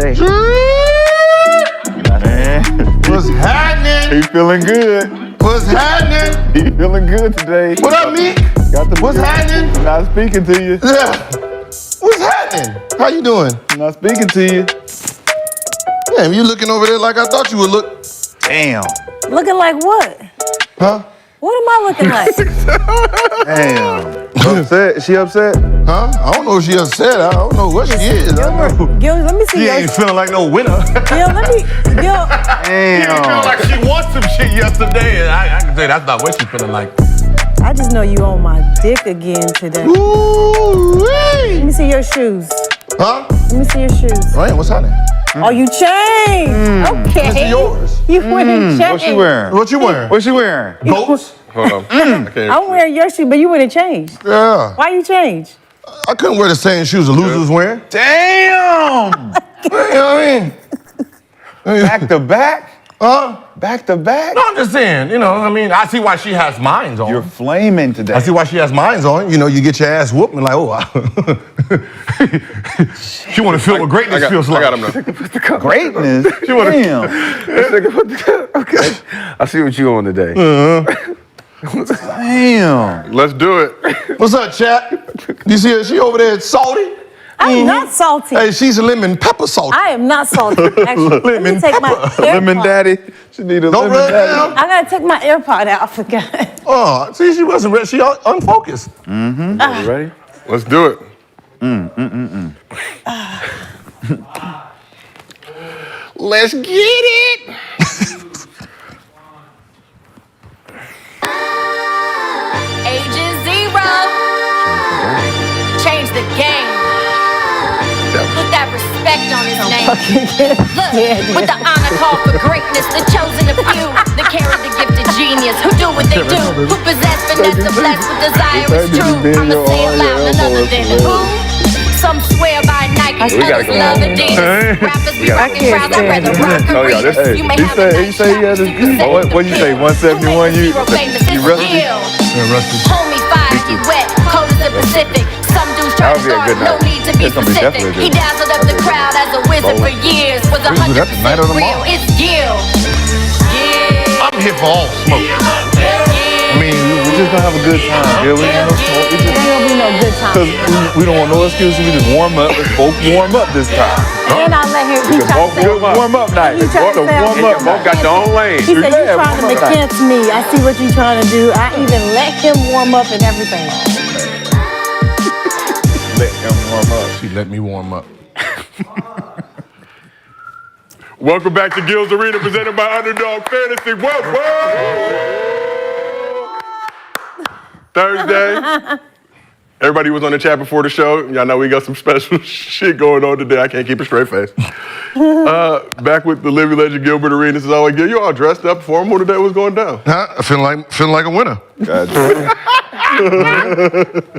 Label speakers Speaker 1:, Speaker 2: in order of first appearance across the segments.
Speaker 1: day.
Speaker 2: Man,
Speaker 3: What's happening?
Speaker 2: he feeling good.
Speaker 3: What's happening?
Speaker 2: He feeling good today.
Speaker 3: What up, Meek?
Speaker 2: Got the
Speaker 3: What's happening?
Speaker 2: Not speaking to you.
Speaker 3: Yeah. What's happening? How you doing?
Speaker 2: Not speaking to you.
Speaker 3: Damn, you looking over there like I thought you would look.
Speaker 2: Damn.
Speaker 4: Looking like what?
Speaker 3: Huh?
Speaker 4: What am I looking like?
Speaker 2: Damn. Upset? She upset?
Speaker 3: Huh? I don't know if she upset. I don't know what she is.
Speaker 4: Gil, let me see
Speaker 3: She
Speaker 4: your.
Speaker 3: ain't feeling like no winner.
Speaker 4: Gil, let me. Gil,
Speaker 2: Damn.
Speaker 3: like she wants some shit yesterday, and I can tell you that's not what she's feeling like.
Speaker 4: I just know you on my dick again today.
Speaker 3: Ooh-wee.
Speaker 4: Let me see your shoes.
Speaker 3: Huh?
Speaker 4: Let me see your shoes.
Speaker 3: Ryan, what's happening?
Speaker 4: Oh, you changed. Okay.
Speaker 3: This is yours.
Speaker 4: You went and changed.
Speaker 2: What she wearing?
Speaker 3: What you wearing?
Speaker 2: What she wearing?
Speaker 3: Boats?
Speaker 1: Hold on. I can't
Speaker 4: I'm wearing your shoes, but you went and changed.
Speaker 3: Yeah.
Speaker 4: Why you changed?
Speaker 3: I couldn't wear the same shoes the loser was wearing.
Speaker 2: Damn.
Speaker 3: You know what I mean?
Speaker 2: Back to back?
Speaker 3: Huh?
Speaker 2: Back to back?
Speaker 3: No, I'm just saying, you know, I mean, I see why she has mines on.
Speaker 2: You're flaming today.
Speaker 3: I see why she has mines on. You know, you get your ass whooped and like, oh, wow. She want to feel what greatness feels like.
Speaker 1: I got him now.
Speaker 2: Greatness?
Speaker 3: Damn.
Speaker 1: Okay. I see what you on today.
Speaker 2: Damn.
Speaker 1: Let's do it.
Speaker 3: What's up, chat? You see her? She over there salty?
Speaker 4: I'm not salty.
Speaker 3: Hey, she's a lemon pepper salty.
Speaker 4: I am not salty. Actually, let me take my AirPod.
Speaker 2: Lemon daddy. She need a
Speaker 3: Don't
Speaker 2: lemon
Speaker 3: run
Speaker 2: daddy.
Speaker 3: down.
Speaker 4: I gotta take my AirPod out. I forgot.
Speaker 3: Oh, see, she wasn't ready. She unfocused.
Speaker 1: You ready? Let's do it. Let's get it.
Speaker 5: Ages 0. Change the game. Put that respect on his name. Look, with the honor call for greatness, the chosen of few, the carry the gifted genius, who do what they do, who possess finesse, the blessed with desire is true. I'ma say it loud, none other than who? Some swear by Nike, others love Adidas. Rappers be rocking crowds, I'd rather rock
Speaker 1: Oh, yeah, this-
Speaker 5: arenas. You may have a nice
Speaker 2: he had
Speaker 5: shot,
Speaker 2: his
Speaker 5: but you
Speaker 2: good. What you say, 171? You rusty?
Speaker 3: Yeah, Rusty.
Speaker 5: Homie fire, he wet, cold as the Pacific. Some dudes try to
Speaker 2: That would be a
Speaker 5: start,
Speaker 2: good
Speaker 5: no
Speaker 2: night.
Speaker 5: need to be
Speaker 2: It's gonna be
Speaker 5: specific.
Speaker 2: definitely a
Speaker 5: He
Speaker 2: good
Speaker 5: dazzled up the crowd as a wizard for years. Was
Speaker 3: That's the
Speaker 5: 100%
Speaker 3: night of the
Speaker 5: real.
Speaker 3: mall.
Speaker 5: It's Gil. Yeah.
Speaker 3: I'm here for all smoke.
Speaker 2: I mean, we're just gonna have a good time. Yeah, we ain't no smoke. We
Speaker 4: There ain't gonna be no good
Speaker 2: Because
Speaker 4: time.
Speaker 2: we don't want no excuses. We just warm up. Let's both warm up this time.
Speaker 4: And I let him. He
Speaker 2: It's
Speaker 4: tried to say.
Speaker 2: warm up night.
Speaker 4: He tried to
Speaker 2: It's a
Speaker 4: say-
Speaker 2: warm up
Speaker 1: Both
Speaker 2: night.
Speaker 1: got their own lane.
Speaker 4: He said,
Speaker 2: Yeah,
Speaker 4: you trying to
Speaker 2: warm up
Speaker 4: against me. I see what you trying to do. I even let him warm up and everything.
Speaker 2: Let him warm up.
Speaker 3: She let me warm up.
Speaker 1: Welcome back to Gil's Arena, presented by Underdog Fantasy. Whoa, whoa! Thursday. Everybody was on the chat before the show. Y'all know we got some special shit going on today. I can't keep a straight face. Back with the living legend Gilbert Arenas. As always, Gil, you all dressed up, formal today. What's going down?
Speaker 3: Huh? I feel like a winner.
Speaker 2: Gotcha.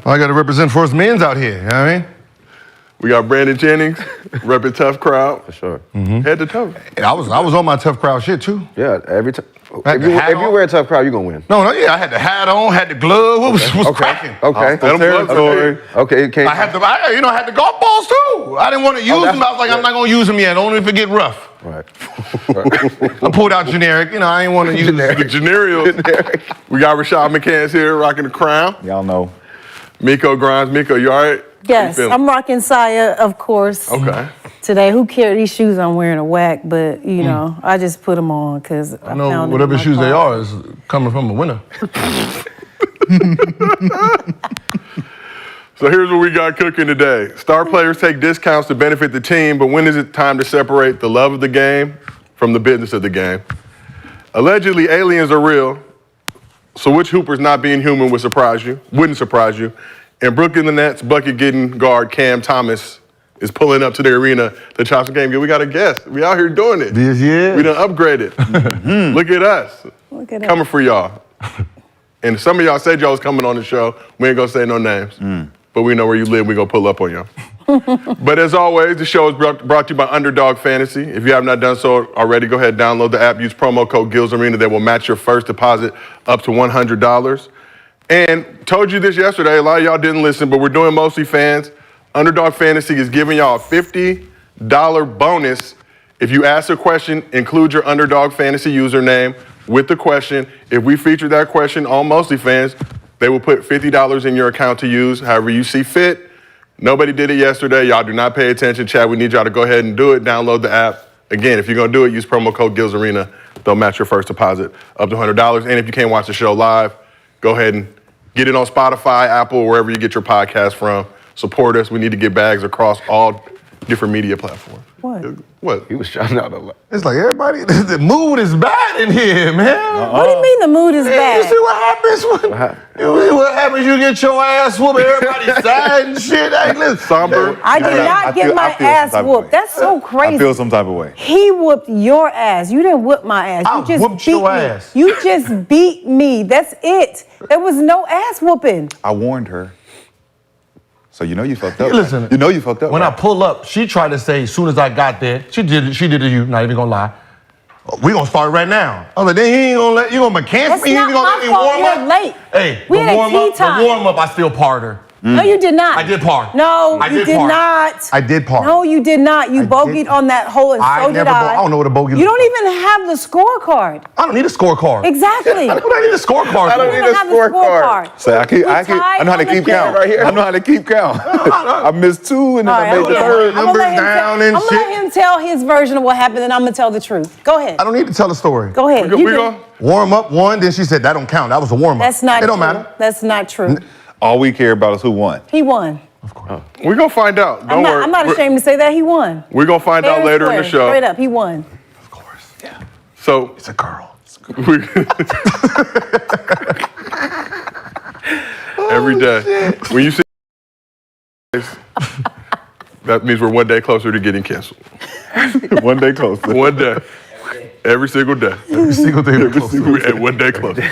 Speaker 3: I got to represent for us men's out here. You know what I mean?
Speaker 1: We got Brandon Jennings, repping Tough Crowd.
Speaker 6: For sure.
Speaker 1: Head to toe.
Speaker 3: And I was on my tough crowd shit too.
Speaker 6: Yeah, every time.
Speaker 3: Had
Speaker 6: If
Speaker 3: the hat
Speaker 6: you
Speaker 3: on.
Speaker 6: wear a tough crowd, you're going to win.
Speaker 3: No, yeah, I had the hat on, had the glove. What was cracking?
Speaker 6: Okay.
Speaker 1: Them
Speaker 2: territory.
Speaker 6: Okay, it came.
Speaker 3: I had the golf balls too. I didn't want to use them. I was like, I'm not gonna use them yet. Only if it get rough.
Speaker 6: Right.
Speaker 3: I pulled out generic. You know, I didn't want to use
Speaker 1: The Generials. We got Rashad McCants here rocking the crown.
Speaker 2: Y'all know.
Speaker 1: Miko Grimes. Miko, you all right?
Speaker 4: Yes,
Speaker 1: How you
Speaker 4: I'm rocking Saya, of course.
Speaker 1: feeling? Okay.
Speaker 4: Today, who cares? These shoes I'm wearing a whack, but you know, I just put them on because I
Speaker 3: No,
Speaker 4: found
Speaker 3: whatever
Speaker 4: them in
Speaker 3: shoes
Speaker 4: my
Speaker 3: they
Speaker 4: car.
Speaker 3: are is coming from a winner.
Speaker 1: So here's what we got cooking today. Star players take discounts to benefit the team, but when is it time to separate the love of the game from the business of the game? Allegedly, aliens are real, so which Hooper's not being human wouldn't surprise you. And Brooklyn the Nets bucket-getting guard Cam Thomas is pulling up to the arena to chop some game. We got a guest. We out here doing it.
Speaker 3: Yes, yeah.
Speaker 1: We done upgraded. Look at us.
Speaker 4: Look at
Speaker 1: Coming for y'all. And some of y'all said y'all was coming on the show. We ain't gonna say no names. But we know where you live. We gonna pull up on y'all. But as always, the show is brought to you by Underdog Fantasy. If you have not done so already, go ahead and download the app. Use promo code Gils Arena. That will match your first deposit up to $100. And told you this yesterday. A lot of y'all didn't listen, but we're doing mostly fans. Underdog Fantasy is giving y'all a $50 bonus. If you ask a question, include your Underdog Fantasy username with the question. If we feature that question on Mostly Fans, they will put $50 in your account to use however you see fit. Nobody did it yesterday. Y'all do not pay attention, chat. We need y'all to go ahead and do it. Download the app. Again, if you're going to do it, use promo code GILSARENA. They'll match your first deposit up to $100. And if you can't watch the show live, go ahead and get it on Spotify, Apple, wherever you get your podcast from. Support us. We need to get bags across all different media platforms. What?
Speaker 2: He was shouting out a lot.
Speaker 3: It's like everybody, the mood is bad in here, man.
Speaker 4: What do you mean the mood is
Speaker 3: You
Speaker 4: bad?
Speaker 3: see what happens what happens? You get your ass whooped, everybody's sad and shit. Hey, listen.
Speaker 1: Somber.
Speaker 4: I did not get my ass whooped. That's so crazy.
Speaker 2: I feel some type of way.
Speaker 4: He whooped your ass. You didn't whoop my ass.
Speaker 3: I
Speaker 4: You just
Speaker 3: whooped
Speaker 4: beat
Speaker 3: your
Speaker 4: me.
Speaker 3: ass.
Speaker 4: You just beat me. That's it. There was no ass whooping.
Speaker 2: I warned her. So you know you fucked up.
Speaker 3: Hey, listen.
Speaker 2: You know you fucked up.
Speaker 3: When
Speaker 2: right?
Speaker 3: I pull up, she tried to say, as soon as I got there, she did it to you, not even gonna lie. We gonna start right now. I was like, then he ain't gonna let you gonna cancel
Speaker 4: That's
Speaker 3: me. He ain't
Speaker 4: not
Speaker 3: gonna
Speaker 4: my
Speaker 3: let me
Speaker 4: fault.
Speaker 3: warm
Speaker 4: You're
Speaker 3: up.
Speaker 4: late.
Speaker 3: Hey,
Speaker 4: We
Speaker 3: the
Speaker 4: had a
Speaker 3: warm
Speaker 4: tea
Speaker 3: up,
Speaker 4: time.
Speaker 3: the warm up, I still parred her.
Speaker 4: No, you did not.
Speaker 3: I did part.
Speaker 4: No,
Speaker 3: I
Speaker 4: you
Speaker 3: did
Speaker 4: did
Speaker 3: part.
Speaker 4: not.
Speaker 3: I did part.
Speaker 4: No, you did not. You
Speaker 3: I
Speaker 4: bogeyed
Speaker 3: did.
Speaker 4: on that hole, and
Speaker 3: I
Speaker 4: so did
Speaker 3: never
Speaker 4: I.
Speaker 3: I don't know what a bogey
Speaker 4: You
Speaker 3: looks
Speaker 4: don't even have the scorecard.
Speaker 3: I don't need a scorecard.
Speaker 4: Exactly.
Speaker 3: What do I need a scorecard
Speaker 2: I don't
Speaker 3: for?
Speaker 2: need
Speaker 4: You
Speaker 2: a
Speaker 4: don't have the
Speaker 2: scorecard.
Speaker 4: scorecard.
Speaker 2: So I know how to keep count.
Speaker 3: right here.
Speaker 2: I know how to keep count. I missed two and then
Speaker 4: All
Speaker 2: I
Speaker 4: right,
Speaker 2: made the
Speaker 4: okay.
Speaker 2: third.
Speaker 3: Numbers down and
Speaker 4: I'm gonna let
Speaker 3: shit.
Speaker 4: him tell his version of what happened, and I'm gonna tell the truth. Go ahead.
Speaker 3: I don't need to tell the story.
Speaker 4: Go ahead.
Speaker 1: We
Speaker 4: You
Speaker 1: go.
Speaker 4: can-
Speaker 3: Warm up one, then she said that don't count. That was a warm up.
Speaker 4: That's not
Speaker 3: It don't
Speaker 4: true.
Speaker 3: matter.
Speaker 4: That's not true.
Speaker 2: All we care about is who won.
Speaker 4: He won.
Speaker 1: We're going to find out. Don't worry.
Speaker 4: I'm not ashamed to say that he won.
Speaker 1: We're going to find
Speaker 4: Fair
Speaker 1: out
Speaker 4: and
Speaker 1: later in the
Speaker 4: square.
Speaker 1: show.
Speaker 4: Straight up, he won.
Speaker 3: Of course. Yeah.
Speaker 1: So,
Speaker 3: It's a girl.
Speaker 1: every day, when you see that means we're one day closer to getting canceled.
Speaker 2: One day closer.
Speaker 1: One day. Every single day.
Speaker 3: Every single day.
Speaker 1: And one day closer.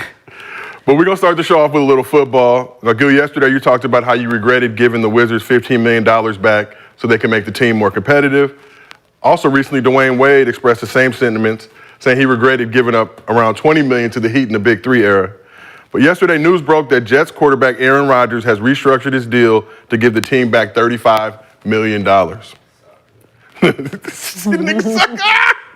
Speaker 1: But we're going to start the show off with a little football. Now, Gil, yesterday you talked about how you regretted giving the Wizards $15 million back so they can make the team more competitive. Also, recently, Dwayne Wade expressed the same sentiments, saying he regretted giving up around $20 million to the Heat in the Big Three era. But yesterday, news broke that Jets quarterback Aaron Rodgers has restructured his deal to give the team back $35 million.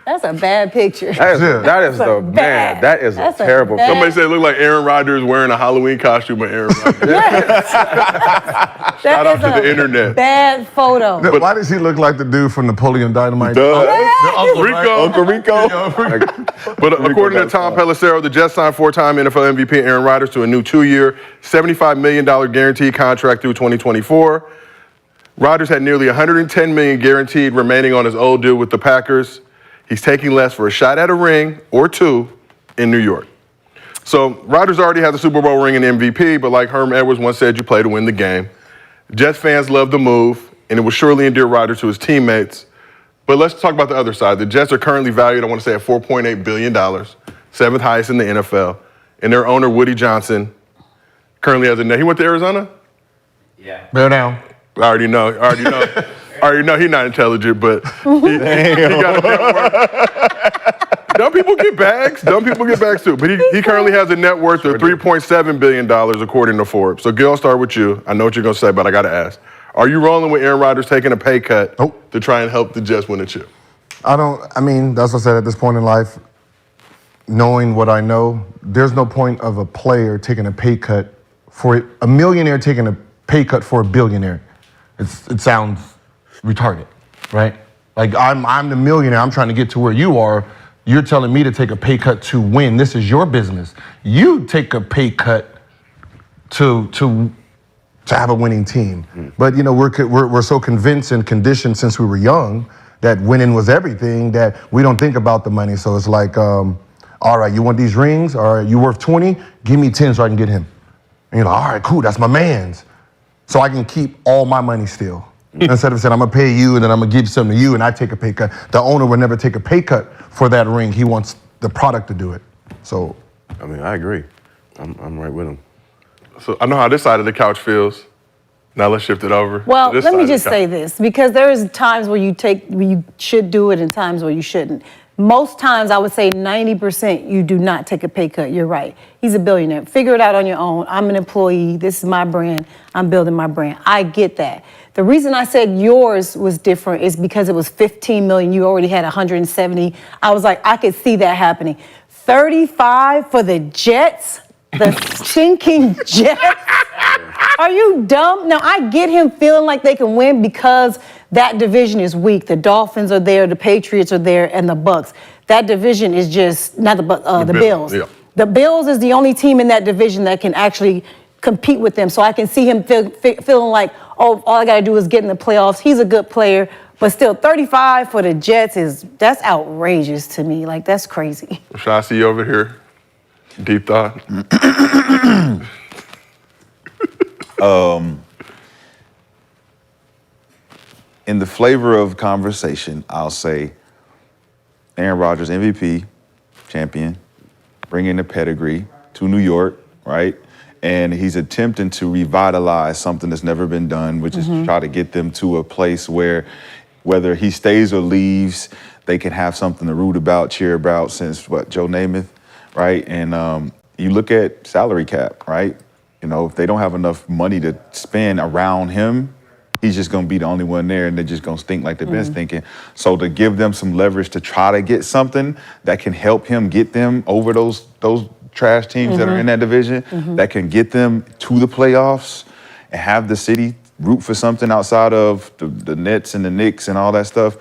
Speaker 4: That's a bad picture.
Speaker 2: That is
Speaker 4: That's
Speaker 2: the
Speaker 4: bad.
Speaker 2: man. That is
Speaker 4: That's
Speaker 2: a terrible.
Speaker 4: bad-
Speaker 1: Somebody said it looked like Aaron Rodgers wearing a Halloween costume of Aaron Rodgers.
Speaker 4: That
Speaker 1: Shout out
Speaker 4: is
Speaker 1: to the
Speaker 4: a
Speaker 1: internet.
Speaker 4: Bad photo.
Speaker 3: Why does he look like the dude from Napoleon Dynamite?
Speaker 2: Duh.
Speaker 3: The uncle, right?
Speaker 1: Rico.
Speaker 2: Rico.
Speaker 1: But according to Tom Pelissero, the Jets signed four-time NFL MVP Aaron Rodgers to a new 2-year, $75 million guaranteed contract through 2024. Rodgers had nearly $110 million guaranteed remaining on his old deal with the Packers. He's taking less for a shot at a ring or two in New York. So Rodgers already has a Super Bowl ring and MVP, but like Herm Edwards once said, you play to win the game. Jets fans love the move, and it will surely endear Rodgers to his teammates. But let's talk about the other side. The Jets are currently valued, I want to say, at $4.8 billion, seventh highest in the NFL. And their owner, Woody Johnson, currently has a net. He went to Arizona?
Speaker 3: Bear down.
Speaker 1: I already know. He's not intelligent, but he got a net worth. Dumb people get bags. Too. But he currently has a net worth of $3.7 billion, according to Forbes. So, Gil, I'll start with you. I know what you're going to say, but I got to ask. Are you rolling with Aaron Rodgers taking a pay cut to try and help the Jets win a chip?
Speaker 3: I mean, that's what I said at this point in life. Knowing what I know, there's no point of a player taking a pay cut for a millionaire taking a pay cut for a billionaire. It sounds retarded, right? Like I'm the millionaire. I'm trying to get to where you are. You're telling me to take a pay cut to win. This is your business. You take a pay cut to have a winning team. But you know, we're so convinced and conditioned since we were young that winning was everything that we don't think about the money. So it's like, all right, you want these rings? All right, you worth 20? Give me 10 so I can get him. And you're like, all right, cool, that's my man's. So I can keep all my money still. Instead of saying, I'm gonna pay you and then I'm gonna give some to you and I take a pay cut. The owner would never take a pay cut for that ring. He wants the product to do it. So.
Speaker 6: I mean, I agree. I'm right with him.
Speaker 1: So I know how this side of the couch feels. Now let's shift it over.
Speaker 4: Well,
Speaker 1: to this
Speaker 4: let
Speaker 1: side
Speaker 4: me
Speaker 1: of the
Speaker 4: just
Speaker 1: couch.
Speaker 4: say this, because there's times where you should do it and times where you shouldn't. Most times, I would say 90% you do not take a pay cut. You're right. He's a billionaire. Figure it out on your own. I'm an employee. This is my brand. I'm building my brand. I get that. The reason I said yours was different is because it was 15 million. You already had 170. I was like, I could see that happening. 35 for the Jets, the stinking Jets. Are you dumb? Now, I get him feeling like they can win because that division is weak. The Dolphins are there, the Patriots are there, and the Bucks. That division is just, not the Bucks, the Bills.
Speaker 1: Yeah.
Speaker 4: The Bills is the only team in that division that can actually compete with them. So I can see him feeling like, oh, all I got to do is get in the playoffs. He's a good player. But still, 35 for the Jets that's outrageous to me. Like, that's crazy.
Speaker 1: Rashad, I see you over here. Deep thought.
Speaker 2: In the flavor of conversation, I'll say Aaron Rodgers, MVP, champion, bringing the pedigree to New York, right? And he's attempting to revitalize something that's never been done, which is try to get them to a place where whether he stays or leaves, they can have something to root about, cheer about since, Joe Namath, right? And you look at salary cap, right? You know, if they don't have enough money to spend around him, he's just gonna be the only one there and they're just gonna stink like they've been stinking. So to give them some leverage to try to get something that can help him get them over those trash teams that are in that division, that can get them to the playoffs and have the city root for something outside of the Nets and the Knicks and all that stuff.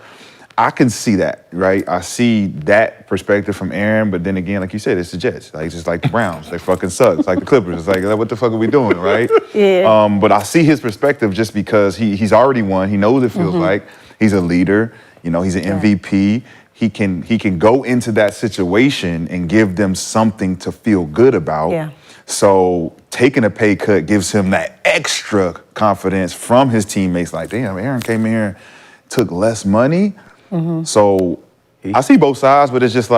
Speaker 2: I can see that, right? I see that perspective from Aaron, but then again, like you said, it's the Jets. Like, it's just like the Browns. They fucking suck. It's like the Clippers. It's like, what the fuck are we doing, right?
Speaker 4: Yeah.
Speaker 2: But I see his perspective just because he's already won. He knows what it feels like. He's a leader. You know, he's an MVP. He can go into that situation and give them something to feel good about.
Speaker 4: Yeah.
Speaker 2: So taking a pay cut gives him that extra confidence from his teammates. Like, damn, Aaron came in here and took less money. So I see both sides, but it's just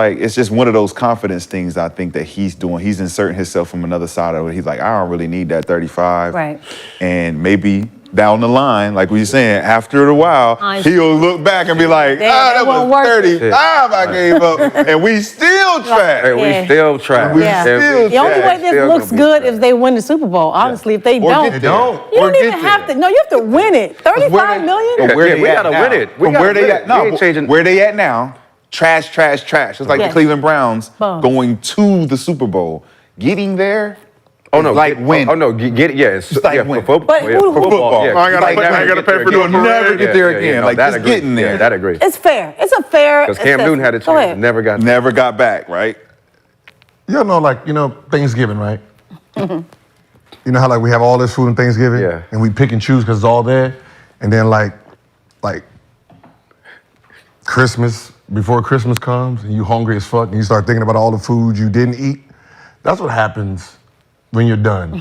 Speaker 2: one of those confidence things I think that he's doing. He's inserting himself from another side of it. He's like, I don't really need that 35.
Speaker 4: Right.
Speaker 2: And maybe down the line, like we were saying, after a while, he'll look back and be like, that was 35 I gave up. And we still trash.
Speaker 6: Hey, we still trash.
Speaker 4: The only way this looks good is they win the Super Bowl. Honestly, if they don't, you don't even have to. No, you have to win it. 35 million?
Speaker 2: We
Speaker 6: gotta win it.
Speaker 2: From where they at? No, where they at now? Trash. It's like the Cleveland Browns going to the Super Bowl, getting there.
Speaker 6: Oh no!
Speaker 2: Like win.
Speaker 6: Oh no! Get it. Yeah, it's
Speaker 2: like win.
Speaker 6: For football.
Speaker 4: But
Speaker 6: For football. Yeah.
Speaker 1: I gotta pay for doing
Speaker 2: never get there again.
Speaker 6: No,
Speaker 2: Like
Speaker 6: that
Speaker 2: just
Speaker 6: agree.
Speaker 2: getting there.
Speaker 6: Yeah, that agree.
Speaker 4: It's fair. It's a fair.
Speaker 6: Because Cam Newton had a
Speaker 4: Go
Speaker 6: chance,
Speaker 4: ahead.
Speaker 6: never got
Speaker 2: back, right?
Speaker 3: Y'all know, Thanksgiving, right? You know how we have all this food on Thanksgiving, and we pick and choose because it's all there, and then like Christmas, before Christmas comes, and you hungry as fuck, and you start thinking about all the food you didn't eat. That's what happens when you're done.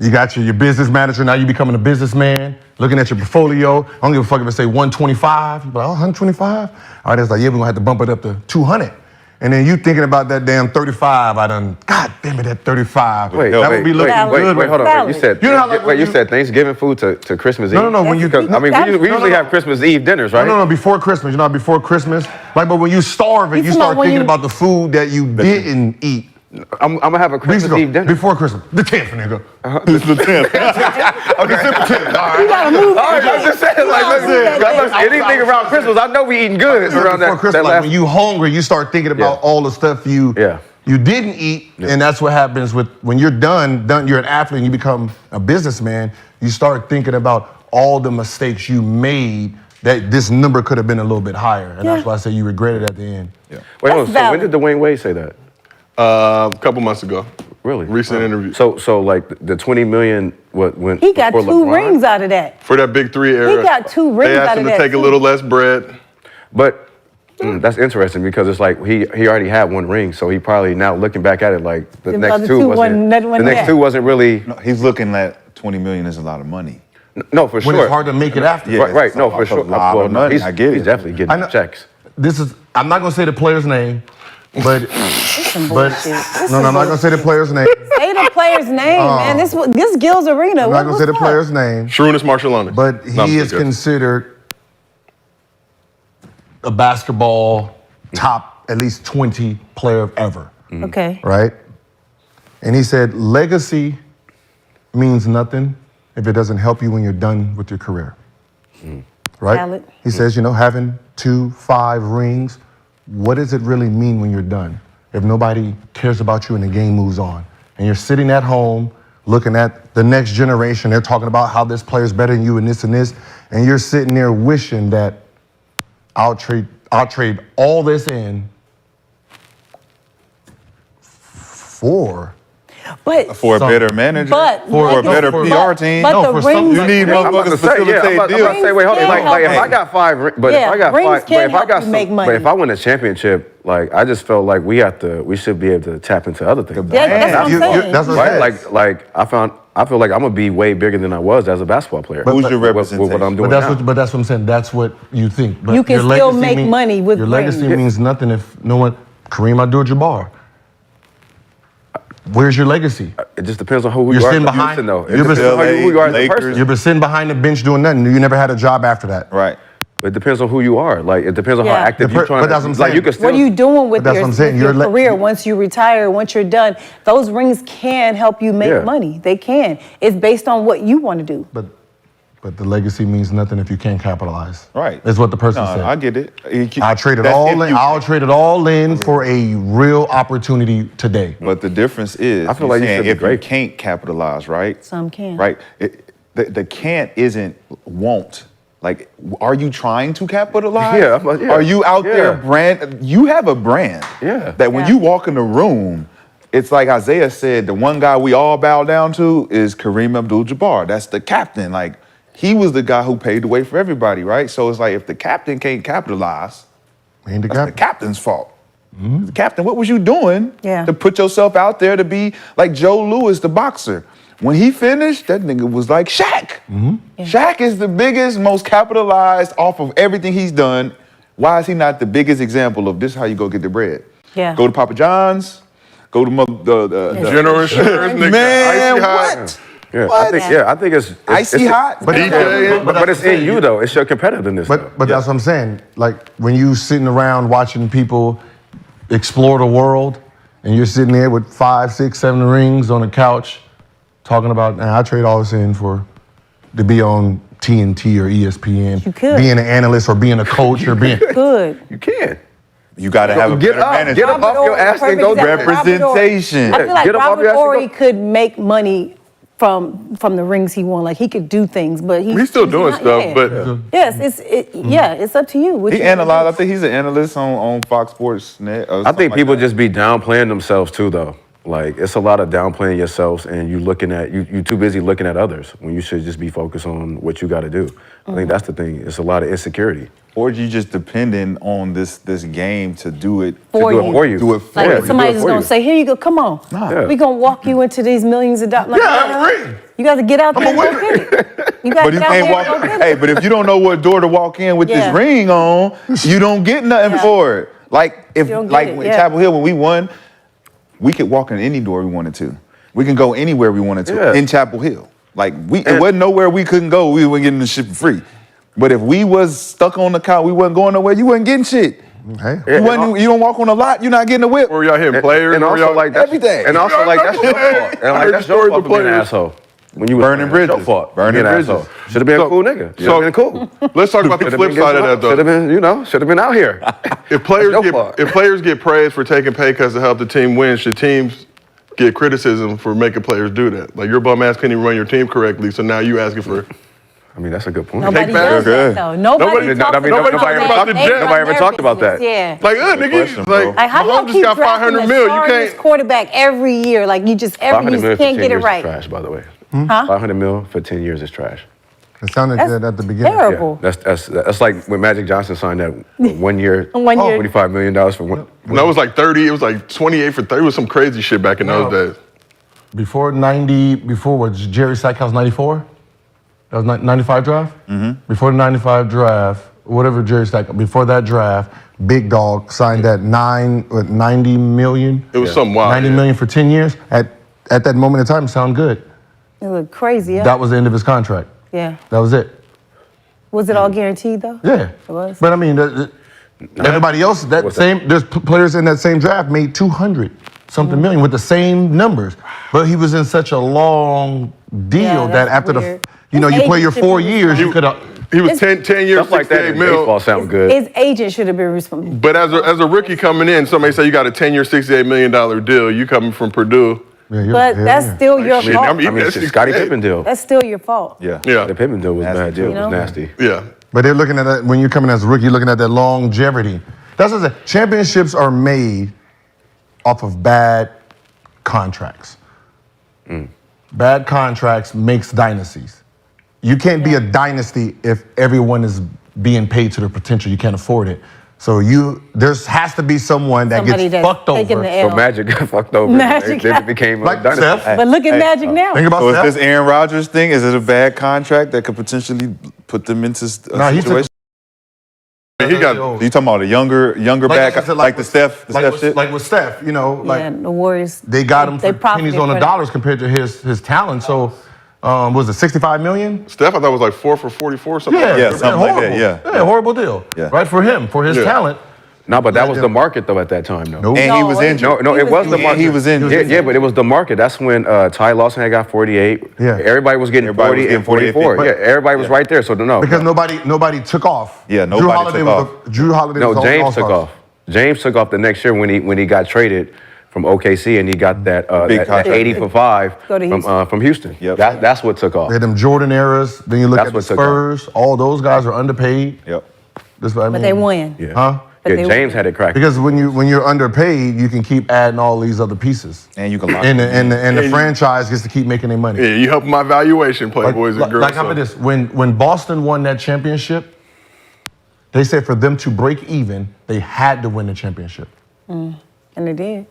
Speaker 3: You got your business manager, now you're becoming a businessman, looking at your portfolio. I don't give a fuck if it say 125. You're like, oh, 125? All right, it's like, yeah, we're gonna have to bump it up to 200. And then you thinking about that damn 35, God damn it, that 35.
Speaker 6: Wait,
Speaker 3: would be looking good.
Speaker 6: Wait, hold on. You said,
Speaker 3: you
Speaker 6: said Thanksgiving food to Christmas Eve?
Speaker 3: No, when you...
Speaker 6: we usually have Christmas Eve dinners, right?
Speaker 3: No, before Christmas. You know, before Christmas. But when you starving, you start thinking about the food that you didn't eat.
Speaker 6: I'm gonna have a Christmas Eve dinner.
Speaker 3: Before Christmas. The 10th, nigga. This is the 10th. Okay, December 10th. All right.
Speaker 4: You gotta move.
Speaker 6: All right, I'm just saying, look, anything around Christmas, I know we eating good around that.
Speaker 3: Before Christmas, when you hungry, you start thinking about all the stuff you didn't eat, and that's what happens when you're done, you're an athlete and you become a businessman, you start thinking about all the mistakes you made that this number could have been a little bit higher. And that's why I say you regret it at the end.
Speaker 6: Wait, hold on, so when did Dwayne Wade say that?
Speaker 1: A couple months ago.
Speaker 6: Really?
Speaker 1: Recent interview.
Speaker 6: So like the 20 million went.
Speaker 4: He got 2 rings out of that.
Speaker 1: For that Big 3 era.
Speaker 4: He got 2 rings
Speaker 1: they asked
Speaker 4: out
Speaker 1: him
Speaker 4: of
Speaker 1: to
Speaker 4: that.
Speaker 1: take a little less bread.
Speaker 6: But that's interesting because it's like he already had 1 ring, so he probably now looking back at it like the next two wasn't really.
Speaker 2: No, he's looking at 20 million is a lot of money.
Speaker 6: No, for sure.
Speaker 3: When it's hard to make it after.
Speaker 6: Right. No, for sure.
Speaker 2: A lot of money.
Speaker 6: He's,
Speaker 2: I get it.
Speaker 6: He's definitely getting checks.
Speaker 3: I'm not gonna say the player's name, but I'm not gonna say the player's name.
Speaker 4: Say the player's name, man. This Gils Arena.
Speaker 3: I'm not gonna say the player's name.
Speaker 1: Shrewdness Marshalloni.
Speaker 3: But he is considered a basketball top at least 20 player ever.
Speaker 4: Okay.
Speaker 3: Right? And he said, legacy means nothing if it doesn't help you when you're done with your career. right?
Speaker 4: Valid.
Speaker 3: He says, having 5 rings, what does it really mean when you're done? If nobody cares about you and the game moves on, and you're sitting at home looking at the next generation, they're talking about how this player's better than you and this, and you're sitting there wishing that I'll trade all this in for
Speaker 2: a better manager,
Speaker 4: but
Speaker 2: for a better PR team.
Speaker 4: But the rings,
Speaker 2: you need motherfuckers to facilitate
Speaker 6: I'm about
Speaker 2: deals.
Speaker 6: to say, wait, hold on. Like if I got 5 rings, but if I got
Speaker 4: rings
Speaker 6: 5,
Speaker 4: can
Speaker 6: but if I
Speaker 4: help
Speaker 6: got
Speaker 4: you make money.
Speaker 6: but if I win a championship, like I just felt like we should be able to tap into other things.
Speaker 4: Yeah, that's what I'm saying.
Speaker 3: That's what I'm
Speaker 6: Right?
Speaker 3: saying.
Speaker 6: Like I feel like I'm gonna be way bigger than I was as a basketball player.
Speaker 2: Who's your
Speaker 6: with
Speaker 2: representation?
Speaker 6: what I'm doing
Speaker 3: But that's
Speaker 6: now.
Speaker 3: what I'm saying. That's what you think. But
Speaker 4: You can
Speaker 3: your
Speaker 4: still
Speaker 3: legacy
Speaker 4: make money with
Speaker 3: your legacy
Speaker 4: rings.
Speaker 3: means nothing if no one. Kareem Abdul-Jabbar. Where's your legacy?
Speaker 6: It just depends on who
Speaker 3: You're
Speaker 6: you are.
Speaker 3: sitting behind-
Speaker 6: It
Speaker 3: you're
Speaker 6: depends on who you are as a
Speaker 2: Lakers.
Speaker 6: person.
Speaker 3: You've been sitting behind the bench doing nothing. You never had a job after that.
Speaker 2: Right.
Speaker 6: It depends on who you are. Like it depends on how
Speaker 4: Yeah.
Speaker 6: active you're trying
Speaker 3: But that's what I'm saying.
Speaker 6: Like you can still.
Speaker 4: what are you doing with
Speaker 3: But that's
Speaker 4: your,
Speaker 3: what I'm saying.
Speaker 4: with your
Speaker 3: You're
Speaker 4: career once you retire, once you're done? Those rings can help you make
Speaker 6: Yeah.
Speaker 4: money. They can. It's based on what you want to do.
Speaker 3: But the legacy means nothing if you can't capitalize.
Speaker 2: Right.
Speaker 3: Is what the person
Speaker 2: No,
Speaker 3: said.
Speaker 2: I get it.
Speaker 3: I'll trade it
Speaker 2: That's
Speaker 3: all
Speaker 2: if
Speaker 3: in.
Speaker 2: you-
Speaker 3: I'll trade it all in for a real opportunity today.
Speaker 2: But the difference is,
Speaker 6: I feel like you
Speaker 2: saying
Speaker 6: should be
Speaker 2: if you
Speaker 6: great.
Speaker 2: can't capitalize, right?
Speaker 4: Some can.
Speaker 2: Right. The can't isn't won't. Like, are you trying to capitalize?
Speaker 6: Yeah, I'm like, yeah.
Speaker 2: Are you out there
Speaker 6: Yeah.
Speaker 2: brand? You have a brand.
Speaker 6: Yeah.
Speaker 2: That when
Speaker 4: Yeah.
Speaker 2: you walk in the room, it's like Isaiah said, the one guy we all bow down to is Kareem Abdul-Jabbar. That's the captain. Like, he was the guy who paved the way for everybody, right? So it's like if the captain can't capitalize,
Speaker 3: Ain't the
Speaker 2: that's the
Speaker 3: cap-
Speaker 2: captain's fault. The captain, what was you doing
Speaker 4: Yeah.
Speaker 2: to put yourself out there to be like Joe Louis, the boxer? When he finished, that nigga was like Shaq. Shaq is the biggest, most capitalized off of everything he's done. Why is he not the biggest example of this is how you go get the bread?
Speaker 4: Yeah.
Speaker 2: Go to Papa John's, go to the
Speaker 1: General Insurance, nigga.
Speaker 2: man,
Speaker 1: Icy hot.
Speaker 2: what?
Speaker 6: Yeah,
Speaker 2: What?
Speaker 6: I think it's
Speaker 2: Icy hot?
Speaker 3: But
Speaker 1: DJ,
Speaker 6: but it's in you though. It's your competitiveness. though.
Speaker 3: But that's what I'm saying. Like when you sitting around watching people explore the world, and you're sitting there with 5, 6, 7 rings on a couch, talking about, "Nah, I trade all this in to be on TNT or ESPN,
Speaker 4: You could.
Speaker 3: being an analyst or being a coach or being."
Speaker 4: Good.
Speaker 6: You can.
Speaker 2: You got to have a
Speaker 6: Get
Speaker 2: better
Speaker 6: up,
Speaker 2: manager.
Speaker 6: get up off your ass and go
Speaker 4: Perfect example.
Speaker 2: Representation.
Speaker 4: I feel like
Speaker 6: Get up off
Speaker 4: Robert
Speaker 6: your ass and
Speaker 4: Horry
Speaker 6: go.
Speaker 4: could make money from the rings he won. Like he could do things, but
Speaker 1: He's still doing
Speaker 4: not
Speaker 1: stuff,
Speaker 4: yet.
Speaker 1: but
Speaker 4: yes, it's up to you. What
Speaker 2: He
Speaker 4: you wanna
Speaker 2: analyzed.
Speaker 4: do.
Speaker 2: I think he's an analyst on Fox Sports Net. or
Speaker 6: I
Speaker 2: something
Speaker 6: think
Speaker 2: like
Speaker 6: people
Speaker 2: that.
Speaker 6: just be downplaying themselves too, though. Like it's a lot of downplaying yourselves, and you looking at you too busy looking at others when you should just be focused on what you got to do. I think that's the thing. It's a lot of insecurity.
Speaker 2: Or you just depending on this game to do it.
Speaker 4: For
Speaker 6: Do it
Speaker 4: you.
Speaker 6: for you.
Speaker 2: Do it for
Speaker 4: Like
Speaker 2: you.
Speaker 4: if somebody's just
Speaker 6: for
Speaker 4: gonna
Speaker 6: you.
Speaker 4: say, "Here you go, come on,
Speaker 6: Yeah.
Speaker 4: we gonna walk you into these millions of dollars." Like,
Speaker 3: Yeah, I have a ring.
Speaker 4: You got to get out there and go get it. You got
Speaker 2: But
Speaker 4: to
Speaker 2: you
Speaker 4: get out
Speaker 2: can't
Speaker 4: there
Speaker 2: walk.
Speaker 4: and go get
Speaker 2: Hey,
Speaker 4: it.
Speaker 2: but if you don't know what door to walk in with
Speaker 4: Yeah.
Speaker 2: this ring on, you don't get nothing
Speaker 4: Yeah.
Speaker 2: for it. Like if
Speaker 4: You don't get
Speaker 2: like
Speaker 4: it,
Speaker 2: in
Speaker 4: yeah.
Speaker 2: Chapel Hill when we won, we could walk in any door we wanted to. We can go anywhere we wanted to
Speaker 6: Yeah.
Speaker 2: in Chapel Hill. Like it wasn't nowhere we couldn't go. We weren't getting the shit for free. But if we was stuck on the couch, we wasn't going nowhere. You wasn't getting shit.
Speaker 3: Hey,
Speaker 2: You don't walk on a lot. You're not getting a whip.
Speaker 1: where y'all hitting players?
Speaker 6: and
Speaker 1: where
Speaker 6: also
Speaker 1: y'all
Speaker 6: like that's,
Speaker 2: everything.
Speaker 6: and also like that's your fault. And
Speaker 1: I
Speaker 6: like
Speaker 1: heard
Speaker 6: that's
Speaker 1: the
Speaker 6: your
Speaker 1: stories
Speaker 6: fault
Speaker 1: of
Speaker 6: for being an
Speaker 1: players.
Speaker 6: asshole. When you was
Speaker 2: Burning
Speaker 6: playing. That's
Speaker 2: bridges.
Speaker 6: your fault.
Speaker 2: Burning
Speaker 6: Being an
Speaker 2: bridges.
Speaker 6: asshole. Should have been a cool nigga. Should have been cool.
Speaker 1: Let's talk about the flip side of that,
Speaker 6: Should have
Speaker 1: though.
Speaker 6: been, should have been out here.
Speaker 1: If players
Speaker 6: That's your fault.
Speaker 1: if players get praised for taking pay cuts to help the team win, should teams get criticism for making players do that? Like your bum ass couldn't even run your team correctly, so now you asking for.
Speaker 6: I mean, that's a good point.
Speaker 4: Nobody
Speaker 1: back.
Speaker 4: does
Speaker 2: Good.
Speaker 4: that though. Nobody
Speaker 6: Nobody-
Speaker 4: talks
Speaker 6: I mean,
Speaker 4: about
Speaker 6: nobody
Speaker 4: that.
Speaker 6: ever talked
Speaker 4: They
Speaker 1: about the
Speaker 4: run
Speaker 6: Nobody ever
Speaker 4: their
Speaker 6: talked about
Speaker 4: business,
Speaker 6: that.
Speaker 4: Yeah.
Speaker 1: Like, nigga,
Speaker 2: question, bro.
Speaker 1: like
Speaker 4: Like how y'all
Speaker 1: Mahomes just
Speaker 4: keep
Speaker 1: got
Speaker 4: drafting
Speaker 1: 500
Speaker 4: the
Speaker 1: mil. You
Speaker 4: sorriest
Speaker 1: can't.
Speaker 4: quarterback every year? Like you just
Speaker 6: 500
Speaker 4: you
Speaker 6: mil for 10
Speaker 4: can't get it
Speaker 6: years is
Speaker 4: right.
Speaker 6: trash, by the way.
Speaker 4: Huh?
Speaker 6: 500 mil for 10 years is trash.
Speaker 3: it sounded
Speaker 4: That's
Speaker 3: good at the beginning.
Speaker 4: terrible.
Speaker 6: Yeah, that's like when Magic Johnson signed that 1 year,
Speaker 4: 1 year.
Speaker 6: $25 million for one.
Speaker 1: No, it was like 30. It was like 28 for 30. It was some crazy shit back in those days.
Speaker 3: Before was Jerry Stackhouse 94? That was 95 draft? Mm-hmm. Before the 95 draft, whatever Jerry Stackhouse, before that draft, Big Dog signed that 90 million.
Speaker 1: It was something wild.
Speaker 3: 90 million for 10 years. At that moment in time, sound good.
Speaker 4: It looked crazy. Yeah.
Speaker 3: That was the end of his contract.
Speaker 4: Yeah.
Speaker 3: That was it.
Speaker 4: Was it all guaranteed though?
Speaker 3: Yeah.
Speaker 4: It was.
Speaker 3: But I mean, everybody else, there's players in that same draft made 200 something million with the same numbers. But he was in such a long deal
Speaker 4: Yeah,
Speaker 3: that
Speaker 4: that's
Speaker 3: after
Speaker 4: weird.
Speaker 3: you
Speaker 4: His
Speaker 3: play your
Speaker 4: agent
Speaker 3: 4
Speaker 4: should be
Speaker 3: years, you could
Speaker 1: He was 10 years,
Speaker 6: Stuff like that
Speaker 1: 68
Speaker 6: in
Speaker 1: mil.
Speaker 6: baseball sound good.
Speaker 4: His agent should have been responsible.
Speaker 1: But as a rookie coming in, somebody say you got a 10-year, $68 million deal. You coming from Purdue.
Speaker 4: But that's still your fault.
Speaker 1: I mean,
Speaker 6: shit, Scottie Pippen deal.
Speaker 4: That's still your fault.
Speaker 2: Yeah.
Speaker 6: The Pippen deal was bad deal.
Speaker 4: You know?
Speaker 6: It was nasty.
Speaker 1: Yeah.
Speaker 3: But they're looking at that when you're coming as a rookie, you're looking at that longevity. That's what I said. Championships are made off of bad contracts. Bad contracts makes dynasties. You can't be a dynasty if everyone is being paid to their potential. You can't afford it. So there has to be someone that
Speaker 4: Somebody
Speaker 3: gets
Speaker 4: that's
Speaker 3: fucked
Speaker 4: taking
Speaker 3: over.
Speaker 4: the L.
Speaker 6: So Magic got fucked over.
Speaker 4: Magic
Speaker 6: They
Speaker 4: got-
Speaker 6: became
Speaker 3: Like
Speaker 6: a dynasty.
Speaker 3: Steph.
Speaker 4: But look at Magic now.
Speaker 3: Think about
Speaker 2: So is
Speaker 3: Steph.
Speaker 2: this Aaron Rodgers thing? Is it a bad contract that could potentially put them into a
Speaker 3: Nah, he took-
Speaker 2: situation?
Speaker 1: He got
Speaker 2: You talking about a younger back,
Speaker 3: I said,
Speaker 2: like the Steph shit?
Speaker 3: Like with Steph, you know, like
Speaker 4: Yeah, the Warriors.
Speaker 3: they got him for
Speaker 4: profited
Speaker 3: pennies on the
Speaker 4: for that.
Speaker 3: dollars compared to his talent. So, was it 65 million?
Speaker 1: Steph, I thought was like 4 for 44 or something.
Speaker 3: Yeah,
Speaker 2: Yeah, something like
Speaker 3: horrible.
Speaker 2: that, yeah.
Speaker 3: Horrible deal.
Speaker 2: Yeah.
Speaker 3: Right for him, for his
Speaker 1: Yeah.
Speaker 3: talent.
Speaker 6: No, but that was the market though at that time though.
Speaker 3: Nope.
Speaker 2: And he was injured.
Speaker 6: No, it was the
Speaker 2: And
Speaker 6: market.
Speaker 2: he was injured.
Speaker 6: Yeah, but it was the market. That's when Ty Lawson had got 48.
Speaker 3: Yeah.
Speaker 6: Everybody was getting
Speaker 2: Everybody
Speaker 6: 40
Speaker 2: was getting
Speaker 6: and 44.
Speaker 2: 48.
Speaker 6: Yeah, everybody was right there. So no.
Speaker 3: Because nobody took off.
Speaker 2: Yeah,
Speaker 3: Drew
Speaker 2: nobody
Speaker 3: Holiday
Speaker 2: took
Speaker 3: was
Speaker 2: off.
Speaker 3: Drew Holiday
Speaker 6: No,
Speaker 3: was all
Speaker 6: James took
Speaker 3: all-stars.
Speaker 6: off. James took off the next year when he got traded from OKC and he got that
Speaker 2: Big
Speaker 6: that
Speaker 2: contract.
Speaker 6: 80 for 5
Speaker 4: Go to
Speaker 6: from Houston.
Speaker 2: Yep.
Speaker 6: That's what took off.
Speaker 3: They had them Jordan eras. Then you look
Speaker 6: That's
Speaker 3: at the
Speaker 6: what took off.
Speaker 3: Spurs. All those guys are underpaid.
Speaker 2: Yep.
Speaker 3: This, I mean,
Speaker 4: But they win.
Speaker 6: Yeah.
Speaker 3: Huh?
Speaker 4: But
Speaker 6: Yeah,
Speaker 4: they
Speaker 6: James
Speaker 4: win.
Speaker 6: had it cracked.
Speaker 3: Because when you're underpaid, you can keep adding all these other pieces.
Speaker 2: And you can lock
Speaker 3: And
Speaker 2: them in.
Speaker 3: the franchise gets to keep making their money.
Speaker 1: Yeah, you help my valuation, playboys and girls.
Speaker 3: Like how about this? When Boston won that championship, they said for them to break even, they had to win the championship.
Speaker 4: And they did.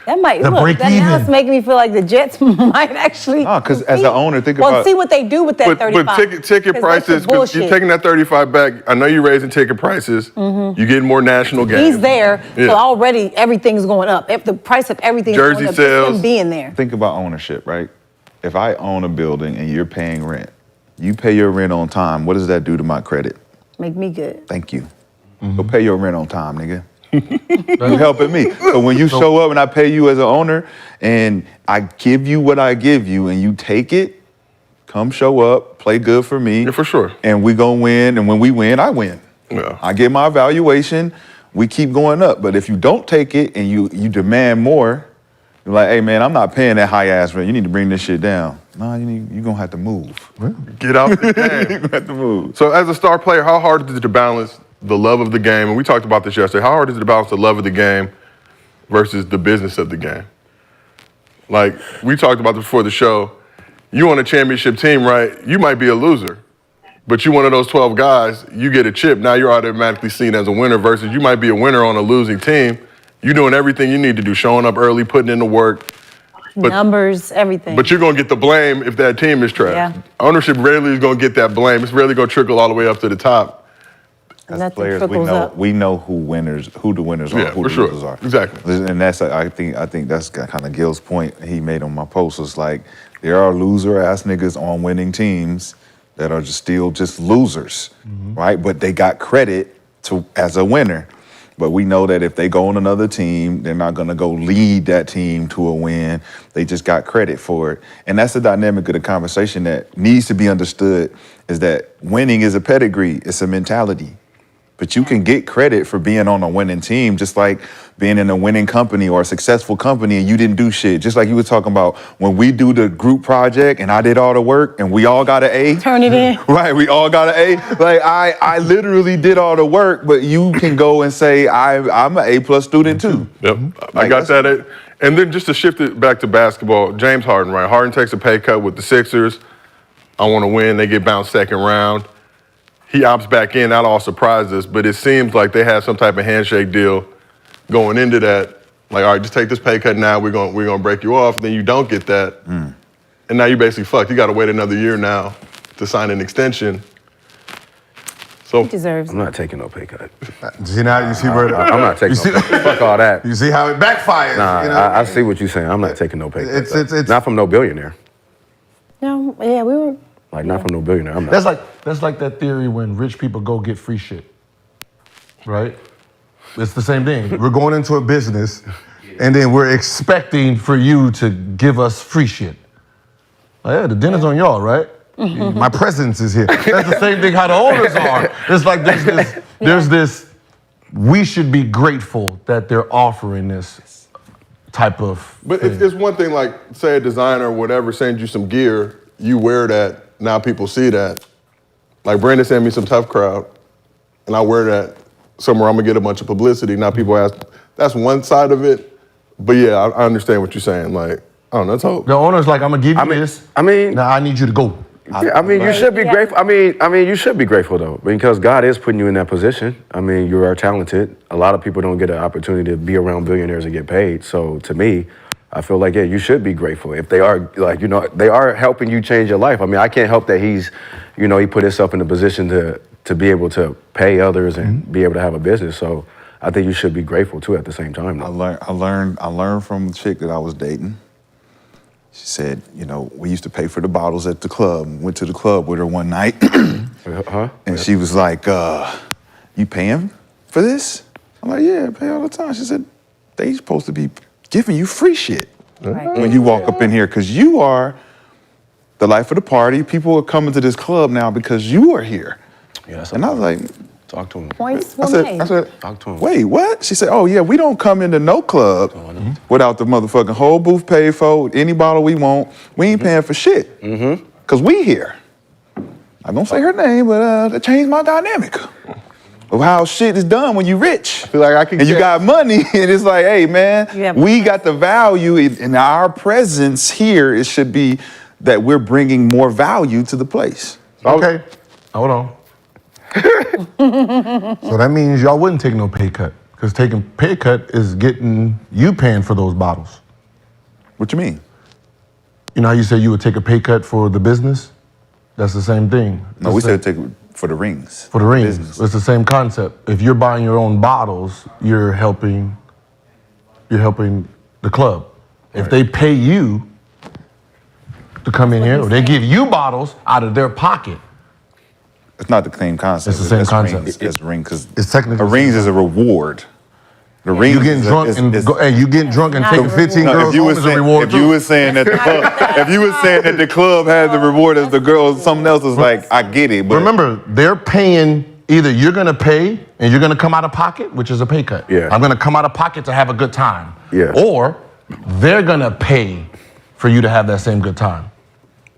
Speaker 4: That might
Speaker 3: The
Speaker 4: look.
Speaker 3: break
Speaker 4: That now
Speaker 3: even.
Speaker 4: it's making me feel like the Jets might actually.
Speaker 2: No, 'cause as
Speaker 4: compete.
Speaker 2: an owner, think
Speaker 4: well,
Speaker 2: about-
Speaker 4: see what they do with that
Speaker 1: But
Speaker 4: 35.
Speaker 1: ticket
Speaker 4: 'Cause that's
Speaker 1: prices,
Speaker 4: some
Speaker 1: because you're
Speaker 4: bullshit.
Speaker 1: taking that 35 back. I know you're raising ticket prices. You're getting more national games.
Speaker 4: He's there,
Speaker 1: Yeah.
Speaker 4: so already everything's going up. If the price of everything is
Speaker 1: Jersey
Speaker 4: going up,
Speaker 1: sales.
Speaker 4: just him being there.
Speaker 2: Think about ownership, right? If I own a building and you're paying rent, you pay your rent on time, what does that do to my credit?
Speaker 4: Make me good.
Speaker 2: Thank you. Go pay your rent on time, nigga. You helping me. So when you show up and I pay you as an owner and I give you what I give you and you take it, come show up, play good for me.
Speaker 1: Yeah, for sure.
Speaker 2: And we gonna win. And when we win, I win.
Speaker 1: Yeah.
Speaker 2: I get my evaluation, we keep going up. But if you don't take it and you demand more, you're like, hey man, I'm not paying that high ass rent. You need to bring this shit down. No, you're gonna have to move.
Speaker 1: Get out the game.
Speaker 2: You're gonna have to move.
Speaker 1: So as a star player, how hard is it to balance the love of the game? And we talked about this yesterday. How hard is it to balance the love of the game versus the business of the game? Like we talked about this before the show. You on a championship team, right? You might be a loser, but you one of those 12 guys, you get a chip. Now you're automatically seen as a winner versus you might be a winner on a losing team. You're doing everything you need to do, showing up early, putting in the work. But-
Speaker 4: Numbers, everything.
Speaker 1: But you're gonna get the blame if that team is trash.
Speaker 4: Yeah.
Speaker 1: Ownership rarely is gonna get that blame. It's rarely gonna trickle all the way up to the top.
Speaker 2: As
Speaker 4: Nothing
Speaker 2: players, we
Speaker 4: trickles
Speaker 2: know
Speaker 4: up.
Speaker 2: we know who the winners are,
Speaker 1: Yeah,
Speaker 2: who
Speaker 1: for
Speaker 2: the
Speaker 1: sure.
Speaker 2: losers are.
Speaker 1: Exactly.
Speaker 2: And that's I think that's kind of Gil's point he made on my post was like there are loser ass niggas on winning teams that are still just losers, right? But they got credit as a winner. But we know that if they go on another team, they're not gonna go lead that team to a win. They just got credit for it. And that's the dynamic of the conversation that needs to be understood is that winning is a pedigree, it's a mentality. But you can get credit for being on a winning team, just like being in a winning company or a successful company and you didn't do shit. Just like you were talking about when we do the group project and I did all the work and we all got an A.
Speaker 4: Turn it in.
Speaker 2: Right, we all got an A. Like I literally did all the work, but you can go and say I'm an A+ student too.
Speaker 1: Yep, I
Speaker 2: Like,
Speaker 1: got that. And then just to shift it back to basketball, James Harden, right? Harden takes a pay cut with the Sixers. I want to win. They get bounced second round. He opts back in. That all surprised us, but it seems like they had some type of handshake deal going into that. Like, all right, just take this pay cut now. We're gonna break you off. Then you don't get that, and now you basically fucked. You got to wait another year now to sign an extension. So
Speaker 4: He deserves
Speaker 6: I'm
Speaker 4: it.
Speaker 6: not taking no pay cut.
Speaker 3: See now, you see where
Speaker 6: I'm not taking no pay cut. Fuck all that.
Speaker 3: you see how it backfires.
Speaker 6: Nah,
Speaker 3: you know?
Speaker 6: I see what you're saying. I'm not taking no pay cut.
Speaker 3: It's-
Speaker 6: not from no billionaire.
Speaker 4: No, yeah, we were.
Speaker 6: Like, not from no billionaire. I'm not.
Speaker 3: That's like that theory when rich people go get free shit, right? It's the same thing. We're going into a business, and then we're expecting for you to give us free shit. Like, yeah, the dinner's on y'all, right? My presence is here. That's the same thing how the owners are. It's like there's this. We should be grateful that they're offering this type of.
Speaker 1: But
Speaker 3: thing.
Speaker 1: it's one thing, like, say a designer or whatever sends you some gear, you wear that, now people see that. Like, Brandon sent me some Tough Crowd, and I wear that somewhere I'm gonna get a bunch of publicity. Now people ask, that's one side of it. But yeah, I understand what you're saying. Like, I don't know, that's hope.
Speaker 3: The owner's like, I'm gonna give you this.
Speaker 6: I mean,
Speaker 3: now I need you to go.
Speaker 6: Yeah, I mean, you should be grateful. I mean, you should be grateful though, because God is putting you in that position. I mean, you are talented. A lot of people don't get an opportunity to be around billionaires and get paid. So to me, I feel like, yeah, you should be grateful if they are, like, you know, they are helping you change your life. I mean, I can't help that he's, you know, he put himself in a position to be able to pay others and be able to have a business. So I think you should be grateful too at the same time. Though.
Speaker 2: I learned from the chick that I was dating. She said, you know, we used to pay for the bottles at the club. Went to the club with her one night. And she was like, you paying for this? I'm like, yeah, I pay all the time. She said, they supposed to be giving you free shit when you walk up in here, because you are the life of the party. People are coming to this club now because you are here.
Speaker 6: Yeah,
Speaker 2: and I was like,
Speaker 6: talk to him.
Speaker 4: Points
Speaker 2: I
Speaker 4: were
Speaker 2: said,
Speaker 4: made.
Speaker 6: Talk to him.
Speaker 2: wait, what? She said, oh yeah, we don't come into no club without the motherfucking whole booth paid for, any bottle we want. We ain't paying for shit. Cause we here. I don't say her name, but that changed my dynamic of how shit is done when you rich.
Speaker 1: I feel like I can
Speaker 2: and you got money, and it's like, hey man, we got the value in our presence here. It should be that we're bringing more value to the place.
Speaker 3: Okay, hold on. So that means y'all wouldn't take no pay cut, because taking pay cut is getting you paying for those bottles.
Speaker 2: What you mean?
Speaker 3: You know how you said you would take a pay cut for the business? That's the same thing.
Speaker 2: No, we said take it for the rings.
Speaker 3: For the rings.
Speaker 2: Business.
Speaker 3: It's the same concept. If you're buying your own bottles, you're helping the club. If they pay you to come in here, or they give you bottles out of their pocket.
Speaker 2: It's not the same concept.
Speaker 3: It's the same concept.
Speaker 2: It's ring, because
Speaker 3: It's technically
Speaker 2: a rings is a reward. The rings
Speaker 3: you getting drunk you getting drunk and taking 15
Speaker 2: no,
Speaker 3: girls home is a reward
Speaker 2: if you were saying that the club, if you were saying that the club has the reward as the girls, something else is like, I get it. But
Speaker 3: remember, they're paying, either you're gonna pay and you're gonna come out of pocket, which is a pay cut.
Speaker 6: Yeah.
Speaker 3: I'm gonna come out of pocket to have a good time.
Speaker 6: Yeah.
Speaker 3: Or they're gonna pay for you to have that same good time.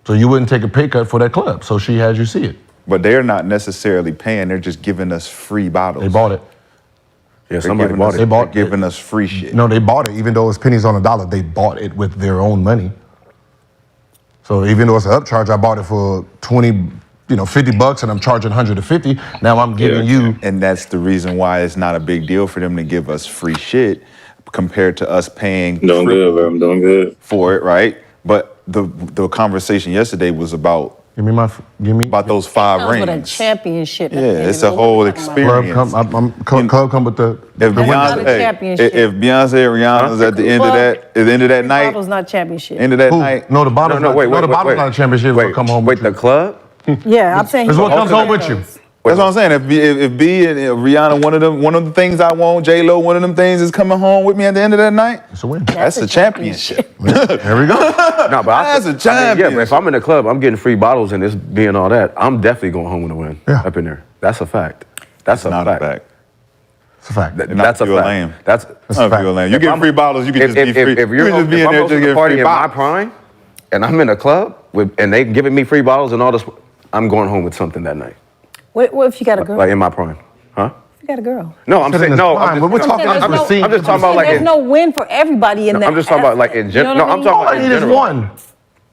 Speaker 3: So you wouldn't take a pay cut for that club. So she has you see it.
Speaker 2: But they're not necessarily paying. They're just giving us free bottles.
Speaker 3: They bought it.
Speaker 6: Yeah, somebody bought it.
Speaker 3: They bought
Speaker 2: They're giving us free shit.
Speaker 3: No, they bought it, even though it's pennies on a dollar. They bought it with their own money. So even though it's an upcharge, I bought it for $50, and I'm charging 150. Now I'm giving you.
Speaker 2: And that's the reason why it's not a big deal for them to give us free shit compared to us paying.
Speaker 7: Doing good, bro. I'm doing good.
Speaker 2: For it, right? But the conversation yesterday was about.
Speaker 3: Give me
Speaker 2: about those 5
Speaker 4: With a
Speaker 2: rings.
Speaker 4: championship.
Speaker 2: Yeah, it's a whole experience.
Speaker 3: Club come with the.
Speaker 2: If
Speaker 4: not a
Speaker 2: Beyonce,
Speaker 4: championship.
Speaker 2: if Beyonce and Rihanna's at the end of that night,
Speaker 4: Bottle's not championship.
Speaker 2: end of that night.
Speaker 3: No, the bottle's not.
Speaker 6: wait,
Speaker 3: the bottle's
Speaker 6: wait.
Speaker 3: not a championship.
Speaker 6: Wait,
Speaker 3: Come home.
Speaker 6: wait,
Speaker 3: with you.
Speaker 6: the club?
Speaker 4: Yeah, I'm saying.
Speaker 3: It's what comes home with you.
Speaker 2: That's what I'm saying. If B and Rihanna, one of the things I want, J-Lo, one of them things is coming home with me at the end of that night.
Speaker 3: It's a win.
Speaker 2: That's a championship.
Speaker 3: There we go.
Speaker 6: No, but
Speaker 2: That's a champion.
Speaker 6: yeah, but if I'm in the club, I'm getting free bottles and it's being all that. I'm definitely going home with a win up in there. That's a fact. That's
Speaker 2: Not a fact.
Speaker 3: It's a fact.
Speaker 6: That's a
Speaker 2: You're
Speaker 6: fact.
Speaker 2: lame.
Speaker 6: That's
Speaker 2: Not if you're lame. You get free bottles, you can just be free.
Speaker 6: If
Speaker 2: You
Speaker 6: you're
Speaker 2: can just be
Speaker 6: if
Speaker 2: in
Speaker 6: I'm
Speaker 2: there
Speaker 6: hosting
Speaker 2: just
Speaker 6: a
Speaker 2: get
Speaker 6: party
Speaker 2: free
Speaker 6: in my
Speaker 2: bottles.
Speaker 6: prime, and I'm in a club and they giving me free bottles and all this, I'm going home with something that night.
Speaker 4: What if you got a girl?
Speaker 6: Like in my prime, huh?
Speaker 4: If you got a girl.
Speaker 6: No, I'm saying no.
Speaker 3: Prime. We're talking
Speaker 6: I'm
Speaker 3: about
Speaker 6: just talking about like.
Speaker 4: There's no win for everybody in that.
Speaker 6: I'm just talking about like in general.
Speaker 4: You know
Speaker 6: No,
Speaker 4: what
Speaker 6: I'm talking
Speaker 3: All I
Speaker 6: about in
Speaker 3: need is
Speaker 6: general.
Speaker 3: one.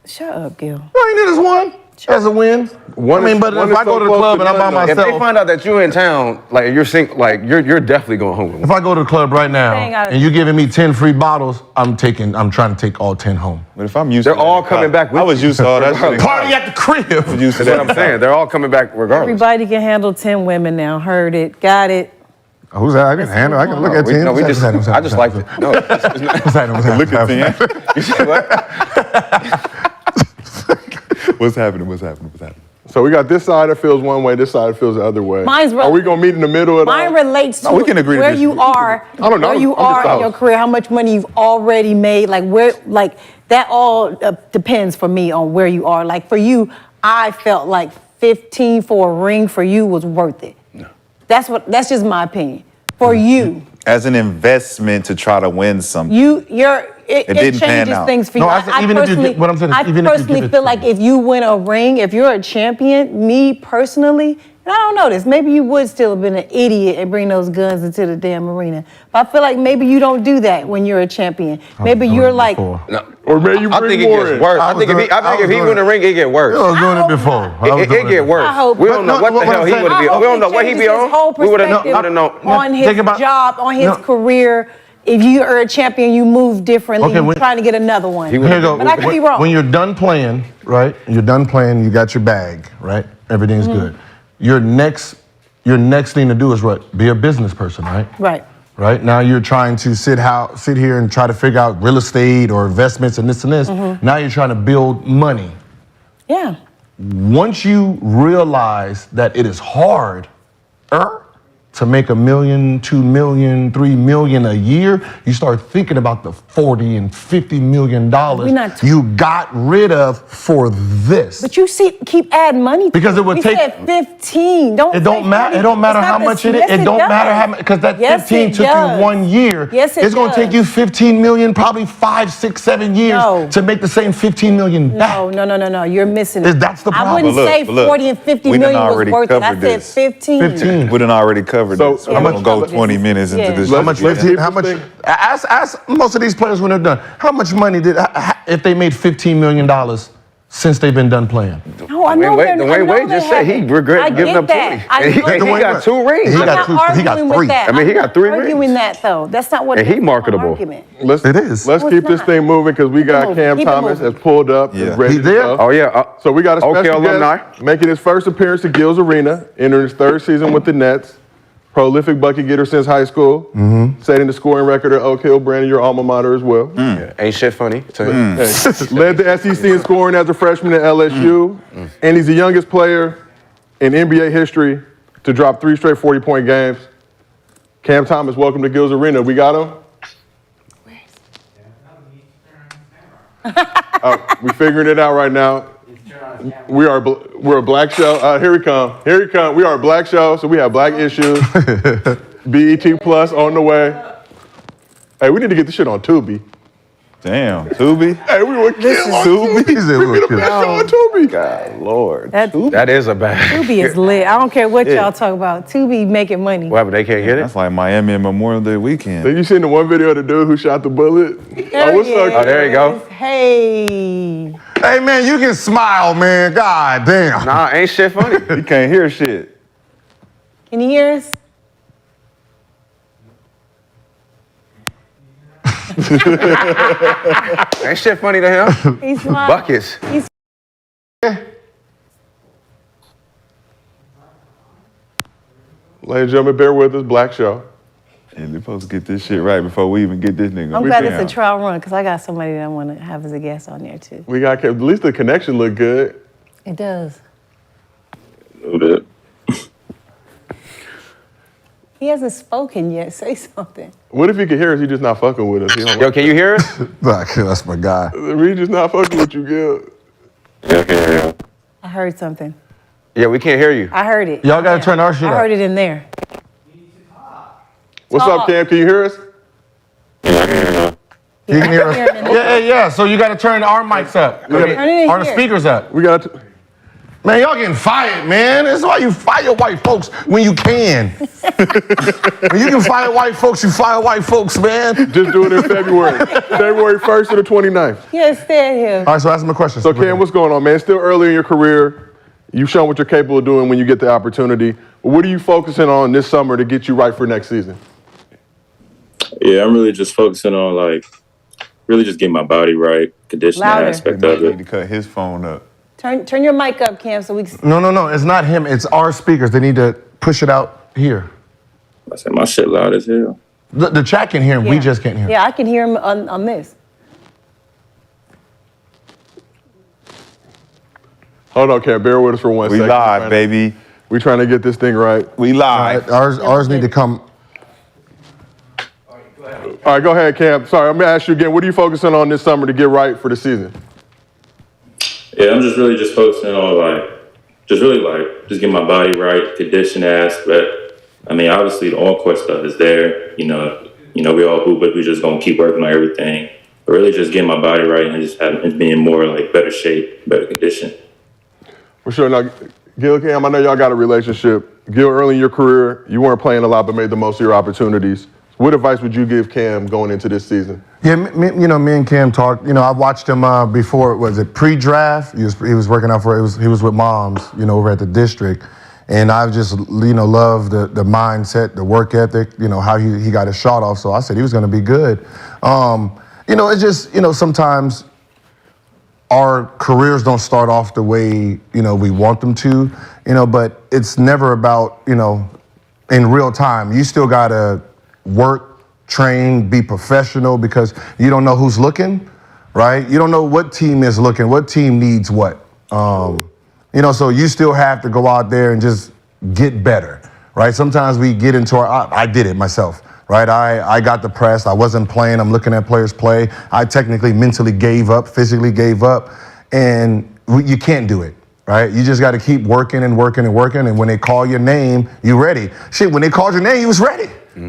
Speaker 4: Shut up, Gil.
Speaker 3: All I need is one. As a win.
Speaker 6: One
Speaker 3: I mean,
Speaker 6: is-
Speaker 3: but
Speaker 6: one
Speaker 3: if
Speaker 6: is
Speaker 3: I go
Speaker 6: so
Speaker 3: to the
Speaker 6: close
Speaker 3: club and I'm by
Speaker 6: together. If they
Speaker 3: myself,
Speaker 6: find out that you're in town, like you're definitely going home with
Speaker 3: if
Speaker 6: me.
Speaker 3: I go to the club right now
Speaker 4: Dang,
Speaker 3: and you're giving me 10 free bottles, I'm trying to take all 10 home.
Speaker 2: But if I'm used
Speaker 6: They're
Speaker 2: to
Speaker 6: all
Speaker 2: that,
Speaker 6: coming back with
Speaker 2: I was
Speaker 6: you.
Speaker 2: used to all that shit.
Speaker 3: Party at the crib.
Speaker 2: Used to
Speaker 6: That's what I'm saying. They're all coming back regardless.
Speaker 4: Everybody can handle 10 women now. Heard it. Got it.
Speaker 3: Who's that? I can handle. I can look at 10.
Speaker 6: No, we
Speaker 3: What's
Speaker 6: just.
Speaker 3: that?
Speaker 6: I just like it. No,
Speaker 3: What's that?
Speaker 2: Look at 10.
Speaker 6: you said what?
Speaker 2: What's happening?
Speaker 1: So we got this side that feels one way, this side that feels the other way.
Speaker 4: Mine's
Speaker 1: Are we gonna meet in the middle at all?
Speaker 4: Mine relates to
Speaker 2: No, we can agree to
Speaker 4: where
Speaker 2: disagree.
Speaker 4: you are,
Speaker 1: I don't know.
Speaker 4: where you
Speaker 1: I'm just
Speaker 4: are in your
Speaker 1: out.
Speaker 4: career, how much money you've already made, like that all depends for me on where you are. Like for you, I felt like 15 for a ring for you was worth it. No. That's just my opinion. For you.
Speaker 2: As an investment to try to win something.
Speaker 4: It
Speaker 2: didn't pan
Speaker 4: changes
Speaker 2: out.
Speaker 4: things for you.
Speaker 3: No, I said, even if you get, what I'm saying is, even if you
Speaker 4: personally
Speaker 3: get it
Speaker 4: feel
Speaker 3: to
Speaker 4: like
Speaker 3: me.
Speaker 4: if you win a ring, if you're a champion, me personally, and I don't know this, maybe you would still have been an idiot and bring those guns into the damn arena. But I feel like maybe you don't do that when you're a champion. Maybe you're like,
Speaker 6: No.
Speaker 1: Or maybe you
Speaker 6: I
Speaker 1: bring
Speaker 6: think it
Speaker 1: more
Speaker 6: gets
Speaker 1: in.
Speaker 6: worse.
Speaker 3: I
Speaker 6: I think if he win a ring, it get worse.
Speaker 3: I was doing it before.
Speaker 6: It get worse.
Speaker 4: I hope-
Speaker 6: We don't know
Speaker 3: But
Speaker 6: what the
Speaker 3: no,
Speaker 6: hell he
Speaker 3: what I'm
Speaker 6: would
Speaker 3: saying-
Speaker 6: be.
Speaker 4: I
Speaker 6: We don't know
Speaker 4: hope
Speaker 6: what
Speaker 4: it
Speaker 6: he be
Speaker 4: changes his whole
Speaker 6: on. We would have
Speaker 4: perspective
Speaker 6: known.
Speaker 4: on his
Speaker 3: Think about-
Speaker 4: job, on his
Speaker 3: No.
Speaker 4: career. If you are a champion, you move differently.
Speaker 3: Okay,
Speaker 4: You're
Speaker 3: when-
Speaker 4: trying to get another one.
Speaker 3: Here you go.
Speaker 4: But I could be wrong.
Speaker 3: When you're done playing, right? You're done playing. You got your bag, right? Everything's good. Your next thing to do is what? Be a business person, right?
Speaker 4: Right.
Speaker 3: Right now you're trying to sit here and try to figure out real estate or investments and this and this. Now you're trying to build money.
Speaker 4: Yeah.
Speaker 3: Once you realize that it is hard to make $1 million, $2 million, $3 million a year, you start thinking about the $40 and $50 million you got rid of for this.
Speaker 4: But you keep adding money.
Speaker 3: Because it would
Speaker 4: we
Speaker 3: take-
Speaker 4: said 15.
Speaker 3: It don't matter. It don't matter how much it is. It don't matter how much, because that
Speaker 4: Yes,
Speaker 3: 15
Speaker 4: it
Speaker 3: took
Speaker 4: does.
Speaker 3: you 1 year.
Speaker 4: Yes, it
Speaker 3: It's going to take
Speaker 4: does.
Speaker 3: you 15 million, probably 5, 6, 7 years
Speaker 4: No.
Speaker 3: to make the same 15 million back.
Speaker 4: No. You're missing it.
Speaker 3: That's the
Speaker 4: I
Speaker 3: problem.
Speaker 4: wouldn't
Speaker 2: But look,
Speaker 4: say
Speaker 2: but look,
Speaker 4: 40 and 50
Speaker 2: we done
Speaker 4: million was
Speaker 2: already
Speaker 4: worth it. I
Speaker 2: covered
Speaker 4: said
Speaker 2: this.
Speaker 4: 15.
Speaker 3: 15.
Speaker 2: We done already covered
Speaker 1: So,
Speaker 2: this.
Speaker 1: how
Speaker 2: I'm
Speaker 1: much-
Speaker 2: gonna go 20 minutes into
Speaker 4: Yeah.
Speaker 2: this.
Speaker 3: How much?
Speaker 1: Let's keep
Speaker 3: How
Speaker 1: this
Speaker 3: much?
Speaker 1: thing-
Speaker 3: Ask most of these players when they're done. How much money if they made $15 million since they've been done playing?
Speaker 4: No, I know
Speaker 6: The way Wade just said he regret giving up 20. And he got 2 rings.
Speaker 3: He
Speaker 4: I'm
Speaker 3: got
Speaker 4: not
Speaker 3: two- he got
Speaker 4: arguing
Speaker 3: three.
Speaker 4: with that.
Speaker 6: I mean, he got 3
Speaker 4: I'm not arguing
Speaker 6: rings.
Speaker 4: that though. That's not what.
Speaker 6: And he
Speaker 4: that's not my
Speaker 6: marketable.
Speaker 4: argument.
Speaker 1: Let's
Speaker 3: It is.
Speaker 1: Let's
Speaker 4: No,
Speaker 1: keep
Speaker 4: it's
Speaker 1: this
Speaker 4: not.
Speaker 1: thing moving because we got
Speaker 4: moving.
Speaker 1: Cam
Speaker 4: Keep it
Speaker 1: Thomas
Speaker 4: moving.
Speaker 1: has pulled up.
Speaker 2: Yeah.
Speaker 1: Is ready
Speaker 3: He's
Speaker 1: to
Speaker 3: there?
Speaker 1: go.
Speaker 6: Oh, yeah.
Speaker 1: So we got a
Speaker 6: Oak
Speaker 1: special
Speaker 6: Hill alumni.
Speaker 1: guest making his first appearance at Gils Arena, entering his 3rd season with the Nets. Prolific bucket getter since high school, setting the scoring record at Oak Hill, Brandon, your alma mater as well.
Speaker 6: Yeah, ain't shit funny.
Speaker 1: Led the SEC in scoring as a freshman at LSU, and he's the youngest player in NBA history to drop 3 straight 40-point games. Cam Thomas, welcome to Gils Arena. We got him? We figuring it out right now. We're a black show. Here we come. We are a black show, so we have black issues. BET Plus on the way. Hey, we need to get this shit on Tubi.
Speaker 2: Damn, Tubi.
Speaker 1: Hey, we will kill on
Speaker 3: Tubi.
Speaker 1: Tubi.
Speaker 3: He said
Speaker 1: We
Speaker 3: we
Speaker 1: be the
Speaker 3: will
Speaker 1: best
Speaker 3: kill.
Speaker 1: show on Tubi.
Speaker 2: God, Lord.
Speaker 6: That is a bad.
Speaker 4: Tubi is lit. I don't care what y'all talk about. Tubi making money.
Speaker 6: What happened? They can't get it?
Speaker 2: That's like Miami and Memorial Day weekend.
Speaker 1: Did you seen the one video of the dude who shot the bullet?
Speaker 4: There
Speaker 1: what's
Speaker 4: he
Speaker 1: up?
Speaker 6: Oh, there you go.
Speaker 4: is. Hey.
Speaker 3: Hey man, you can smile, man. God damn.
Speaker 6: Nah, ain't shit funny.
Speaker 2: You can't hear shit.
Speaker 4: Can you hear us?
Speaker 6: Ain't shit funny to him.
Speaker 4: He's smiling.
Speaker 6: Buckets.
Speaker 1: Ladies and gentlemen, bear with us, Black Show.
Speaker 2: And they're supposed to get this shit right before we even get this nigga.
Speaker 4: I'm
Speaker 2: We
Speaker 4: glad
Speaker 2: down.
Speaker 4: it's a trial run because I got somebody that I want to have as a guest on there too.
Speaker 1: We got at least the connection look good.
Speaker 4: It does.
Speaker 7: Know that.
Speaker 4: He hasn't spoken yet. Say something.
Speaker 1: What if he could hear us? He just not fucking with us. He don't
Speaker 6: Yo, can you hear us?
Speaker 3: That's my guy.
Speaker 1: We just not fucking with you, Gil.
Speaker 7: Yeah, I can hear you.
Speaker 4: I heard something.
Speaker 6: Yeah, we can't hear you.
Speaker 4: I heard it.
Speaker 3: Y'all gotta turn our shit
Speaker 4: I
Speaker 3: up.
Speaker 4: heard it in there.
Speaker 1: What's up, Cam? Can you hear us?
Speaker 7: Yeah, I can hear you now.
Speaker 3: You can hear us.
Speaker 4: I can hear it in there.
Speaker 3: Yeah. So you gotta turn our mics up.
Speaker 4: Turn it in
Speaker 3: Or the
Speaker 4: here.
Speaker 3: speakers up.
Speaker 1: We got to.
Speaker 3: Man, y'all getting fired, man. That's why you fire white folks when you can. When you can fire white folks, you fire white folks, man.
Speaker 1: Just do it in February. February 1st to the 29th.
Speaker 4: Yes, stay here.
Speaker 3: All right, so ask me a question.
Speaker 1: So, Cam, what's going on, man? Still early in your career. You've shown what you're capable of doing when you get the opportunity. What are you focusing on this summer to get you right for next season?
Speaker 7: Yeah, I'm really just focusing on really just getting my body right, conditioning
Speaker 4: Louder.
Speaker 7: aspect
Speaker 2: They
Speaker 7: of
Speaker 2: need
Speaker 7: it.
Speaker 2: to cut his phone up.
Speaker 4: Turn your mic up, Cam, so we can.
Speaker 3: No. It's not him. It's our speakers. They need to push it out here.
Speaker 7: I said my shit loud as hell.
Speaker 3: The chat can hear him. We
Speaker 4: Yeah.
Speaker 3: just can't hear him.
Speaker 4: Yeah, I can hear him on this.
Speaker 1: Hold on, Cam. Bear with us for one
Speaker 2: We
Speaker 1: second.
Speaker 2: live, baby.
Speaker 1: We're trying to get this thing right.
Speaker 2: We live.
Speaker 3: Ours need to come.
Speaker 1: All right, go ahead, Cam. Sorry, I'm going to ask you again. What are you focusing on this summer to get right for the season?
Speaker 7: Yeah, I'm just really just focusing on just getting my body right, condition aspect. I mean, obviously the on-court stuff is there. We all hoop, but we just gonna keep working on everything. But really, just getting my body right and just being more like better shape, better condition.
Speaker 1: For sure. Now, Gil, Cam, I know y'all got a relationship. Gil, early in your career, you weren't playing a lot, but made the most of your opportunities. What advice would you give Cam going into this season?
Speaker 3: Yeah, me and Cam talked. I watched him before. Was it pre-draft? He was working out he was with moms. Over at the district, and I just loved the mindset, the work ethic. How he got his shot off. So I said he was going to be good. It's just sometimes our careers don't start off the way we want them to. But it's never about in real time. You still gotta work, train, be professional because you don't know who's looking, right? You don't know what team is looking, what team needs what. So you still have to go out there and just get better, right? Sometimes we get into I did it myself, right? I got depressed, I wasn't playing, I'm looking at players play. I technically mentally gave up, physically gave up, and you can't do it. Right? You just got to keep working and working and working. And when they call your name, you ready. Shit, when they called your name, you was ready.
Speaker 7: Yeah.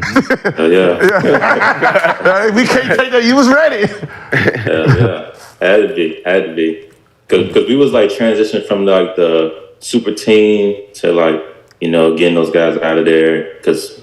Speaker 3: We can't take that. You was ready.
Speaker 7: Yeah. Had to be. Because we was like transitioning from like the super team to like, getting those guys out of there. Because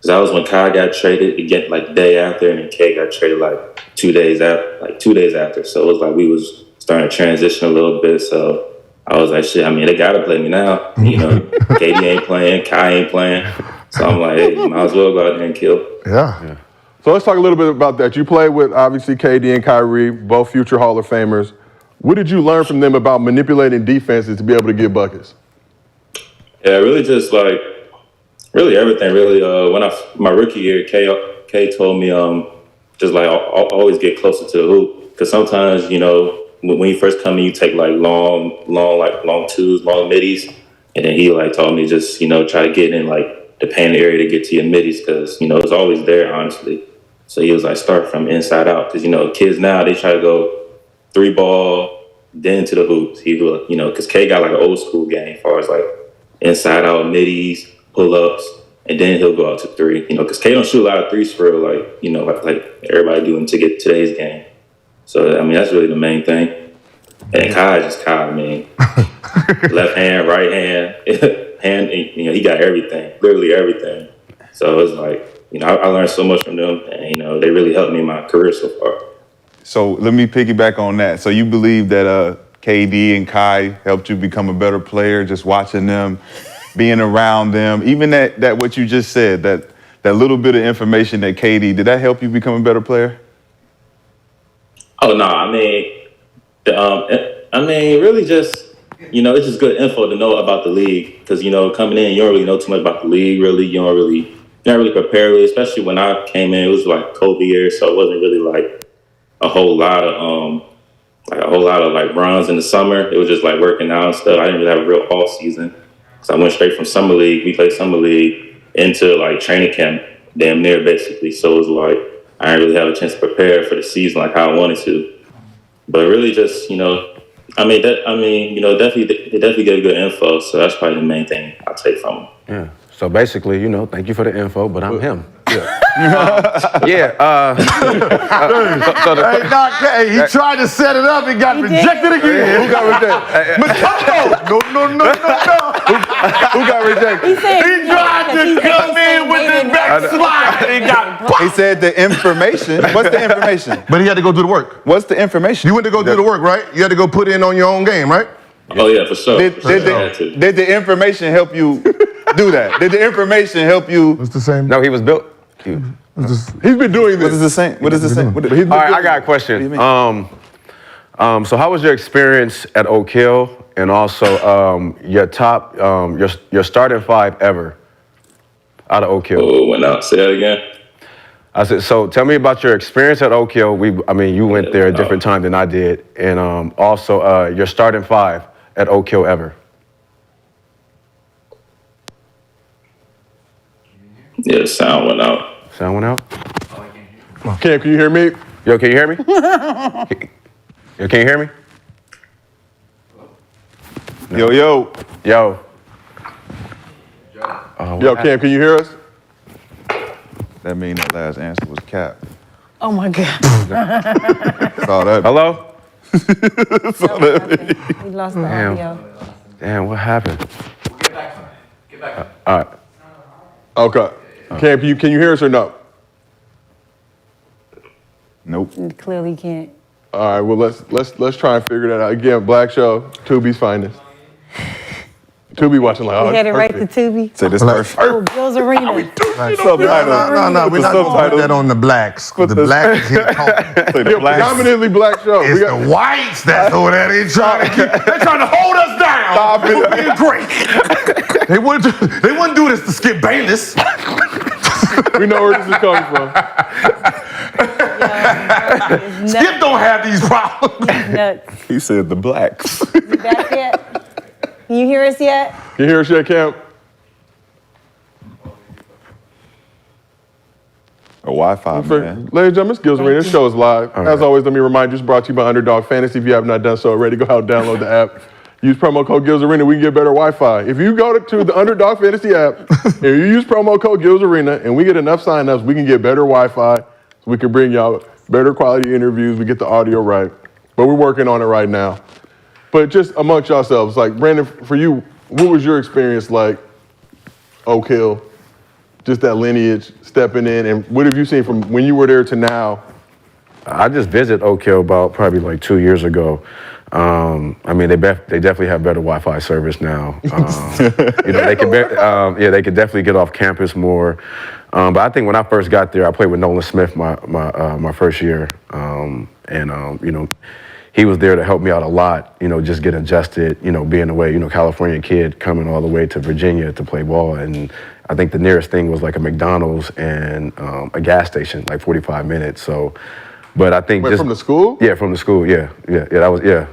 Speaker 7: that was when Kai got traded again, like the day after, and then K got traded like 2 days after. So it was like we was starting to transition a little bit. So I was like, shit, I mean, they got to play me now. KD ain't playing, Kai ain't playing. So I'm like, hey, you might as well go out there and kill.
Speaker 3: Yeah.
Speaker 1: So let's talk a little bit about that. You played with, obviously, KD and Kyrie, both future Hall of Famers. What did you learn from them about manipulating defenses to be able to get buckets?
Speaker 7: Yeah, really just like, really everything. Really, when my rookie year, K told me just like I'll always get closer to the hoop. Because sometimes, when you first come in, you take like long twos, long middies, and then he like told me just try to get in like the paint area to get to your middies because it's always there honestly. So he was like start from inside out because kids now they try to go 3-ball then to the hoops. He will because K got like an old school game as far as like inside out middies, pull ups, and then he'll go out to 3. Because K don't shoot a lot of threes for real, like everybody doing to get today's game. So, I mean, that's really the main thing. And Kai is just Kai, I mean. Left hand, right hand, he got everything, literally everything. So it's like, I learned so much from them, and, they really helped me in my career so far.
Speaker 2: So let me piggyback on that. So you believe that KD and Kai helped you become a better player, just watching them, being around them, even that what you just said, that little bit of information that KD, did that help you become a better player?
Speaker 7: Oh no, I mean, really just it's just good info to know about the league because coming in you don't really know too much about the league. Really, you're not really prepared. Really, especially when I came in, it was like COVID year, so it wasn't really like a whole lot of like runs in the summer. It was just like working out and stuff. I didn't really have a real off season, so I went straight from summer league. We played summer league into like training camp, damn near basically. So it was like I didn't really have a chance to prepare for the season like how I wanted to. But really just, definitely gave good info. So that's probably the main thing I'll take from him.
Speaker 6: Yeah. So basically, thank you for the info, but I'm him.
Speaker 1: Yeah.
Speaker 3: He tried to set it up and got rejected again.
Speaker 1: Who got rejected? No. Who got rejected?
Speaker 3: He tried to come in with the back slide and got
Speaker 2: He said the information. What's the information?
Speaker 3: But he had to go do the work.
Speaker 2: What's the information?
Speaker 3: You went to go do the work, right? You had to go put in on your own game, right?
Speaker 7: Oh yeah, for sure.
Speaker 2: Did the information help you do that? Did the information help you?
Speaker 3: It's the same.
Speaker 6: No, he was built.
Speaker 1: He's been doing this.
Speaker 2: What is the same? What is the same?
Speaker 6: All right, I got a question. So how was your experience at Oak Hill, and also your top, your starting 5 ever out of Oak Hill?
Speaker 7: Oh, went out. Say that again.
Speaker 6: I said, so tell me about your experience at Oak Hill. You went there a different time than I did, and also your starting 5 at Oak Hill ever.
Speaker 7: Yeah, sound went out.
Speaker 6: Sound went out?
Speaker 1: Cam, can you hear me?
Speaker 6: Yo, can you hear me? Yo, can you hear me? now.
Speaker 2: Yo.
Speaker 6: Yo.
Speaker 1: Yo, Cam, can you hear us?
Speaker 2: That means that last answer was cap.
Speaker 4: Oh my God.
Speaker 2: Saw that.
Speaker 6: Hello?
Speaker 4: We lost the audio.
Speaker 6: Damn, what happened?
Speaker 8: We'll get back to it. Get back to it.
Speaker 6: All right.
Speaker 1: Okay. Cam, can you hear us or no?
Speaker 2: Nope.
Speaker 4: Clearly can't.
Speaker 1: All right. Well, let's try and figure that out. Again, Black Show, Tubi's finest. Tubi watching like, oh,
Speaker 4: We
Speaker 1: it's
Speaker 4: headed right to
Speaker 1: perfect.
Speaker 4: Tubi.
Speaker 2: Say this
Speaker 3: Like-
Speaker 2: first.
Speaker 4: Oh, Gils Arena.
Speaker 3: No, we're not going to put that on the blacks. The blacks here talking.
Speaker 1: Yo, predominantly Black Show.
Speaker 3: It's the whites that's over there. They're trying to hold us down.
Speaker 1: Stop it.
Speaker 3: We're being great. They wouldn't do this to Skip Bayless.
Speaker 1: We know where this is coming from.
Speaker 3: Skip don't have these problems.
Speaker 4: Nuts.
Speaker 2: He said the blacks.
Speaker 4: You back yet? Can you hear us yet?
Speaker 1: Can you hear us yet, Cam?
Speaker 2: Or Wi-Fi, man.
Speaker 1: Ladies and gentlemen, it's Gils Arena. This show is live. As always, let me remind you, it's brought to you by Underdog Fantasy. If you have not done so already, go out and download the app. Use promo code Gils Arena. We can get better Wi-Fi. If you go to the Underdog Fantasy app and you use promo code Gils Arena and we get enough signups, we can get better Wi-Fi. So we can bring y'all better quality interviews. We get the audio right. But we're working on it right now. But just amongst yourselves, like Brandon, for you, what was your experience like, Oak Hill? Just that lineage, stepping in, and what have you seen from when you were there to now?
Speaker 6: I just visited Oak Hill about probably like 2 years ago. I mean, they definitely have better Wi-Fi service now. You know, they could definitely get off campus more. But I think when I first got there, I played with Nolan Smith my first year, you know, he was there to help me out a lot. You know, just get adjusted. You know, being away. You know, California kid coming all the way to Virginia to play ball, and I think the nearest thing was like a McDonald's and a gas station, like 45 minutes. So, but I think
Speaker 1: From the school?
Speaker 6: Yeah, from the school. Yeah. That was yeah.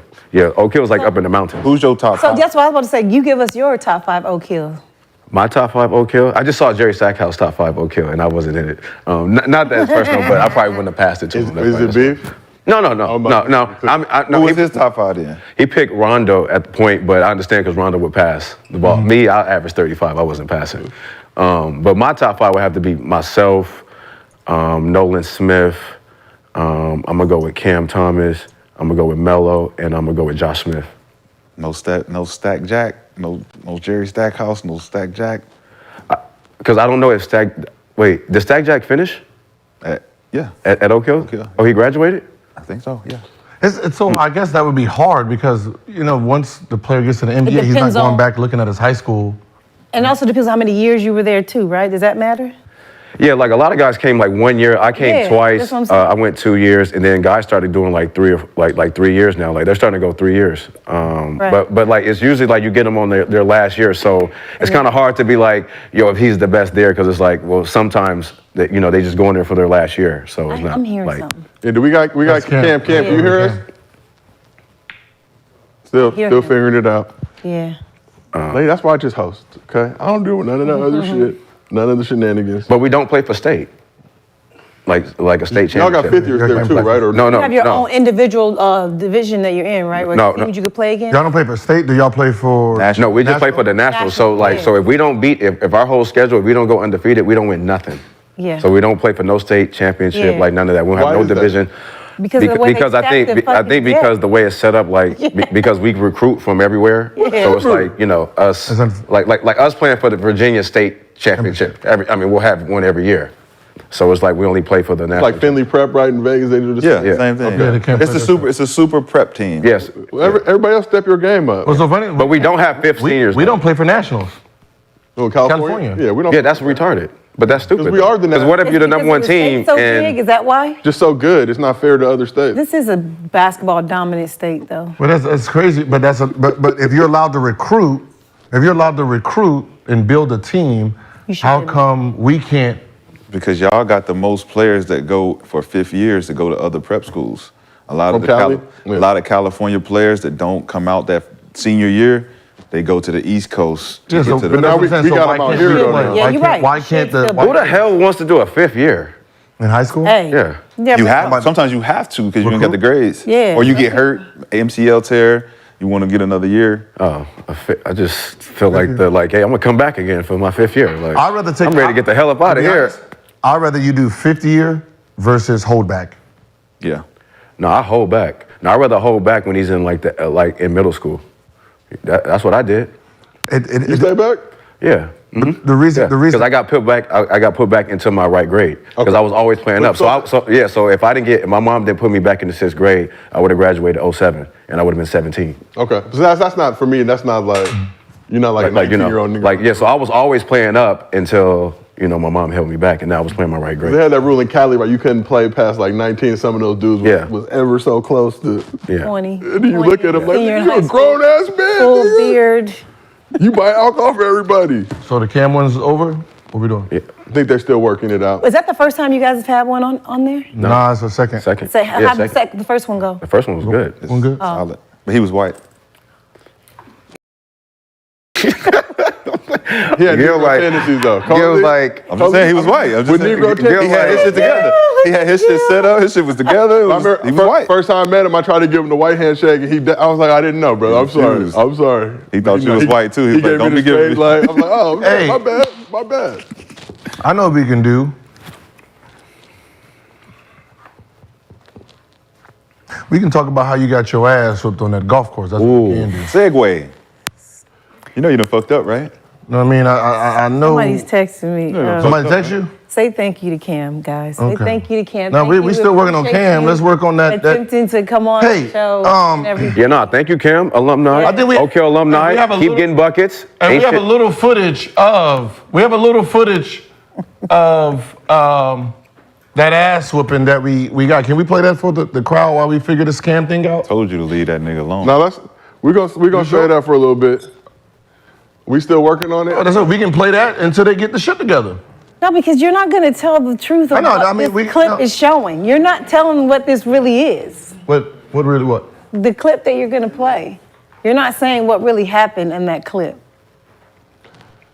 Speaker 6: Oak Hill was like up in the mountains.
Speaker 2: Who's your top
Speaker 4: So
Speaker 2: five?
Speaker 4: that's what I was about to say. You give us your top 5 Oak Hill.
Speaker 6: My top 5 Oak Hill? I just saw Jerry Stackhouse top 5 Oak Hill, and I wasn't in it. Not that it's personal, but I probably wouldn't have passed it to him.
Speaker 1: Is it beef?
Speaker 6: No.
Speaker 1: Oh, my-
Speaker 6: No.
Speaker 2: Who was his top five then?
Speaker 6: He picked Rondo at the point, but I understand because Rondo would pass the ball. Me, I averaged 35. I wasn't passing. But my top 5 would have to be myself, Nolan Smith. I'm gonna go with Cam Thomas. I'm gonna go with Melo, and I'm gonna go with Josh Smith.
Speaker 2: No Stack Jack, no Jerry Stackhouse, no Stack Jack.
Speaker 6: Because I don't know if did Stack Jack finish
Speaker 2: Yeah,
Speaker 6: at Oak Hill?
Speaker 2: Oak Hill.
Speaker 6: Oh, he graduated?
Speaker 2: I think so. Yeah.
Speaker 3: It's so I guess that would be hard because, you know, once the player gets to the NBA, he's not
Speaker 4: depends
Speaker 3: going
Speaker 4: on-
Speaker 3: back looking at his high school.
Speaker 4: And also depends on how many years you were there too, right? Does that matter?
Speaker 6: Yeah, like a lot of guys came like 1 year. I came
Speaker 4: Yeah,
Speaker 6: twice.
Speaker 4: that's what I'm saying.
Speaker 6: I went 2 years, and then guys started doing like 3 years now. Like they're starting to go 3 years.
Speaker 4: Right.
Speaker 6: But like it's usually like you get them on their last year, so it's kind of hard to be like, yo, if he's the best there, because it's like, well, sometimes that they just go in there for their last year, so it's not.
Speaker 4: I'm hearing
Speaker 6: like,
Speaker 4: something.
Speaker 1: Yeah, we got
Speaker 3: That's
Speaker 1: Cam.
Speaker 3: Cam.
Speaker 1: Cam, can you hear us? Still
Speaker 4: Hear him.
Speaker 1: figuring it out.
Speaker 4: Yeah.
Speaker 1: Lady, that's why I just host, okay? I don't do none of that other shit. None of the shenanigans.
Speaker 6: But we don't play for state. Like a state
Speaker 1: Y'all got
Speaker 6: championship.
Speaker 1: fifth years there too, right? Or
Speaker 6: No.
Speaker 4: You have your own individual division that you're in, right? Where
Speaker 6: No.
Speaker 4: teams you could play against?
Speaker 3: Y'all don't play for state? Do y'all play for
Speaker 6: No, we just play for the Nationals. So
Speaker 4: National, yeah.
Speaker 6: if we don't beat, if our whole schedule, if we don't go undefeated, we don't win nothing.
Speaker 4: Yeah.
Speaker 6: So we don't play for no state championship,
Speaker 4: Yeah.
Speaker 6: like none of that. We don't
Speaker 1: Why
Speaker 6: have no
Speaker 1: is that?
Speaker 6: division.
Speaker 4: Because of the way they
Speaker 6: because I
Speaker 4: stack
Speaker 6: think
Speaker 4: the
Speaker 6: I
Speaker 4: fucking
Speaker 6: think
Speaker 4: jet.
Speaker 6: because the way it's set up, like because we recruit from everywhere, so it's like us, like us playing for the Virginia State Championship. We'll have one every year. So it's like we only play for the national.
Speaker 1: like Finley Prep, right, in Vegas, they do the
Speaker 2: Yeah,
Speaker 1: same.
Speaker 2: same thing.
Speaker 3: Okay, they can't
Speaker 2: It's
Speaker 3: play
Speaker 2: it's a super prep team.
Speaker 6: Yes,
Speaker 1: Well, everybody else step your game up.
Speaker 3: What's so funny?
Speaker 6: but we don't have fifth seniors.
Speaker 3: We
Speaker 6: though.
Speaker 3: don't play for nationals.
Speaker 1: Oh, California?
Speaker 3: California.
Speaker 1: Yeah, we don't.
Speaker 6: Yeah, that's retarded. But that's stupid.
Speaker 1: 'Cause we are the
Speaker 6: Because what if you're the
Speaker 4: Because
Speaker 6: number one
Speaker 4: the state's
Speaker 6: team
Speaker 4: so big, is that why?
Speaker 1: just so good. It's not fair to other states.
Speaker 4: This is a basketball dominant state, though.
Speaker 3: Well, that's crazy. But but if you're allowed to recruit, and build a team,
Speaker 4: You should
Speaker 3: how
Speaker 4: do that.
Speaker 3: come we can't?
Speaker 2: Because y'all got the most players that go for fifth years to go to other prep schools. A lot
Speaker 1: From
Speaker 2: of
Speaker 1: Cali? Yeah.
Speaker 2: a lot of California players that don't come out that senior year, they go to the East Coast to
Speaker 3: Yeah,
Speaker 2: get
Speaker 3: so,
Speaker 2: to
Speaker 3: but
Speaker 2: the.
Speaker 1: now
Speaker 3: that's what I'm
Speaker 1: we
Speaker 3: saying.
Speaker 1: got
Speaker 3: why
Speaker 1: them out
Speaker 3: can't
Speaker 1: here,
Speaker 3: we
Speaker 1: though,
Speaker 3: play?
Speaker 1: now.
Speaker 4: Yeah,
Speaker 3: Why
Speaker 4: you're
Speaker 3: can't-
Speaker 4: right.
Speaker 3: Why
Speaker 4: You
Speaker 3: can't
Speaker 4: should
Speaker 3: the
Speaker 4: still
Speaker 6: Who the hell wants to do a fifth year?
Speaker 3: in high school?
Speaker 6: Yeah.
Speaker 2: You have sometimes you have to because you don't get the grades.
Speaker 4: Yeah.
Speaker 2: Or you get hurt, MCL tear, You want to get another year?
Speaker 6: I just feel like hey, I'm gonna come back again for my 5th year. Like,
Speaker 3: I'd rather take.
Speaker 6: I'm ready to get the hell up out of here.
Speaker 3: Honest, I'd rather you do 50 year versus hold back.
Speaker 2: Yeah.
Speaker 6: No, I hold back. No, I'd rather hold back when he's in like in middle school. That's what I did.
Speaker 1: You stay back?
Speaker 6: Yeah.
Speaker 3: The reason
Speaker 6: because I got put back. I got put back into my right grade because I was always playing up. So if my mom didn't put me back in the 6th grade, I would have graduated 07 and I would have been 17.
Speaker 1: Okay, so that's not for me. That's not like you're not like a 19-year-old nigga.
Speaker 6: So I was always playing up until my mom held me back, and now I was playing my right grade.
Speaker 1: They had that rule in Cali where you couldn't play past like 19. Some of those dudes was ever so close to
Speaker 4: 20.
Speaker 1: And you look at them like you're a grown ass man.
Speaker 4: Full beard.
Speaker 1: You buy alcohol for everybody.
Speaker 3: So the Cam one's over? What we doing?
Speaker 1: Yeah. I think they're still working it out.
Speaker 4: Was that the first time you guys have had one on there?
Speaker 3: No. Nah, it's the second.
Speaker 4: Say, how did the first one go?
Speaker 6: The first one was good.
Speaker 3: One good?
Speaker 2: Solid. But he was white.
Speaker 1: He had Negro tendencies though.
Speaker 2: Gil was like, I'm just saying he was white. I'm just saying, Gil had his shit together. He had his shit set up. His shit was together. He was white.
Speaker 1: First time I met him, I tried to give him the white handshake, and I was like, I didn't know, brother. I'm sorry.
Speaker 2: He thought you was white too. He was like, don't be giving me.
Speaker 1: Like, I was like, oh, hey. my bad.
Speaker 3: I know what we can do. We can talk about how you got your ass whooped on that golf course. That's what we can do.
Speaker 2: Segue. You know you done fucked up, right?
Speaker 3: No, I mean, I know.
Speaker 4: Somebody's texting me.
Speaker 3: Somebody text you?
Speaker 4: Say thank you to Cam, guys. Say thank you to Cam.
Speaker 3: No, we still working on Cam. Let's work on that.
Speaker 4: Attempting to come on the show.
Speaker 6: Thank you, Cam, alumni.
Speaker 3: I think
Speaker 6: Okay, alumni. Keep getting buckets.
Speaker 3: And we have a little footage of that ass whooping that we got. Can we play that for the crowd while we figure the scam thing out?
Speaker 2: Told you to leave that nigga alone.
Speaker 1: No, we're gonna show that for a little bit. We still working on it?
Speaker 3: Oh, that's what we can play that until they get the shit together.
Speaker 4: No, because you're not going to tell the truth of what this clip is showing. You're not telling what this really is.
Speaker 3: What really what?
Speaker 4: The clip that you're going to play. You're not saying what really happened in that clip.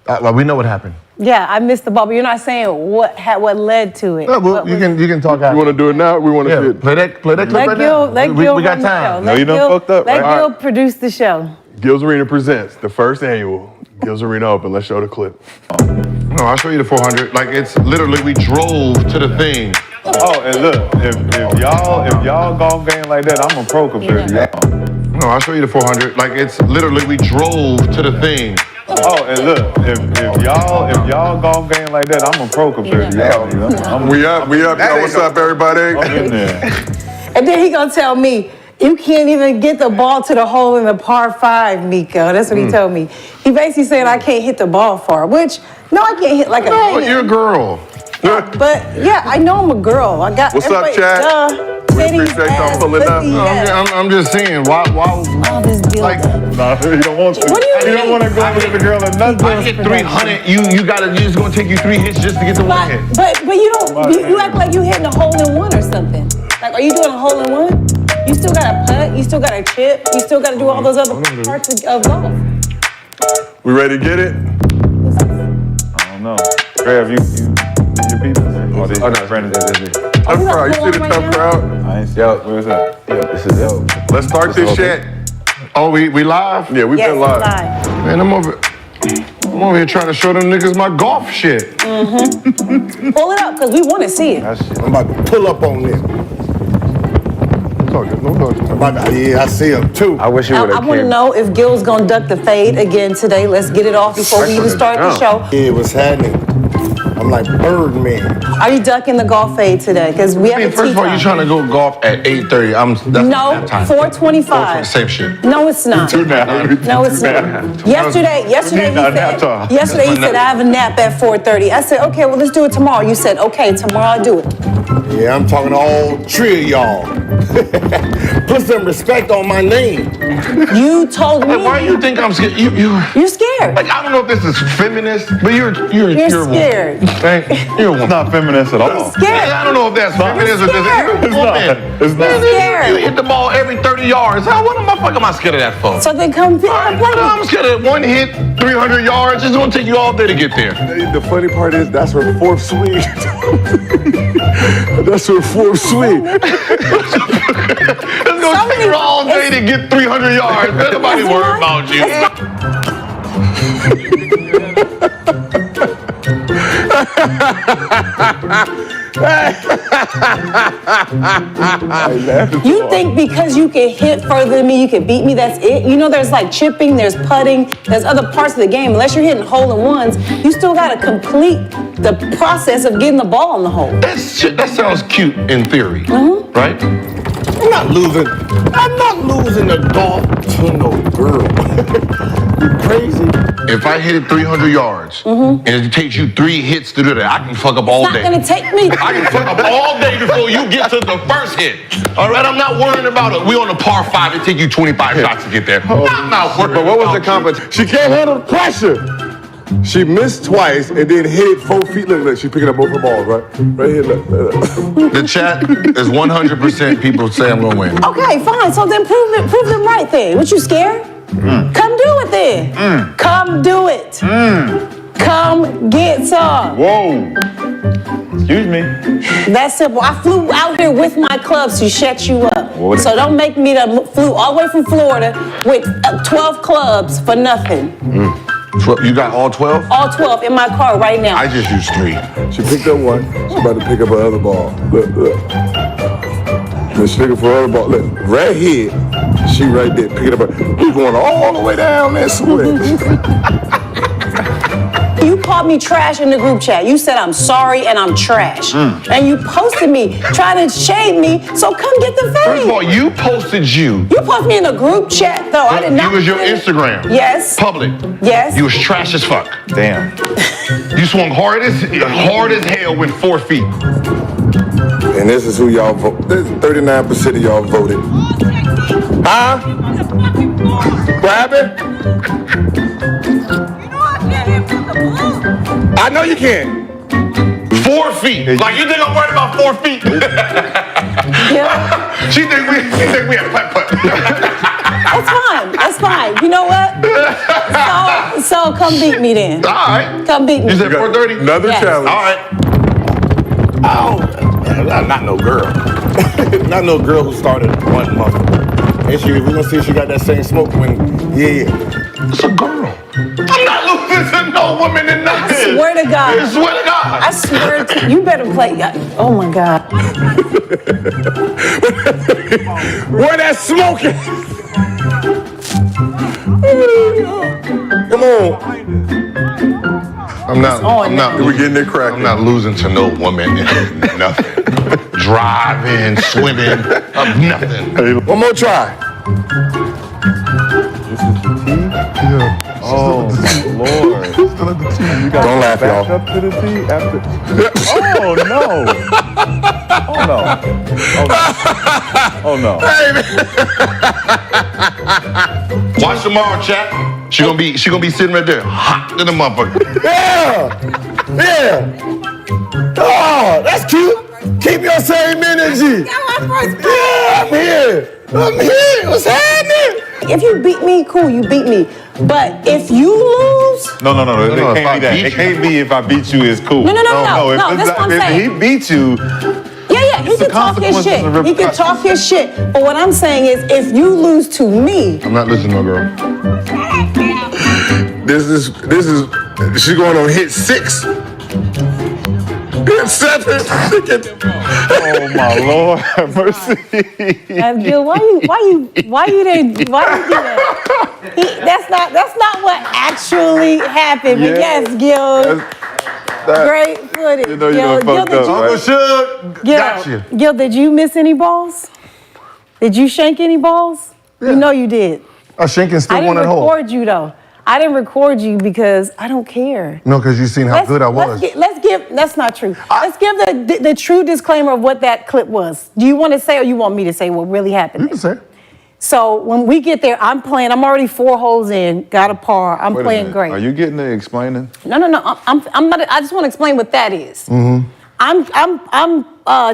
Speaker 3: Well, we know what happened.
Speaker 4: Yeah, I missed the ball, but you're not saying what led to it.
Speaker 3: No, well, you can talk out.
Speaker 1: You want to do it now? We want to see it.
Speaker 3: Play that clip right now. We got time.
Speaker 4: No, you done fucked up, right? Let Gil produce the show.
Speaker 1: Gils Arena presents the first annual Gils Arena Open. Let's show the clip.
Speaker 3: No, I'll show you the 400. Like, it's literally, we drove to the thing.
Speaker 2: Oh, and look, if y'all golf game like that, I'm a pro compared to y'all.
Speaker 3: No, I'll show you the 400. Like, it's literally, we drove to the thing.
Speaker 2: Oh, and look, if y'all golf game like that, I'm a pro compared to y'all. You know?
Speaker 1: We up. Yo, what's up, everybody?
Speaker 2: I'm in there.
Speaker 4: And then he gonna tell me, you can't even get the ball to the hole in the par 5, Miko. That's what he told me. He basically said I can't hit the ball far, which, no, I can't hit like a man.
Speaker 3: No, you're a girl.
Speaker 4: But, yeah, I know I'm a girl. I got.
Speaker 1: What's up, Chad?
Speaker 4: Appreciate y'all pulling up.
Speaker 3: I'm just saying, why
Speaker 4: all this build
Speaker 3: like,
Speaker 4: up.
Speaker 2: No, you don't want to.
Speaker 4: What do you mean?
Speaker 2: You don't want to go with the girl and nothing.
Speaker 3: I hit 300. It's gonna take you 3 hits just to get the one hit.
Speaker 4: But you don't. You act like you hitting a hole in one or something. Like, are you doing a hole in one? You still got to putt. You still got to chip. You still got to do all those other parts of golf.
Speaker 1: We ready to get it?
Speaker 2: I don't know. Trev, you your people? Oh, no, Brandon, this is
Speaker 1: Tough crowd. You see the tough crowd?
Speaker 2: I ain't see it. Where's that?
Speaker 6: Yeah, this is it.
Speaker 1: Let's start this shit.
Speaker 3: Oh, we live?
Speaker 1: Yeah, we've been live.
Speaker 3: Man, I'm over here trying to show them niggas my golf shit.
Speaker 4: Pull it up, because we want to see it.
Speaker 9: I'm about to pull up on this. Yeah, I see him too.
Speaker 6: I wish you would have.
Speaker 4: I want to know if Gil's going to duck the fade again today. Let's get it off before we even start the show.
Speaker 9: Yeah, what's happening? I'm like Birdman.
Speaker 4: Are you ducking the golf fade today? Because we have a
Speaker 3: First of all, you're trying to go golf at 8:30.
Speaker 4: No, 4:25.
Speaker 3: Same shit.
Speaker 4: No, it's not. No, it's not. Yesterday he said I have a nap at 4:30. I said, okay, well, let's do it tomorrow. You said, okay, tomorrow I'll do it.
Speaker 9: Yeah, I'm talking to all 3 of y'all. Put some respect on my name.
Speaker 4: You told me.
Speaker 3: Why do you think I'm scared?
Speaker 4: You're scared.
Speaker 3: Like, I don't know if this is feminist, but you're
Speaker 4: scared.
Speaker 3: You're a woman.
Speaker 2: It's not feminist at all.
Speaker 4: Scared.
Speaker 3: I don't know if that's feminist or just
Speaker 2: It's not. It's not.
Speaker 4: Scared.
Speaker 3: You hit the ball every 30 yards. What the fuck am I scared of that for?
Speaker 4: So then come pick up.
Speaker 3: I'm scared of one hit, 300 yards. It's gonna take you all day to get there.
Speaker 1: The funny part is that's her fourth swing. That's her fourth swing.
Speaker 4: So happening.
Speaker 10: all day to get 300 yards. Nobody worry about you.
Speaker 4: You think because you can hit further than me, you can beat me, that's it? You know there's like chipping, there's putting, there's other parts of the game. Unless you're hitting hole-in-ones, you still gotta complete the process of getting the ball in the hole.
Speaker 10: That sounds cute in theory, right?
Speaker 9: I'm not losing the golf to no girl. You crazy?
Speaker 10: If I hit it 300 yards and it takes you 3 hits to do that, I can fuck up all
Speaker 4: It's
Speaker 10: day.
Speaker 4: not gonna take me.
Speaker 10: I can fuck up all day before you get to the first hit. All right, I'm not worrying about it. We on a par 5. It take you 25 shots to get there. I'm not worried.
Speaker 1: But what was the
Speaker 10: about
Speaker 1: competition?
Speaker 9: She can't handle the pressure. She missed twice and then hit it 4 feet. Look, she picking up both her balls, right? Right here, look.
Speaker 10: The chat is 100% people say I'm gonna win.
Speaker 4: Okay, fine. So then prove them right then. What, you scared? Come do it then. Come do it. Come get some.
Speaker 2: Whoa. Excuse me.
Speaker 4: That's simple. I flew out here with my clubs to shut you up.
Speaker 2: What?
Speaker 4: So don't make me flew all the way from Florida with 12 clubs for nothing.
Speaker 10: You got all 12?
Speaker 4: All 12 in my car right now.
Speaker 10: I just used 3.
Speaker 9: She picked up one. She's about to pick up her other ball. Look. Then she looking for her other ball. Look, right here. She right there picking up her. We going all the way down that switch.
Speaker 4: You called me trash in the group chat. You said I'm sorry and I'm trash. And you posted me trying to shade me, so come get the fame.
Speaker 10: First of all, you posted you.
Speaker 4: You posted me in a group chat though. I did not.
Speaker 10: You was your Instagram.
Speaker 4: Yes.
Speaker 10: Public.
Speaker 4: Yes.
Speaker 10: You was trash as fuck.
Speaker 2: Damn.
Speaker 10: You swung hard as hell with 4 feet.
Speaker 9: And this is who y'all vote. This is 39% of y'all voted. Huh? What happened? I know you can.
Speaker 10: 4 feet. Like you think I'm worried about 4 feet?
Speaker 4: Yeah.
Speaker 10: She think we have putt.
Speaker 4: That's fine. That's fine. You know what? So come beat me then.
Speaker 10: All right.
Speaker 4: Come beat me.
Speaker 10: You said 430?
Speaker 1: Another
Speaker 4: Yes.
Speaker 1: challenge.
Speaker 10: All right.
Speaker 9: Oh, not no girl. Not no girl who started 1 month. And we're gonna see if she got that same smoke when, yeah.
Speaker 10: It's a girl. I'm not losing to no woman in nothing.
Speaker 4: I swear to God.
Speaker 10: I swear to God.
Speaker 4: I swear to you better play. Oh my God.
Speaker 9: Where that smoking? Come on.
Speaker 10: I'm not.
Speaker 1: We're getting it cracking.
Speaker 10: I'm not losing to no woman in nothing. Driving, swimming, nothing.
Speaker 9: One more try.
Speaker 2: Oh my Lord.
Speaker 9: Don't laugh, y'all.
Speaker 2: Up to the tee after. Oh no. Oh no. Oh no.
Speaker 10: Watch tomorrow, chat. She gonna be sitting right there, hot in the motherfucker.
Speaker 9: Yeah. Oh, that's cute. Keep your same energy. Yeah, I'm here. What's happening?
Speaker 4: If you beat me, cool, you beat me. But if you lose,
Speaker 2: No. It
Speaker 10: if I
Speaker 2: can't be that.
Speaker 10: beat
Speaker 2: It
Speaker 10: you.
Speaker 2: can't be if I beat you, it's cool.
Speaker 4: No,
Speaker 2: If
Speaker 4: that's what I'm
Speaker 2: if
Speaker 4: saying.
Speaker 2: he beat you,
Speaker 4: yeah, he can talk his shit. He can talk his shit. But what I'm saying is, if you lose to me,
Speaker 10: I'm not listening to no girl.
Speaker 9: This is. She's going on hit 6. Hit 7.
Speaker 2: oh my Lord, have mercy.
Speaker 4: Gil, why you do that? That's not what actually happened. But yes, Gil. Great footage.
Speaker 2: You know you done fucked up, right?
Speaker 4: Gil, did you miss any balls? Did you shank any balls? You know you did.
Speaker 3: Shankin still
Speaker 4: I
Speaker 3: won
Speaker 4: didn't
Speaker 3: at hole.
Speaker 4: record you though. I didn't record you because I don't care.
Speaker 3: No, because you seen how good I was.
Speaker 4: That's not true. Let's give the true disclaimer of what that clip was. Do you want to say or you want me to say what really happened?
Speaker 3: You can say.
Speaker 4: So when we get there, I'm already 4 holes in, got a par, I'm
Speaker 2: Wait a
Speaker 4: playing
Speaker 2: minute.
Speaker 4: great.
Speaker 2: Are you getting to explaining?
Speaker 4: No, I'm not, I just want to explain what that is. I'm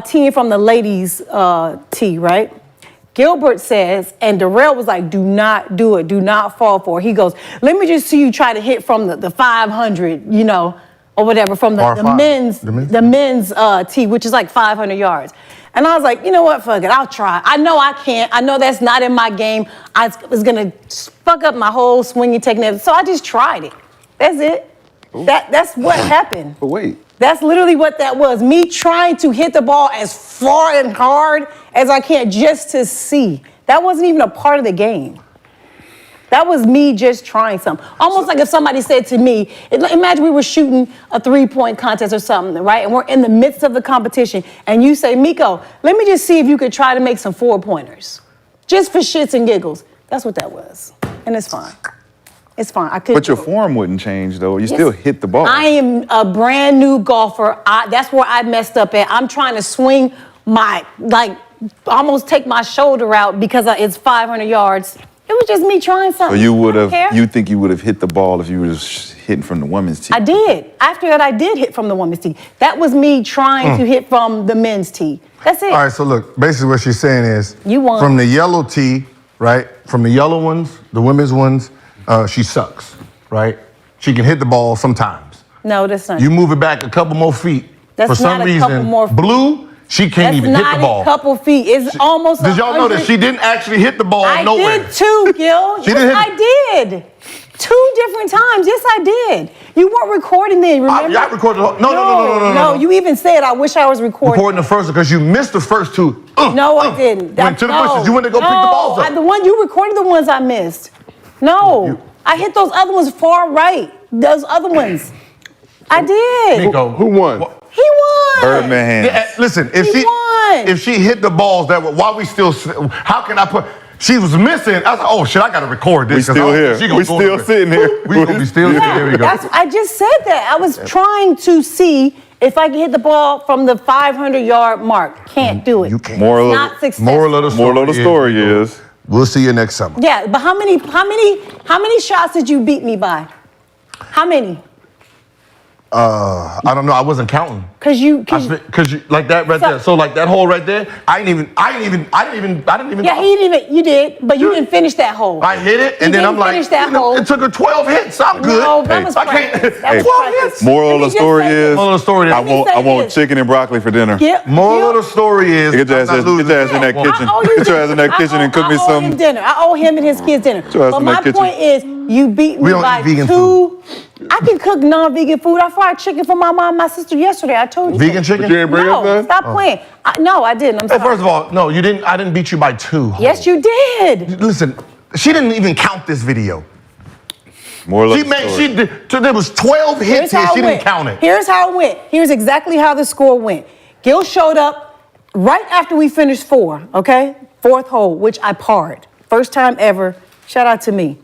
Speaker 4: teeing from the ladies tee, right? Gilbert says, and Darrell was like, do not do it, do not fall for it. He goes, let me just see you try to hit from the 500, or whatever, from the men's tee, which is like 500 yards. And I was like, you know what, fuck it, I'll try. I know I can't. I know that's not in my game. I was gonna fuck up my whole swinging technique. So I just tried it. That's it. That's what happened.
Speaker 2: But wait.
Speaker 4: That's literally what that was. Me trying to hit the ball as far and hard as I can just to see. That wasn't even a part of the game. That was me just trying something. Almost like if somebody said to me, imagine we were shooting a 3-point contest or something, right? And we're in the midst of the competition. And you say, Miko, let me just see if you could try to make some 4-pointers. Just for shits and giggles. That's what that was. And it's fine. It's fine. I could.
Speaker 2: But your form wouldn't change, though. You still hit the ball.
Speaker 4: I am a brand new golfer. That's where I messed up at. I'm trying to swing almost take my shoulder out because it's 500 yards. It was just me trying something.
Speaker 2: So you think you would have hit the ball if you were just hitting from the women's tee?
Speaker 4: I did. After that, I did hit from the women's tee. That was me trying to hit from the men's tee. That's it.
Speaker 3: All right, so look, basically what she's saying is,
Speaker 4: You won.
Speaker 3: From the yellow tee, right? From the yellow ones, the women's ones, she sucks, right? She can hit the ball sometimes.
Speaker 4: No, that's not.
Speaker 3: You move it back a couple more feet.
Speaker 4: That's
Speaker 3: for some
Speaker 4: not a couple
Speaker 3: reason,
Speaker 4: more feet.
Speaker 3: blue, she can't even hit the
Speaker 4: That's
Speaker 3: ball.
Speaker 4: not a couple feet. It's almost.
Speaker 3: Did y'all know that
Speaker 4: 100.
Speaker 3: she didn't actually hit the ball
Speaker 4: I
Speaker 3: nowhere?
Speaker 4: did too, Gil.
Speaker 3: She
Speaker 4: Yes,
Speaker 3: didn't hit-
Speaker 4: I did. 2 different times. Yes, I did. You weren't recording then, remember?
Speaker 3: I recorded the whole, no.
Speaker 4: You even said, I wish I was recording.
Speaker 3: Recording the first because you missed the first 2.
Speaker 4: No, I didn't.
Speaker 3: Went to the bushes. You went to go pick the balls up.
Speaker 4: The one you recorded, the ones I missed. No, I hit those other ones far right. Those other ones. I did.
Speaker 3: Miko,
Speaker 1: Who won?
Speaker 4: He won.
Speaker 2: Birdman hands.
Speaker 3: Listen,
Speaker 4: He won.
Speaker 3: if she hit the balls that were, while we still, how can I put? She was missing. I was like, oh shit, I gotta record this.
Speaker 1: We
Speaker 3: 'cause
Speaker 1: still
Speaker 3: I-
Speaker 1: here.
Speaker 3: she gonna
Speaker 1: We
Speaker 3: go
Speaker 1: still
Speaker 3: nowhere.
Speaker 1: sitting here.
Speaker 3: We gonna be still here. There we go.
Speaker 4: I just said that. I was trying to see if I could hit the ball from the 500-yard mark. Can't do it.
Speaker 3: You can't.
Speaker 2: Moral of
Speaker 4: Not successful.
Speaker 3: Moral of the story
Speaker 2: is
Speaker 3: we'll see you next summer.
Speaker 4: Yeah, but how many shots did you beat me by? How many?
Speaker 3: I don't know. I wasn't counting.
Speaker 4: Cause you
Speaker 3: Like that right there. So like that hole right there. I didn't even.
Speaker 4: Yeah, you did, but you didn't finish that hole.
Speaker 3: I hit it, and then I'm like,
Speaker 4: finish that hole.
Speaker 3: it took her 12 hits. I'm good.
Speaker 4: No, that was
Speaker 3: I can't.
Speaker 4: practice. That was
Speaker 3: 12
Speaker 4: practice.
Speaker 3: hits.
Speaker 2: Moral
Speaker 4: Let
Speaker 2: of
Speaker 4: me
Speaker 2: the
Speaker 4: just
Speaker 2: story
Speaker 4: say
Speaker 2: is
Speaker 4: this.
Speaker 3: Moral of the story is-
Speaker 2: I
Speaker 4: Let me say
Speaker 2: want
Speaker 4: this.
Speaker 2: chicken and broccoli for dinner.
Speaker 3: Moral of the story is
Speaker 2: Get your ass in that kitchen. Get your ass in that kitchen and cook me
Speaker 4: I owe
Speaker 2: some.
Speaker 4: him dinner. I owe him and his kids dinner.
Speaker 2: your ass
Speaker 4: But
Speaker 2: in
Speaker 4: my
Speaker 2: that kitchen.
Speaker 4: point is, you beat me
Speaker 3: We don't
Speaker 4: by
Speaker 3: eat vegan
Speaker 4: 2. I can cook non-vegan food. I fried chicken for my mom and my sister yesterday. I told you.
Speaker 3: vegan chicken.
Speaker 1: But you didn't bring
Speaker 4: No,
Speaker 1: us none?
Speaker 4: stop playing. No, I didn't. I'm
Speaker 3: Hey,
Speaker 4: sorry.
Speaker 3: first of all, no, you didn't. I didn't beat you by 2.
Speaker 4: Yes, you did.
Speaker 3: Listen, she didn't even count this video.
Speaker 2: Moral of
Speaker 3: She
Speaker 2: the
Speaker 3: made.
Speaker 2: story.
Speaker 3: She did. So there was 12
Speaker 4: Here's
Speaker 3: hits here.
Speaker 4: how
Speaker 3: She
Speaker 4: it
Speaker 3: didn't
Speaker 4: went.
Speaker 3: count it.
Speaker 4: Here's how it went. Here's exactly how the score went. Gil showed up right after we finished 4, okay? 4th hole, which I parred. First time ever. Shout out to me.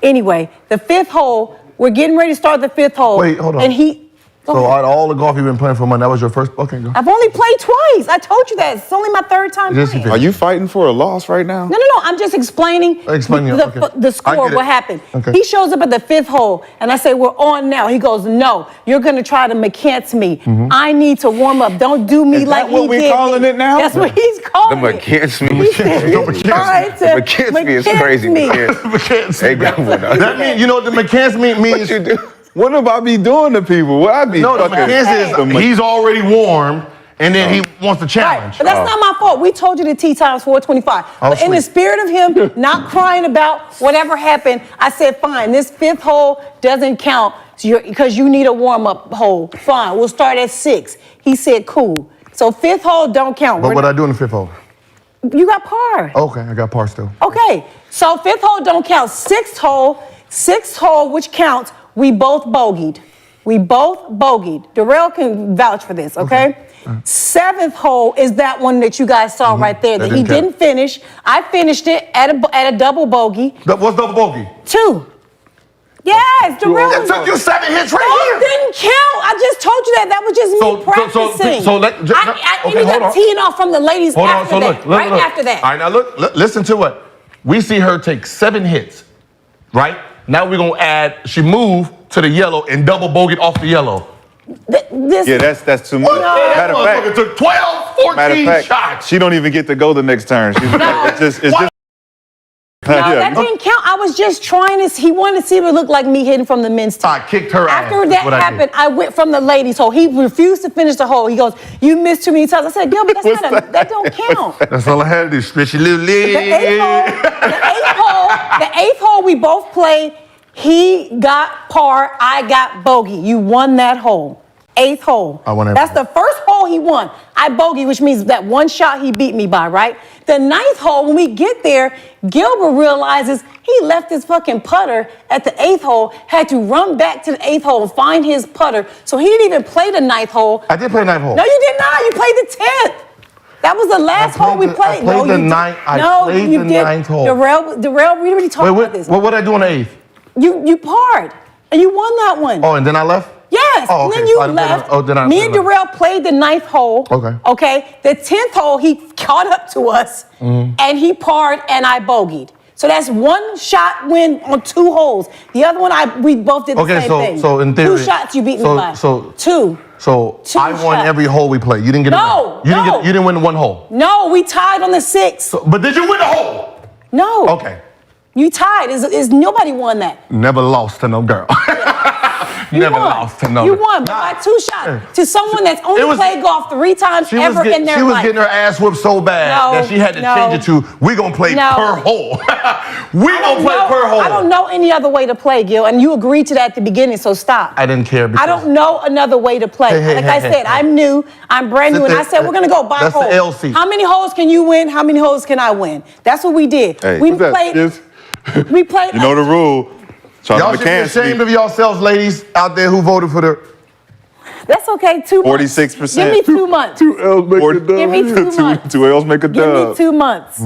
Speaker 4: Anyway, the 5th hole, we're getting ready to start the 5th hole.
Speaker 3: Wait, hold on.
Speaker 4: And he. Go
Speaker 3: So
Speaker 4: ahead.
Speaker 3: out of all the golf you've been playing for months, that was your first. Okay, go.
Speaker 4: I've only played twice. I told you that. It's only my 3rd time
Speaker 3: Just
Speaker 4: playing.
Speaker 3: if
Speaker 2: Are you fighting for a loss right now?
Speaker 4: No. I'm just explaining
Speaker 3: Explain it, okay.
Speaker 4: the
Speaker 3: I
Speaker 4: score,
Speaker 3: get it.
Speaker 4: what happened.
Speaker 3: Okay.
Speaker 4: He shows up at the 5th hole, and I say, we're on now. He goes, no, you're going to try to McCants me.
Speaker 3: Mm-hmm.
Speaker 4: I need to warm up. Don't do me
Speaker 2: Is
Speaker 4: like
Speaker 2: that what
Speaker 4: he
Speaker 2: we
Speaker 4: did
Speaker 2: calling
Speaker 4: me.
Speaker 2: it now?
Speaker 4: That's what he's calling it.
Speaker 6: McCants me.
Speaker 4: He said he's trying to
Speaker 6: McCants me is crazy.
Speaker 4: me.
Speaker 6: McCants. Hey, go on.
Speaker 3: That means, you know what the McCants means?
Speaker 6: What you do?
Speaker 2: What do I be doing to people? What I be
Speaker 3: No, the
Speaker 2: fucking...
Speaker 3: McCants is he's already warm, and then he wants to
Speaker 4: Right,
Speaker 3: challenge.
Speaker 4: but that's not my fault. We told you the tee time's 4:25.
Speaker 3: Oh,
Speaker 4: But in the
Speaker 3: sweet.
Speaker 4: spirit of him not crying about whatever happened, I said, fine, this 5th hole doesn't count because you need a warm-up hole. Fine, we'll start at 6. He said, cool. So 5th hole don't count.
Speaker 3: But what I do in the 5th hole?
Speaker 4: You got par.
Speaker 3: Okay, I got par still.
Speaker 4: Okay, so 5th hole don't count. 6th hole, which counts, we both bogeyed. We both bogeyed. Darrell can vouch for this, okay? 7th hole is that one that you guys saw right there that he didn't finish. I finished it at a double bogey.
Speaker 3: What's double bogey?
Speaker 4: 2. Yes, Darrell.
Speaker 3: It took you 7 hits
Speaker 4: No,
Speaker 3: right
Speaker 4: it didn't count. I just told you that. That was just me practicing. I ended
Speaker 3: hold
Speaker 4: up
Speaker 3: on.
Speaker 4: teeing off from the ladies
Speaker 3: Hold on,
Speaker 4: after
Speaker 3: so
Speaker 4: that.
Speaker 3: look,
Speaker 4: After that.
Speaker 3: All right, now look, listen to it. We see her take 7 hits, right? Now we're gonna add, she moved to the yellow and double bogeyed off the yellow.
Speaker 2: Yeah, that's too much. Matter of fact,
Speaker 3: It took 12, 14
Speaker 2: matter of fact,
Speaker 3: shots.
Speaker 2: she don't even get to go the next turn. She's it's just
Speaker 4: No, that didn't count. I was just trying to. He wanted to see what it looked like me hitting from the men's team.
Speaker 3: I kicked her ass.
Speaker 4: After that happened, I went from the ladies' hole. He refused to finish the hole. He goes, "You missed too many times." I said, "Gilbert, that don't count."
Speaker 3: That's all I had to do. Stretch your little leg.
Speaker 4: The eighth hole we both played. He got par. I got bogey. You won that hole. Eighth hole.
Speaker 3: I won every
Speaker 4: That's the first hole he won. I bogey, which means that one shot he beat me by, right? The ninth hole, when we get there, Gilbert realizes he left his fucking putter at the eighth hole, had to run back to the eighth hole and find his putter. So he didn't even play the ninth hole.
Speaker 3: I did play ninth hole.
Speaker 4: No, you did not. You played the 10th. That was the last hole we played.
Speaker 3: I played the ninth hole.
Speaker 4: Darrell, we already talked about this.
Speaker 3: What did I do on the eighth?
Speaker 4: You parred, and you won that one.
Speaker 3: Oh, and then I left?
Speaker 4: Yes,
Speaker 3: Oh,
Speaker 4: and
Speaker 3: okay.
Speaker 4: then you
Speaker 3: So I didn't play
Speaker 4: left.
Speaker 3: the- oh, then I-
Speaker 4: Me and Darrell played the ninth hole.
Speaker 3: Okay.
Speaker 4: Okay. The 10th hole, he caught up to us, and he parred, and I bogeyed. So that's one shot win on 2 holes. The other one, we both did the same thing.
Speaker 3: So in theory,
Speaker 4: 2 shots you beat me by. 2.
Speaker 3: So I won
Speaker 4: shots.
Speaker 3: every hole we played. You didn't get
Speaker 4: No,
Speaker 3: a win.
Speaker 4: no.
Speaker 3: You didn't win 1 hole.
Speaker 4: No, we tied on the 6th.
Speaker 3: But did you win a hole?
Speaker 4: No.
Speaker 3: Okay.
Speaker 4: You tied. Is nobody won that?
Speaker 3: Never lost to no girl. Never
Speaker 4: won.
Speaker 3: lost to no
Speaker 4: You
Speaker 3: girl.
Speaker 4: won by 2 shots to someone that's only played golf 3 times ever in their
Speaker 3: She was
Speaker 4: life.
Speaker 3: getting her ass whipped so bad that she had to change it to, we gonna play per hole. We gonna play per hole.
Speaker 4: I don't know any other way to play, Gil, and you agreed to that at the beginning, so stop.
Speaker 3: I didn't care because
Speaker 4: I don't know another way to play.
Speaker 3: Hey,
Speaker 4: like I said, I'm new, I'm brand new, and I said we're gonna go by
Speaker 3: That's the
Speaker 4: holes.
Speaker 3: LC.
Speaker 4: How many holes can you win? How many holes can I win? That's what we did.
Speaker 2: Hey,
Speaker 4: we
Speaker 2: what's that?
Speaker 4: played. We played.
Speaker 2: You know the rule.
Speaker 3: Y'all should be ashamed of yourselves, ladies out there who voted for the.
Speaker 4: That's okay. 2 months.
Speaker 2: 46%.
Speaker 4: Give me 2 months.
Speaker 1: 2 L's make a dub.
Speaker 4: Give me 2 months.
Speaker 2: 2 L's make a
Speaker 4: Give
Speaker 2: dub.
Speaker 4: me 2 months.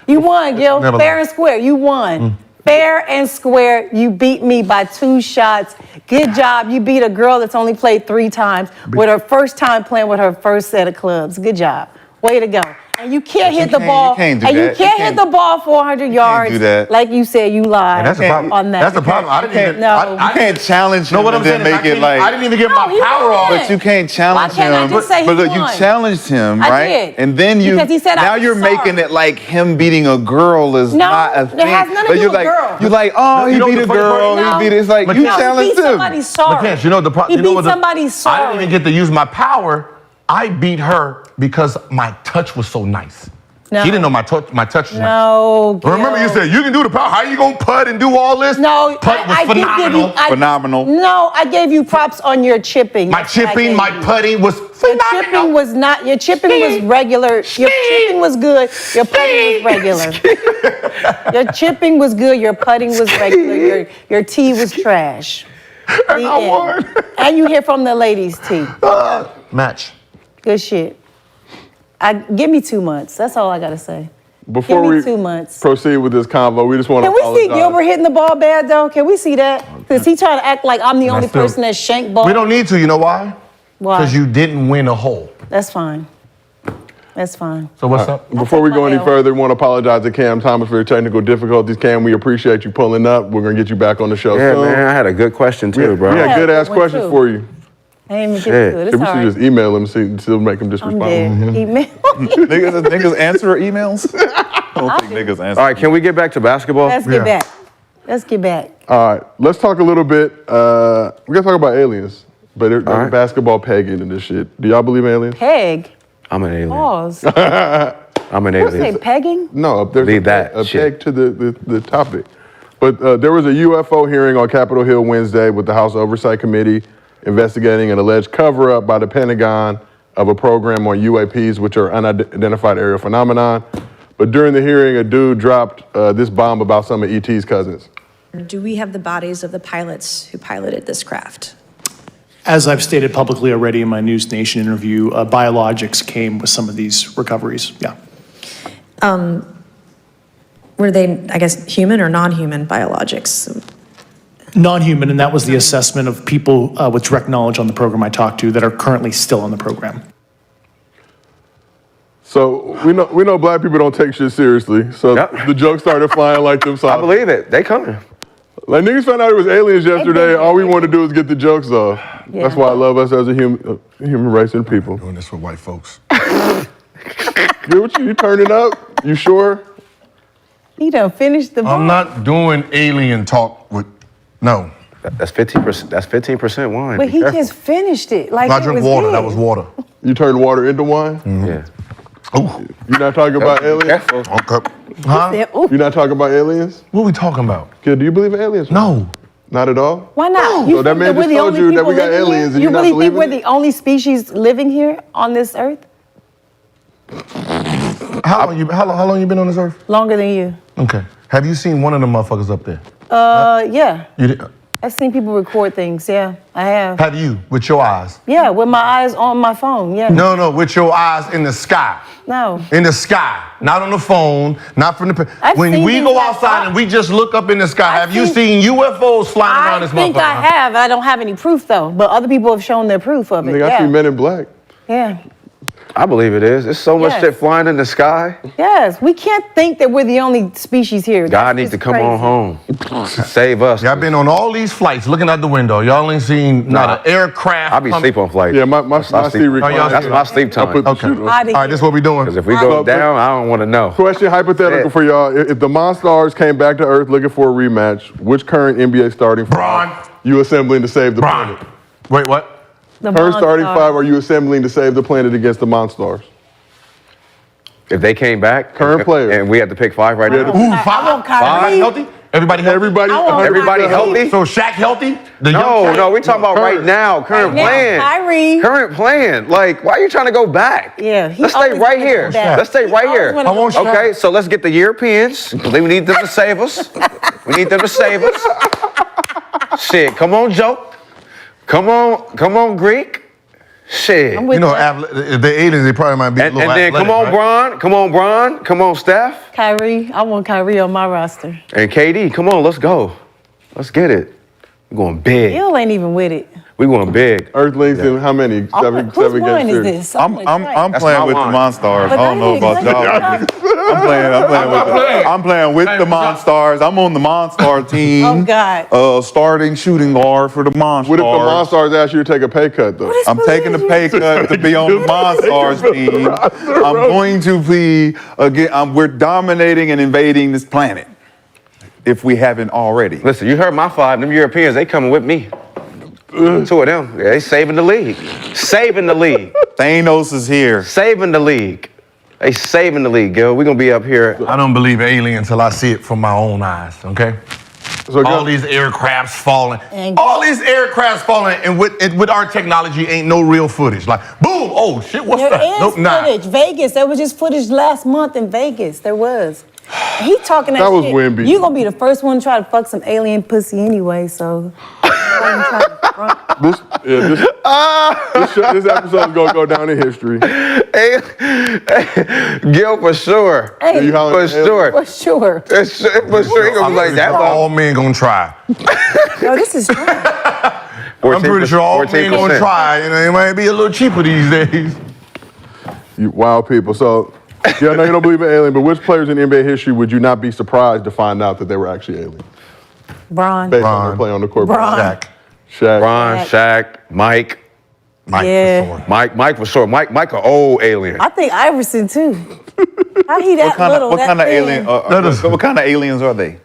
Speaker 4: You won, Gil.
Speaker 3: Never
Speaker 4: Fair
Speaker 3: lost.
Speaker 4: and square. You won. Fair and square. You beat me by 2 shots. Good job. You beat a girl that's only played 3 times with her first time playing with her first set of clubs. Good job. Way to go. And you can't hit the ball.
Speaker 2: You can't do
Speaker 4: and
Speaker 2: that.
Speaker 4: you can't hit the ball 400 yards.
Speaker 2: do that.
Speaker 4: Like you said, you lied.
Speaker 3: And that's the problem.
Speaker 4: On that.
Speaker 3: That's the problem. I didn't even.
Speaker 4: No.
Speaker 2: You can't challenge him
Speaker 3: No, what I'm
Speaker 2: and then
Speaker 3: saying is
Speaker 2: make it like.
Speaker 3: I didn't even get
Speaker 4: No,
Speaker 3: my
Speaker 4: he
Speaker 3: power
Speaker 4: won.
Speaker 3: off.
Speaker 2: But you can't challenge
Speaker 4: Why can't I
Speaker 2: him.
Speaker 4: just say he
Speaker 2: but look,
Speaker 4: won?
Speaker 2: you challenged him,
Speaker 4: I
Speaker 2: right?
Speaker 4: did.
Speaker 2: And then you
Speaker 4: Because he said I
Speaker 2: now
Speaker 4: was
Speaker 2: you're
Speaker 4: sorry.
Speaker 2: making it like him beating a girl is
Speaker 4: No,
Speaker 2: not a
Speaker 4: it
Speaker 2: thing.
Speaker 4: has nothing to
Speaker 2: But
Speaker 4: do
Speaker 2: you're
Speaker 4: with
Speaker 2: like
Speaker 4: girl.
Speaker 2: you're like, oh,
Speaker 3: You
Speaker 2: he
Speaker 3: know
Speaker 2: beat
Speaker 3: the
Speaker 2: a
Speaker 3: funny part
Speaker 2: girl.
Speaker 3: is-
Speaker 2: He beat it. It's like
Speaker 3: But
Speaker 2: you
Speaker 3: no,
Speaker 4: he
Speaker 2: challenged
Speaker 4: beat
Speaker 2: him.
Speaker 4: somebody's sorry.
Speaker 3: But you know the problem.
Speaker 4: He
Speaker 3: You know
Speaker 4: beat
Speaker 3: what the-
Speaker 4: somebody's sorry.
Speaker 3: I didn't even get to use my power. I beat her because my touch was so nice.
Speaker 4: No.
Speaker 3: She didn't know my touch was nice.
Speaker 4: No, Gil.
Speaker 3: Remember, you said you can do the power. How you gonna putt and do all this?
Speaker 4: No,
Speaker 3: putt was
Speaker 4: I did give
Speaker 3: phenomenal.
Speaker 4: you.
Speaker 2: Phenomenal.
Speaker 4: No, I gave you props on your chipping.
Speaker 3: My
Speaker 4: That's what I
Speaker 3: chipping,
Speaker 4: gave
Speaker 3: my
Speaker 4: you.
Speaker 3: putting was
Speaker 4: Your
Speaker 3: phenomenal.
Speaker 4: chipping was not. Your chipping was regular. Your chipping was good. Your putting was regular. Your chipping was good. Your putting was regular. Your tee was trash.
Speaker 3: And I won.
Speaker 4: And you hear from the ladies' tee.
Speaker 3: Match.
Speaker 4: Good shit. Give me 2 months. That's all I gotta say.
Speaker 1: Before
Speaker 4: Give me
Speaker 1: we
Speaker 4: 2 months.
Speaker 1: proceed with this convo, we just want to
Speaker 4: Can we see
Speaker 1: apologize.
Speaker 4: Gilbert hitting the ball bad though? Can we see that? Because he trying to act like I'm the only
Speaker 3: still-
Speaker 4: person that shanked ball.
Speaker 3: We don't need to. You know why?
Speaker 4: Why?
Speaker 3: Because you didn't win a hole.
Speaker 4: That's fine. That's fine.
Speaker 3: So what's up?
Speaker 1: Before we
Speaker 4: take
Speaker 1: go
Speaker 4: my
Speaker 1: any
Speaker 4: L.
Speaker 1: further, we want to apologize to Cam Thomas for your technical difficulties. Cam, we appreciate you pulling up. We're going to get you back on the show
Speaker 6: Yeah,
Speaker 1: soon.
Speaker 6: man, I had a good question too, bro.
Speaker 1: We had
Speaker 4: Yeah,
Speaker 1: good ass
Speaker 4: one
Speaker 1: questions
Speaker 4: too.
Speaker 1: for you.
Speaker 4: I didn't even
Speaker 6: Shit.
Speaker 4: get to it. It's
Speaker 1: We
Speaker 4: all
Speaker 1: should
Speaker 4: right.
Speaker 1: just email him and still make him just
Speaker 4: I'm
Speaker 1: respond.
Speaker 4: dead. Email.
Speaker 2: Niggas answer emails. I don't think niggas answer.
Speaker 6: All right, can we get back to basketball?
Speaker 4: Let's get back. Let's get back.
Speaker 1: All right, let's talk a little bit. We're going to talk about aliens, but there's
Speaker 6: right.
Speaker 1: basketball pegging and this shit. Do y'all believe in aliens?
Speaker 4: Peg.
Speaker 6: I'm an alien.
Speaker 4: Pause.
Speaker 6: I'm an
Speaker 4: Who say
Speaker 6: alien.
Speaker 4: pegging?
Speaker 1: No, there's
Speaker 6: Leave that
Speaker 1: a
Speaker 6: shit.
Speaker 1: peg to the topic. But there was a UFO hearing on Capitol Hill Wednesday with the House Oversight Committee investigating an alleged cover-up by the Pentagon of a program on UAPs, which are unidentified aerial phenomenon. But during the hearing, a dude dropped this bomb about some of ET's cousins.
Speaker 11: Do we have the bodies of the pilots who piloted this craft?
Speaker 12: As I've stated publicly already in my News Nation interview, biologics came with some of these recoveries, yeah.
Speaker 11: Were they, I guess, human or non-human biologics?
Speaker 12: Non-human, and that was the assessment of people with direct knowledge on the program I talked to that are currently still on the program.
Speaker 1: So we know black people don't take shit seriously. So
Speaker 6: Yep.
Speaker 1: the jokes started flying like them.
Speaker 6: I believe it. They coming.
Speaker 1: Like niggas found out it was aliens yesterday. All we wanted to do is get the jokes off.
Speaker 4: Yeah.
Speaker 1: That's why I love us as a human race and people.
Speaker 3: Doing this for white folks.
Speaker 1: You turning up? You sure?
Speaker 4: He done finished the book.
Speaker 3: I'm not doing alien talk with, no.
Speaker 6: That's 15%. That's 15% wine.
Speaker 4: But
Speaker 6: Be
Speaker 4: he
Speaker 6: careful.
Speaker 4: just finished it. Like
Speaker 3: I
Speaker 4: it
Speaker 3: drink
Speaker 4: was
Speaker 3: water,
Speaker 4: his.
Speaker 3: that was water.
Speaker 1: You turned water into wine?
Speaker 6: Yeah.
Speaker 3: Ooh.
Speaker 1: You're not talking about aliens?
Speaker 6: Careful.
Speaker 3: Okay. Huh?
Speaker 4: Yeah, ooh.
Speaker 1: You're not talking about aliens?
Speaker 3: What are we talking about?
Speaker 1: Kid, do you believe in aliens?
Speaker 3: No.
Speaker 1: Not at all?
Speaker 4: Why not?
Speaker 1: So that man
Speaker 4: we're
Speaker 1: just
Speaker 4: the
Speaker 1: told
Speaker 4: only
Speaker 1: you that
Speaker 4: people
Speaker 1: we got
Speaker 4: living
Speaker 1: aliens
Speaker 4: here?
Speaker 1: and
Speaker 4: you
Speaker 1: you're not
Speaker 4: really think
Speaker 1: believing
Speaker 4: we're
Speaker 1: it?
Speaker 4: the only species living here on this earth?
Speaker 3: How long you been on this earth?
Speaker 4: Longer than you.
Speaker 3: Okay. Have you seen one of them motherfuckers up there?
Speaker 4: Yeah.
Speaker 3: You did,
Speaker 4: I've seen people record things. Yeah, I have.
Speaker 3: have you, with your eyes?
Speaker 4: Yeah, with my eyes on my phone. Yeah.
Speaker 3: No, with your eyes in the sky.
Speaker 4: No.
Speaker 3: In the sky, not on the phone, not from the.
Speaker 4: I've
Speaker 3: When
Speaker 4: seen
Speaker 3: we
Speaker 4: things
Speaker 3: go
Speaker 4: that
Speaker 3: outside
Speaker 4: fly.
Speaker 3: and we just look up in the sky,
Speaker 4: I've
Speaker 3: have you
Speaker 4: seen-
Speaker 3: seen UFOs flying around
Speaker 4: I
Speaker 3: this
Speaker 4: think
Speaker 3: motherfucker?
Speaker 4: I have. I don't have any proof though, but other people have shown their proof of it.
Speaker 1: Nigga, I see Men in Black.
Speaker 4: Yeah.
Speaker 6: I believe it is. There's so much
Speaker 4: Yes.
Speaker 6: shit flying in the sky.
Speaker 4: Yes. We can't think that we're the only species here.
Speaker 6: God
Speaker 4: That's
Speaker 6: needs to
Speaker 4: just
Speaker 6: come on
Speaker 4: crazy.
Speaker 6: home. Save us.
Speaker 3: Y'all been on all these flights, looking out the window. Y'all ain't seen not an aircraft.
Speaker 6: I be sleep on flights.
Speaker 1: Yeah, my
Speaker 6: sleep.
Speaker 1: seat reclines.
Speaker 6: That's my sleep
Speaker 1: I put
Speaker 6: time.
Speaker 1: the
Speaker 3: Okay.
Speaker 1: shit on.
Speaker 4: Outta
Speaker 3: All right,
Speaker 4: here.
Speaker 3: this is what we doing.
Speaker 6: Because if we go down, I don't want to know.
Speaker 1: Question hypothetical
Speaker 6: Yeah.
Speaker 1: for y'all. If the Monstars came back to Earth looking for a rematch, which current NBA starting
Speaker 3: Bron.
Speaker 1: five you assembling to save the planet?
Speaker 3: Wait, what?
Speaker 4: The
Speaker 1: Current starting
Speaker 4: Monstars.
Speaker 1: five are you assembling to save the planet against the Monstars?
Speaker 6: If they came back,
Speaker 1: Current players.
Speaker 6: and we had to pick 5 right now.
Speaker 3: Ooh,
Speaker 4: I
Speaker 3: five.
Speaker 4: want Kyrie.
Speaker 3: Everybody healthy? Everybody healthy?
Speaker 1: Everybody,
Speaker 4: I want
Speaker 1: 100%
Speaker 6: Everybody healthy?
Speaker 3: So Shaq healthy? The young
Speaker 6: No,
Speaker 3: Shaq?
Speaker 6: no, we talking about right now, current
Speaker 4: Right now,
Speaker 6: plan.
Speaker 4: Kyrie.
Speaker 6: Current plan. Like, why are you trying to go back?
Speaker 4: Yeah, he
Speaker 6: Let's stay
Speaker 4: always
Speaker 6: right
Speaker 4: wanna
Speaker 6: here.
Speaker 4: go back.
Speaker 6: Let's stay
Speaker 4: He
Speaker 6: right
Speaker 4: always
Speaker 6: here.
Speaker 4: wanna
Speaker 3: I want
Speaker 4: go back.
Speaker 6: Okay, so let's get the Europeans. We need them to save us. We need them to save us. Shit, come on, Joe. Come on, Greek. Shit.
Speaker 4: I'm with
Speaker 3: You know,
Speaker 4: that.
Speaker 3: the aliens, they probably might be a
Speaker 6: And
Speaker 3: little
Speaker 6: then come
Speaker 3: athletic,
Speaker 6: on,
Speaker 3: right?
Speaker 6: Bron. Come on, Bron. Come on, Steph.
Speaker 4: Kyrie. I want Kyrie on my roster.
Speaker 6: And KD. Come on, let's go. Let's get it. We're going big.
Speaker 4: Bill ain't even with it.
Speaker 6: We're going big.
Speaker 1: Earthlings in how many? Seven
Speaker 4: Whose
Speaker 1: game
Speaker 4: wine is
Speaker 1: series.
Speaker 4: this?
Speaker 2: I'm
Speaker 6: That's
Speaker 2: playing
Speaker 6: my
Speaker 2: with
Speaker 6: line.
Speaker 2: the Monstars.
Speaker 4: But
Speaker 2: I don't know
Speaker 4: I
Speaker 2: about
Speaker 4: need-
Speaker 2: y'all. I'm playing with the Monstars. I'm on the Monstar team.
Speaker 4: Oh, God.
Speaker 2: Starting shooting guard for the Monstars.
Speaker 1: What if the Monstars asked you to take a pay cut, though?
Speaker 2: I'm taking a pay cut to be on the Monstars team. I'm going to be again. We're dominating and invading this planet. If we haven't already.
Speaker 6: Listen, you heard my 5. Them Europeans, they coming with me. 2 of them. Yeah, they saving the league. Saving the league.
Speaker 2: Thanos is here.
Speaker 6: Saving the league. They saving the league, Gil. We're going to be up here.
Speaker 3: I don't believe aliens until I see it from my own eyes, okay?
Speaker 1: So
Speaker 3: All these aircrafts falling.
Speaker 4: And-
Speaker 3: All these aircrafts falling, and with our technology, ain't no real footage. Like, boom, oh shit, what's
Speaker 4: There
Speaker 3: that?
Speaker 4: is
Speaker 3: Nope, nah.
Speaker 4: footage. Vegas. There was just footage last month in Vegas. There was. He talking that
Speaker 1: That was
Speaker 4: shit.
Speaker 1: Wemby.
Speaker 4: You gonna be the first one to try to fuck some alien pussy anyway, so.
Speaker 1: This episode is gonna go down in history.
Speaker 6: Gil, for sure.
Speaker 4: Hey,
Speaker 1: You hollering
Speaker 6: For
Speaker 1: at
Speaker 6: sure.
Speaker 4: for sure.
Speaker 6: For sure. He going to be like that.
Speaker 3: All men gonna try.
Speaker 4: Yo, this is true.
Speaker 3: I'm pretty sure all men gonna
Speaker 6: 14%.
Speaker 3: try. You know, it might be a little cheaper these days.
Speaker 1: You wild people. So, yeah, I know you don't believe in aliens, but which players in NBA history would you not be surprised to find out that they were actually aliens?
Speaker 4: Bron.
Speaker 1: Based on their play on the court.
Speaker 4: Bron.
Speaker 3: Shaq.
Speaker 1: Shaq.
Speaker 6: Bron, Shaq, Mike.
Speaker 3: Mike
Speaker 4: Yeah.
Speaker 3: for sure.
Speaker 6: Mike for sure. Mike an old alien.
Speaker 4: I think Iverson too. How he that little?
Speaker 2: What
Speaker 4: that
Speaker 2: kind of
Speaker 4: thin?
Speaker 2: alien? What kind of aliens are they?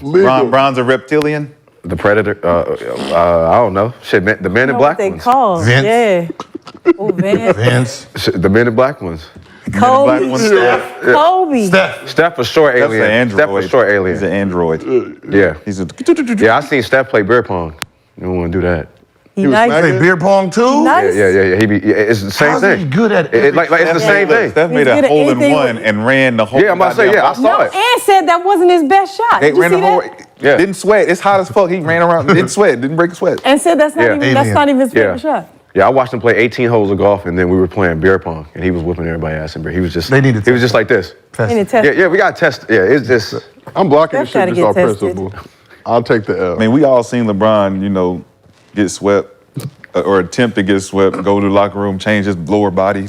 Speaker 1: Legal.
Speaker 2: Bron's a reptilian.
Speaker 6: The Predator. I don't know. Shit, the Men in
Speaker 4: What
Speaker 6: Black
Speaker 4: they
Speaker 6: ones.
Speaker 4: called?
Speaker 3: Vince.
Speaker 4: Yeah. Oh, Vince.
Speaker 3: Vince.
Speaker 6: Shit, the Men in Black ones.
Speaker 2: Black
Speaker 4: Kobe.
Speaker 2: one, Steph.
Speaker 4: Kobe.
Speaker 3: Steph.
Speaker 6: Steph for sure
Speaker 2: Steph's
Speaker 6: alien.
Speaker 2: an android.
Speaker 6: Steph for sure alien.
Speaker 2: He's an android.
Speaker 6: Yeah.
Speaker 2: He's a.
Speaker 6: Yeah, I seen Steph play beer pong. You don't want to do that.
Speaker 4: He
Speaker 1: was
Speaker 4: nice.
Speaker 1: smacking
Speaker 3: Play beer pong too?
Speaker 4: Nice.
Speaker 6: Yeah. He be. It's the same
Speaker 3: How's
Speaker 6: thing.
Speaker 3: he good at
Speaker 6: Like it's the same thing.
Speaker 2: Steph made
Speaker 4: He's good
Speaker 2: a
Speaker 4: at
Speaker 2: hole in
Speaker 4: anything
Speaker 2: one
Speaker 4: with-
Speaker 2: and ran the whole.
Speaker 6: Yeah, I'm about to say,
Speaker 2: goddamn
Speaker 6: yeah, I
Speaker 2: ball.
Speaker 6: saw
Speaker 4: No,
Speaker 6: it.
Speaker 4: and said that wasn't his best shot.
Speaker 2: They
Speaker 4: Did you
Speaker 2: ran
Speaker 4: see
Speaker 2: the whole.
Speaker 4: that?
Speaker 6: Yeah.
Speaker 2: Didn't sweat. It's hot as fuck. He ran around. Didn't sweat. Didn't break a sweat.
Speaker 4: And said that's not
Speaker 6: Yeah.
Speaker 4: even that's not even his favorite
Speaker 6: Yeah.
Speaker 4: shot.
Speaker 6: Yeah, I watched him play 18 holes of golf, and then we were playing beer pong, and he was whipping everybody's ass in beer. He was just.
Speaker 3: They need to
Speaker 6: He was
Speaker 3: test
Speaker 6: just like this.
Speaker 3: Test
Speaker 4: In
Speaker 3: it.
Speaker 4: the test.
Speaker 6: Yeah, we got to test. Yeah, it's just.
Speaker 1: I'm blocking this
Speaker 4: Steph
Speaker 1: shit
Speaker 4: gotta
Speaker 1: just
Speaker 4: get
Speaker 1: off
Speaker 4: tested.
Speaker 1: principle. I'll take the L.
Speaker 2: I mean, we all seen LeBron, get swept or attempt to get swept, go to the locker room, change his lower body,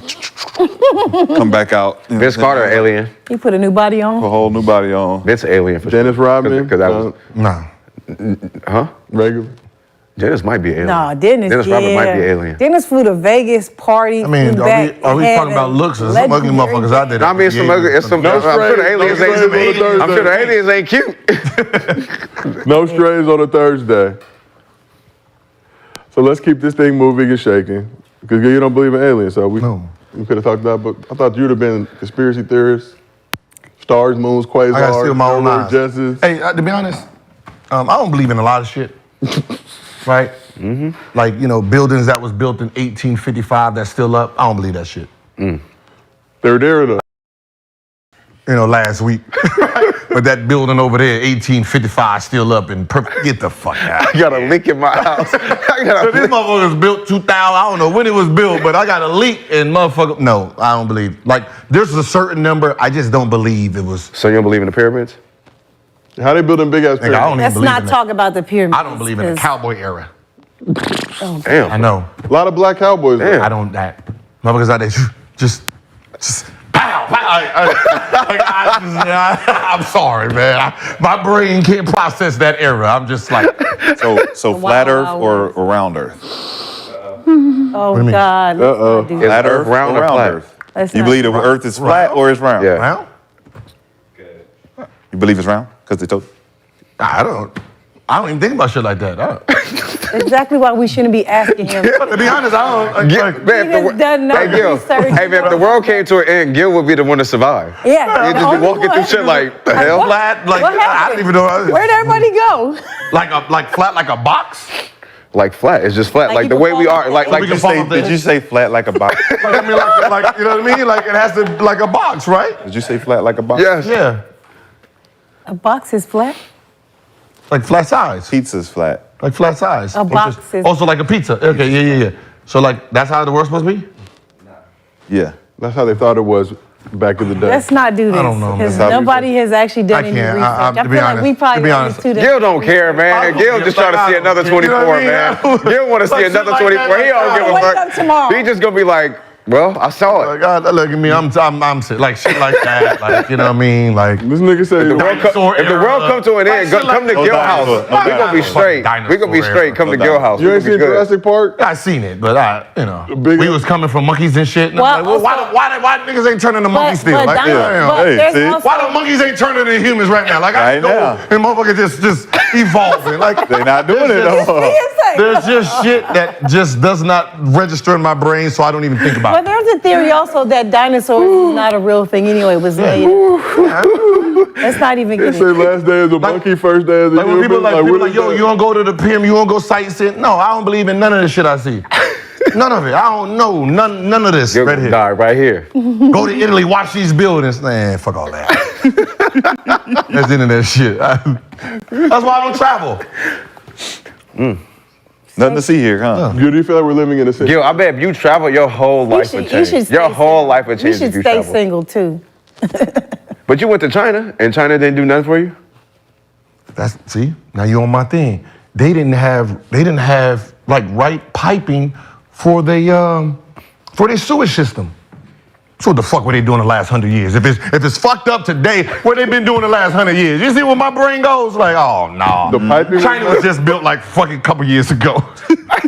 Speaker 2: come back out.
Speaker 6: Vince Carter, alien.
Speaker 4: He put a new body on.
Speaker 2: A whole new body on.
Speaker 6: Vince alien for
Speaker 1: Dennis
Speaker 6: sure.
Speaker 1: Rodman.
Speaker 6: Because that was.
Speaker 3: Nah.
Speaker 6: Huh?
Speaker 1: Regular.
Speaker 6: Dennis might be alien.
Speaker 4: No, Dennis
Speaker 6: Rodman might be alien.
Speaker 4: Dennis flew to Vegas, party.
Speaker 3: I mean,
Speaker 4: flew
Speaker 3: are
Speaker 4: back,
Speaker 3: we talking about looks? There's some ugly motherfuckers out there.
Speaker 6: I mean, some ugly. I'm sure the aliens ain't. I'm sure the aliens ain't cute.
Speaker 1: No strays on a Thursday. So let's keep this thing moving and shaking. Because you don't believe in aliens, so we could have talked about. But I thought you'd have been conspiracy theorists, stars, moons, quasars.
Speaker 3: I got to steal my own eyes.
Speaker 1: Jesses.
Speaker 3: Hey, to be honest, I don't believe in a lot of shit. Right?
Speaker 6: Mm-hmm.
Speaker 3: Like, buildings that was built in 1855 that's still up. I don't believe that shit.
Speaker 1: They're there though.
Speaker 3: Last week. But that building over there, 1855, still up and get the fuck out.
Speaker 6: I got a leak in my house.
Speaker 3: This motherfucker was built 2000. I don't know when it was built, but I got a leak and motherfucker. No, I don't believe. Like, there's a certain number. I just don't believe it was.
Speaker 6: So you don't believe in the pyramids?
Speaker 1: How they building big ass pyramids?
Speaker 3: I don't even
Speaker 4: Let's
Speaker 3: believe
Speaker 4: not
Speaker 3: in
Speaker 4: talk about the pyramids.
Speaker 3: I don't believe in the cowboy era.
Speaker 6: Damn.
Speaker 3: I know.
Speaker 1: A lot of black cowboys.
Speaker 6: Damn.
Speaker 3: I don't. That motherfuckers out there just pow, pow. I'm sorry, man. My brain can't process that era. I'm just like.
Speaker 2: So flat Earth or round Earth?
Speaker 4: Oh, God. Let's not do
Speaker 2: Flat
Speaker 4: that.
Speaker 2: Earth, round or flat Earth?
Speaker 4: Let's
Speaker 2: You
Speaker 4: not
Speaker 2: believe
Speaker 4: do
Speaker 2: the
Speaker 4: that.
Speaker 2: Earth is flat or it's round?
Speaker 6: Yeah.
Speaker 3: Round?
Speaker 2: You believe it's round? Because they told.
Speaker 3: I don't even think about shit like that.
Speaker 4: Exactly why we shouldn't be asking him.
Speaker 3: To be honest, I don't.
Speaker 6: Man,
Speaker 4: He has done no
Speaker 6: Gil,
Speaker 4: research.
Speaker 6: hey man, if the world came to an end, Gil would be the one to survive.
Speaker 4: Yeah.
Speaker 6: He'd just be walking through shit like, the hell?
Speaker 3: Flat, like
Speaker 4: What
Speaker 3: I
Speaker 4: happened?
Speaker 3: don't even know.
Speaker 4: Where'd everybody go?
Speaker 3: Like flat, like a box.
Speaker 6: Like flat, it's just flat,
Speaker 4: Like
Speaker 6: like
Speaker 4: you
Speaker 6: the
Speaker 4: can
Speaker 6: way we
Speaker 4: fall
Speaker 6: are.
Speaker 4: off
Speaker 6: Like
Speaker 3: We can
Speaker 6: just
Speaker 3: fall
Speaker 6: say,
Speaker 3: off the-
Speaker 2: Did you say flat like a box?
Speaker 3: Like, I mean, like you know what I mean? Like it has to like a box, right?
Speaker 2: Did you say flat like a box?
Speaker 6: yes.
Speaker 3: Yeah,
Speaker 4: A box is flat?
Speaker 3: like flat size.
Speaker 2: Pizza's flat.
Speaker 3: Like flat size.
Speaker 4: A box is-
Speaker 3: Also like a pizza. Okay, yeah. So like that's how the world's supposed to be?
Speaker 2: Yeah.
Speaker 1: That's how they thought it was back in the day.
Speaker 4: Let's not do this.
Speaker 3: I don't know, man.
Speaker 4: Because nobody has actually done
Speaker 3: I
Speaker 4: any
Speaker 3: can't.
Speaker 4: research.
Speaker 3: I-
Speaker 4: I
Speaker 3: to
Speaker 4: feel
Speaker 3: be
Speaker 4: like
Speaker 3: honest-
Speaker 4: we
Speaker 3: to
Speaker 4: probably
Speaker 3: be
Speaker 4: only
Speaker 3: honest.
Speaker 4: two
Speaker 6: Gil don't care,
Speaker 3: I
Speaker 6: man.
Speaker 3: don't
Speaker 6: Gil
Speaker 3: give
Speaker 6: just
Speaker 3: a
Speaker 6: trying to
Speaker 3: fuck.
Speaker 6: see another
Speaker 3: You know what
Speaker 6: 24,
Speaker 3: I mean?
Speaker 6: man. Gil want to see
Speaker 3: Like shit
Speaker 6: another
Speaker 3: like
Speaker 6: 24.
Speaker 3: that,
Speaker 6: He don't
Speaker 3: like,
Speaker 6: give a
Speaker 4: wake
Speaker 6: fuck.
Speaker 4: up tomorrow.
Speaker 6: He just gonna be like, well, I saw it.
Speaker 3: Like, God, look at me. I'm sick. Like shit like that. Like, you know what I mean? Like
Speaker 1: This nigga said
Speaker 6: If the world come to an end, come to Gil house.
Speaker 2: dinosaur.
Speaker 6: We gonna be straight. We gonna be straight. Come to Gil house.
Speaker 1: You ain't
Speaker 6: We
Speaker 1: seen
Speaker 6: gonna be good.
Speaker 1: Jurassic Park?
Speaker 3: I seen it, but
Speaker 1: Big-
Speaker 3: we was coming from monkeys and shit. And
Speaker 4: Well,
Speaker 3: I'm like,
Speaker 4: also-
Speaker 3: why niggas ain't turning to monkeys still? Like,
Speaker 4: there's
Speaker 2: see?
Speaker 4: also-
Speaker 3: why the monkeys ain't turning to humans right now? Like I
Speaker 2: Right
Speaker 3: go
Speaker 2: now.
Speaker 3: and motherfuckers just evolving. Like
Speaker 2: They not doing it no more.
Speaker 3: there's just shit that just does not register in my brain, so I don't even think about
Speaker 4: But
Speaker 3: it.
Speaker 4: there's a theory also that dinosaurs is not a real thing anyway. It was made. Let's not even
Speaker 1: They
Speaker 4: get
Speaker 1: say
Speaker 4: into it.
Speaker 1: last day is a monkey, first day is a
Speaker 3: Like when
Speaker 1: human.
Speaker 3: people like
Speaker 1: what is
Speaker 3: yo,
Speaker 1: that?
Speaker 3: you don't go to the pyramid, you don't go sightseeing. No, I don't believe in none of the shit I see. None of it. I don't know none of this
Speaker 6: Gil
Speaker 3: right
Speaker 6: gonna
Speaker 3: here.
Speaker 6: die right here.
Speaker 3: Go to Italy, watch these buildings. Man, fuck all that. That's internet shit. That's why I don't travel.
Speaker 2: Nothing to see here, huh?
Speaker 1: Do you feel like we're living in a city?
Speaker 6: Gil, I bet if you travel, your whole life would change. Your whole life would change
Speaker 4: You
Speaker 6: if
Speaker 4: should
Speaker 6: you
Speaker 4: stay
Speaker 6: travel.
Speaker 4: single too.
Speaker 6: But you went to China, and China didn't do nothing for you?
Speaker 3: See, now you on my thing. They didn't have like right piping for their sewage system. So what the fuck were they doing the last 100 years? If it's fucked up today, what they been doing the last 100 years? You see where my brain goes? Like, oh no.
Speaker 1: The piping
Speaker 3: China was just built like fucking couple years ago. You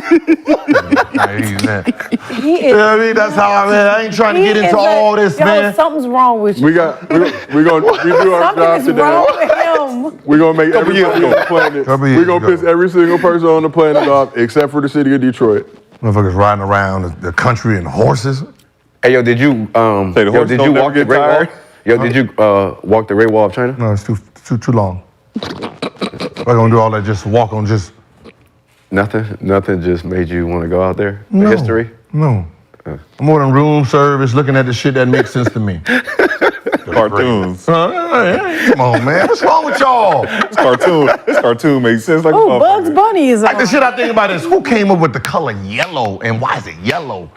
Speaker 3: know what I mean? That's how I ain't trying to get into all this, man.
Speaker 4: Something's wrong with you.
Speaker 1: We gonna do our job
Speaker 4: Something is wrong
Speaker 1: today.
Speaker 4: with him.
Speaker 1: We're gonna make everybody on the planet.
Speaker 3: Couple
Speaker 1: We're
Speaker 3: years
Speaker 1: gonna
Speaker 3: ago.
Speaker 1: piss every single person on the planet off except for the city of Detroit.
Speaker 3: Motherfuckers riding around the country in horses.
Speaker 6: Hey, yo, did you
Speaker 2: Say the horse
Speaker 6: did
Speaker 2: don't
Speaker 6: you
Speaker 2: never
Speaker 6: walk the
Speaker 2: get
Speaker 6: Great Wall?
Speaker 2: tired?
Speaker 6: Yo, did you walk the Great Wall of China?
Speaker 3: No, it's too long. I'm gonna do all that just walk on just.
Speaker 6: Nothing just made you want to go out there?
Speaker 3: No.
Speaker 6: The history?
Speaker 3: No. I'm more than room service, looking at the shit that makes sense to me.
Speaker 2: Cartoons.
Speaker 3: Come on, man. What's wrong with y'all?
Speaker 2: This cartoon makes sense like a
Speaker 4: Oh, Bugs
Speaker 2: motherfucker.
Speaker 4: Bunny is
Speaker 3: Like the
Speaker 4: on.
Speaker 3: shit I think about is who came up with the color yellow and why is it yellow?